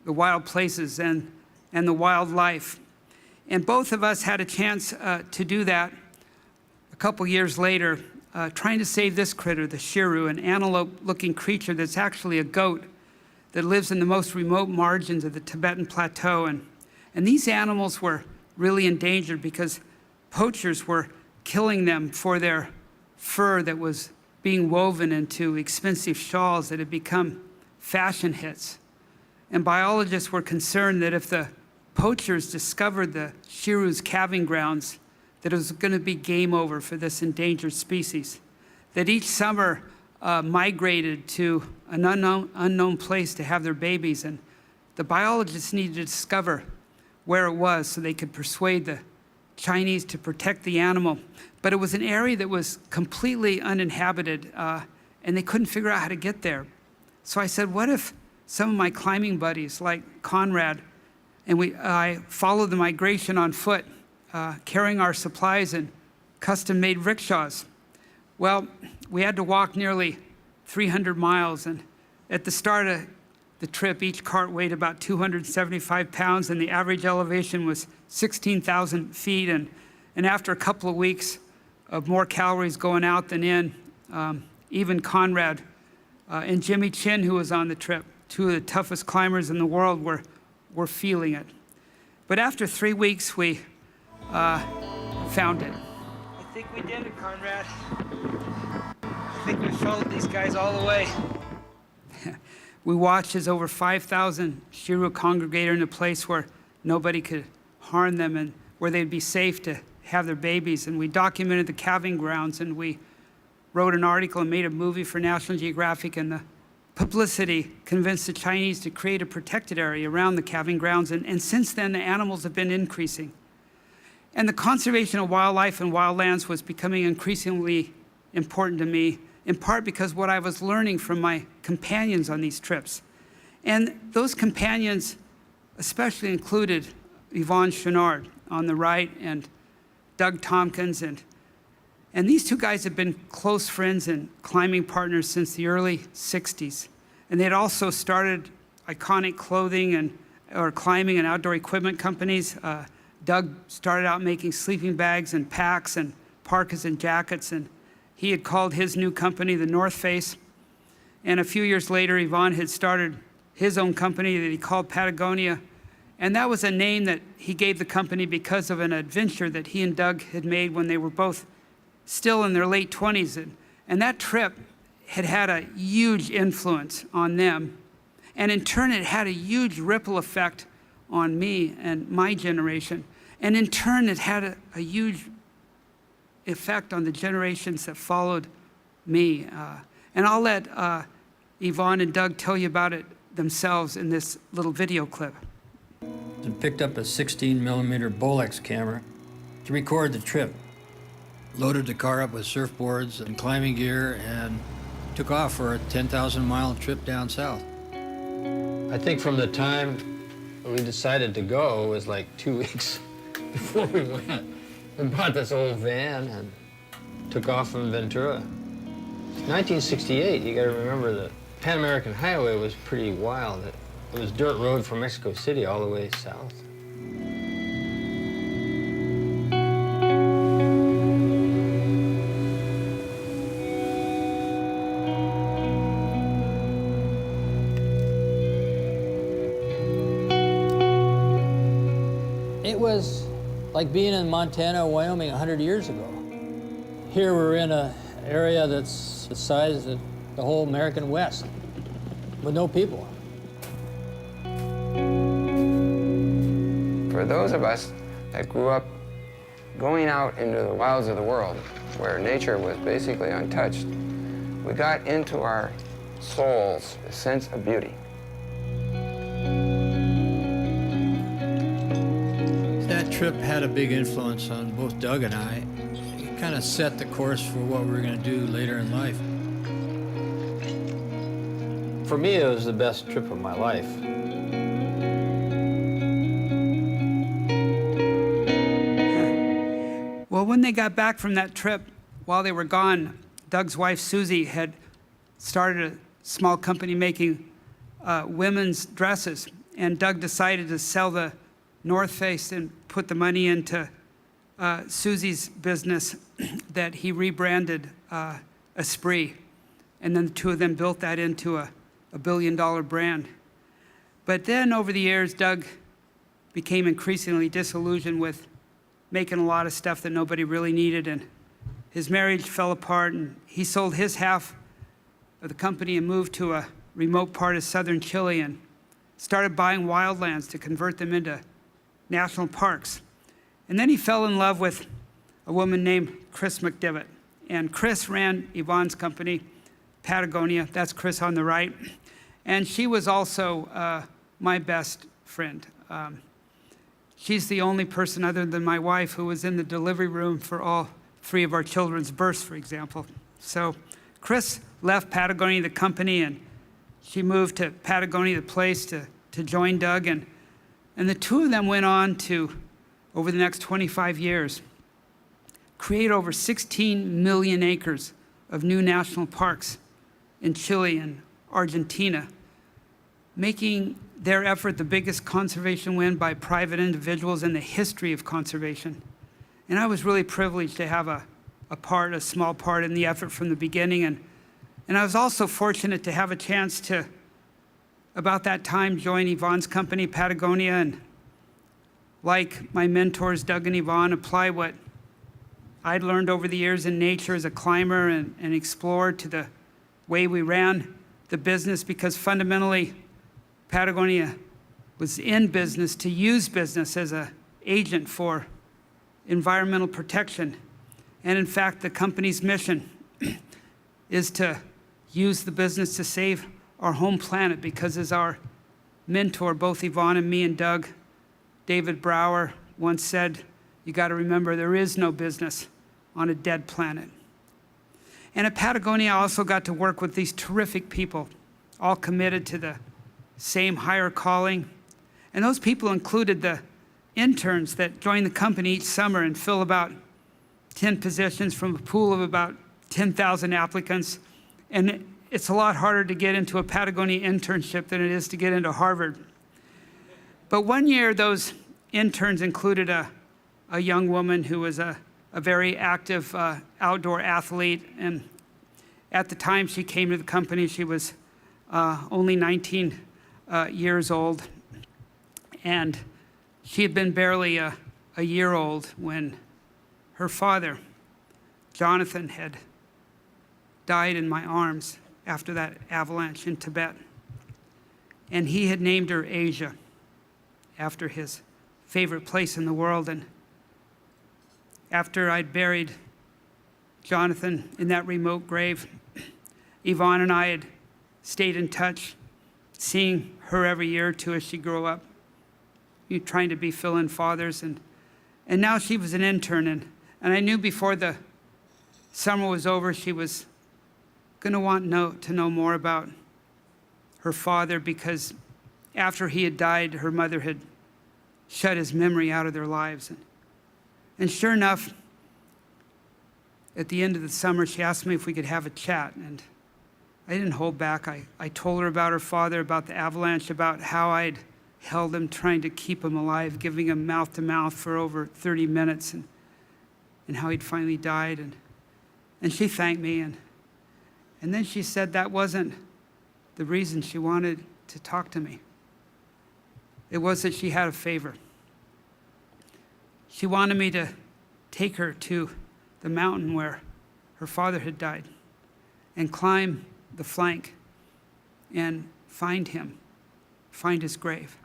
the wild places and the wildlife. And both of us had a chance to do that a couple years later, trying to save this critter, the shiroo, an antelope-looking creature that's actually a goat that lives in the most remote margins of the Tibetan Plateau. And these animals were really endangered because poachers were killing them for their fur that was being woven into expensive shawls that had become fashion hits. And biologists were concerned that if the poachers discovered the shiroo's calving grounds, that it was going to be game over for this endangered species. That each summer migrated to an unknown place to have their babies, and the biologists needed to discover where it was so they could persuade the Chinese to protect the animal. But it was an area that was completely uninhabited, and they couldn't figure out how to get there. So I said, what if some of my climbing buddies, like Conrad, and I followed the migration on foot, carrying our supplies in custom-made rickshaws. Well, we had to walk nearly 300 miles, and at the start of the trip, each cart weighed about 275 pounds, and the average elevation was 16,000 feet. And after a couple of weeks of more calories going out than in, even Conrad and Jimmy Chin, who was on the trip, two of the toughest climbers in the world, were feeling it. But after 3 weeks, we found it. I think we did it, Conrad. I think we followed these guys all the way. We watched as over 5,000 shiroo congregated in a place where nobody could harm them and where they'd be safe to have their babies. And we documented the calving grounds, and we wrote an article and made a movie for National Geographic, and the publicity convinced the Chinese to create a protected area around the calving grounds. And since then, the animals have been increasing. And the conservation of wildlife and wildlands was becoming increasingly important to me, in part because what I was learning from my companions on these trips. And those companions especially included Yvonne Chouinard on the right and Doug Tompkins. And these two guys have been close friends and climbing partners since the early 60s. And they'd also started iconic clothing or climbing and outdoor equipment companies. Doug started out making sleeping bags and packs and parkas and jackets, and he had called his new company the North Face. And a few years later, Yvonne had started his own company that he called Patagonia. And that was a name that he gave the company because of an adventure that he and Doug had made when they were both still in their late 20s. And that trip had had a huge influence on them. And in turn, it had a huge ripple effect on me and my generation. And in turn, it had a huge effect on the generations that followed me. And I'll let Yvonne and Doug tell you about it themselves in this little video clip. And picked up a 16mm Bolex camera to record the trip. Loaded the car up with surfboards and climbing gear and took off for a 10,000-mile trip down south. I think from the time we decided to go, it was like 2 weeks before we went. We bought this old van and took off from Ventura. 1968, you gotta remember the Pan American Highway was pretty wild. It was dirt road from Mexico City all the way south. It was like being in Montana or Wyoming 100 years ago. Here we're in an area that's the size of the whole American West, with no people. For those of us that grew up Going out into the wilds of the world, where nature was basically untouched, we got into our souls a sense of beauty. That trip had a big influence on both Doug and I. It kind of set the course for what we were going to do later in life. For me, it was the best trip of my life. Well, when they got back from that trip, while they were gone, Doug's wife, Susie, had started a small company making women's dresses. And Doug decided to sell the North Face and put the money into Susie's business that he rebranded Esprit. And then the two of them built that into a billion-dollar brand. But then over the years, Doug became increasingly disillusioned with making a lot of stuff that nobody really needed, and his marriage fell apart, and he sold his half of the company and moved to a remote part of southern Chile and started buying wildlands to convert them into national parks. And then he fell in love with a woman named Chris McDivitt. And Chris ran Yvonne's company, Patagonia. That's Chris on the right. And she was also my best friend. She's the only person other than my wife who was in the delivery room for all 3 of our children's births, for example. So Chris left Patagonia, the company, and she moved to Patagonia, the place, to join Doug. And the two of them went on to, over the next 25 years, create over 16 million acres of new national parks in Chile and Argentina, making their effort the biggest conservation win by private individuals in the history of conservation. And I was really privileged to have a small part in the effort from the beginning. And I was also fortunate to have a chance to, about that time, join Yvonne's company, Patagonia, and like my mentors, Doug and Yvonne, apply what I'd learned over the years in nature as a climber and explorer to the way we ran the business, because fundamentally, Patagonia was in business to use business as an agent for environmental protection. And in fact, the company's mission is to use the business to save our home planet, because as our mentor, both Yvonne and me and Doug, David Brower, once said, you got to remember there is no business on a dead planet. And at Patagonia, I also got to work with these terrific people, all committed to the same higher calling. And those people included the interns that join the company each summer and fill about 10 positions from a pool of about 10,000 applicants. And it's a lot harder to get into a Patagonia internship than it is to get into Harvard. But one year, those interns included a young woman who was a very active outdoor athlete. And at the time she came to the company, she was only 19 years old. And she had been barely a year old when her father, Jonathan, had died in my arms after that avalanche in Tibet. And he had named her Asia after his favorite place in the world. And after I'd buried Jonathan in that remote grave, Yvonne and I had stayed in touch, seeing her every year or two as she grew up, trying to be fill-in fathers. And now she was an intern, and I knew before the summer was over she was going to want to know more about her father, because after he had died, her mother had shut his memory out of their lives. And sure enough, at the end of the summer, she asked me if we could have a chat. And I didn't hold back. I told her about her father, about the avalanche, about how I'd held him, trying to keep him alive, giving him mouth-to-mouth for over 30 minutes, and how he'd finally died. And she thanked me. And then she said that wasn't the reason she wanted to talk to me. It was that she had a favor. She wanted me to take her to the mountain where her father had died and climb the flank and find him, find his grave.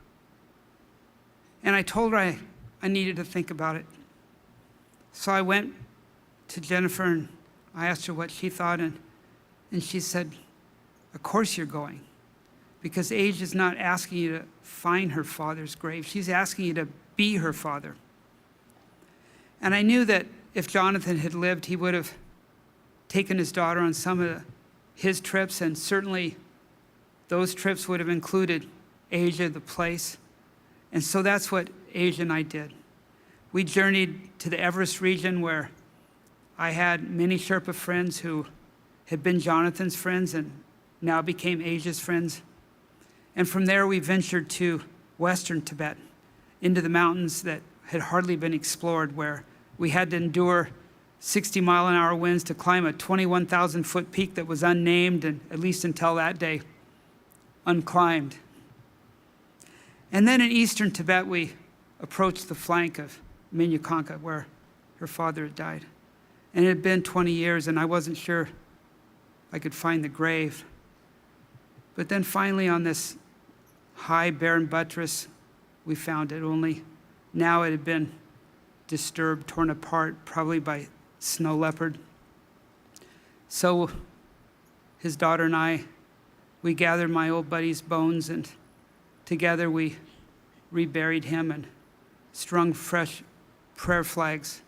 And I told her I needed to think about it. So I went to Jennifer and I asked her what she thought, and she said, of course you're going, because Age is not asking you to find her father's grave. She's asking you to be her father. And I knew that if Jonathan had lived, he would have taken his daughter on some of his trips, and certainly those trips would have included Asia, the place. And so that's what Asia and I did. We journeyed to the Everest region, where I had many Sherpa friends who had been Jonathan's friends and now became Asia's friends. And from there, we ventured to Western Tibet, into the mountains that had hardly been explored, where we had to endure 60-mile-an-hour winds to climb a 21,000-foot peak that was unnamed and, at least until that day, unclimbed. And then in eastern Tibet, we approached the flank of Minyakanka, where her father had died. And it had been 20 years, and I wasn't sure I could find the grave. But then finally, on this high, barren buttress, we found it. Only now it had been disturbed, torn apart, probably by snow leopard. So his daughter and I, we gathered my old buddy's bones, and together we reburied him and strung fresh prayer flags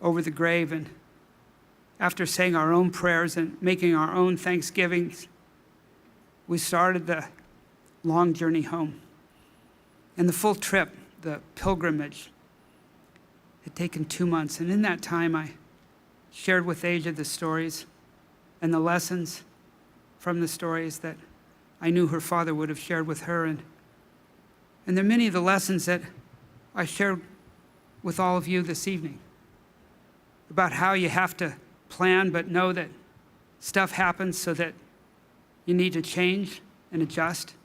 over the grave. And after saying our own prayers and making our own thanksgivings, we started the long journey home. And the full trip, the pilgrimage, had taken 2 months. And in that time, I shared with Asia the stories and the lessons from the stories that I knew her father would have shared with her. And there are many of the lessons that I shared with all of you this evening about how you have to plan, but know that stuff happens so that you need to change and adjust.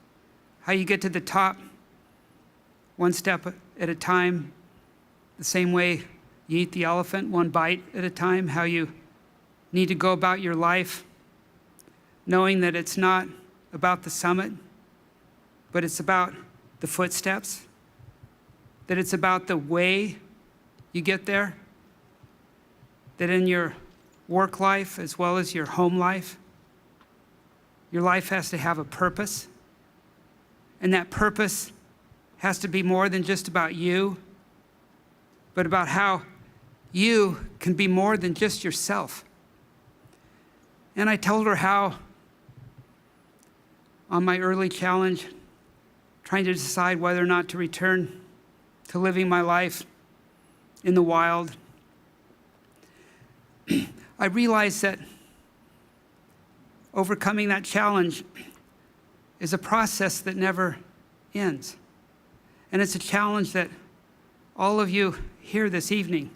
How you get to the top one step at a time, the same way you eat the elephant one bite at a time. How you need to go about your life knowing that it's not about the summit, but it's about the footsteps, that it's about the way you get there, that in your work life as well as your home life, your life has to have a purpose. And that purpose has to be more than just about you, but about how you can be more than just yourself. And I told her how, on my early challenge, trying to decide whether or not to return to living my life in the wild, I realized that overcoming that challenge is a process that never ends. And it's a challenge that all of you here this evening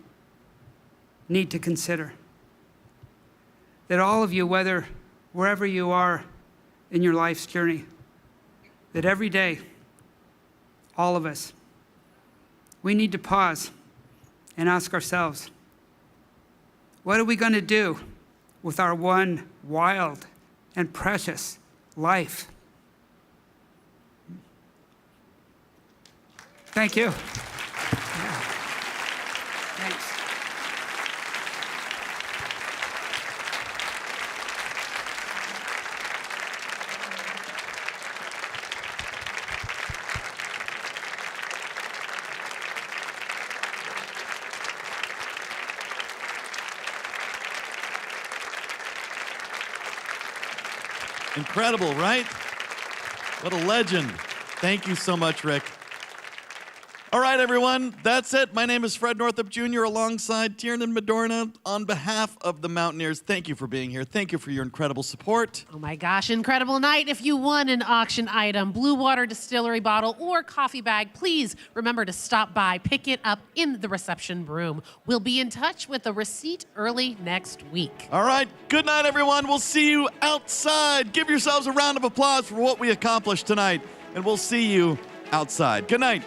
need to consider. That all of you, wherever you are in your life's journey, that every day, all of us, we need to pause and ask ourselves, what are we going to do with our one wild and precious life? Thank you. Thanks. Incredible, right? What a legend. Thank you so much, Rick. All right, everyone, that's it. My name is Fred Northup Jr. alongside Tiernan Madorna. On behalf of the Mountaineers, thank you for being here. Thank you for your incredible support. Oh my gosh, incredible night. If you won an auction item, Blue Water Distillery bottle, or coffee bag, please remember to stop by, pick it up in the reception room. We'll be in touch with a receipt early next week. All right, good night, everyone. We'll see you outside. Give yourselves a round of applause for what we accomplished tonight, and we'll see you outside. Good night.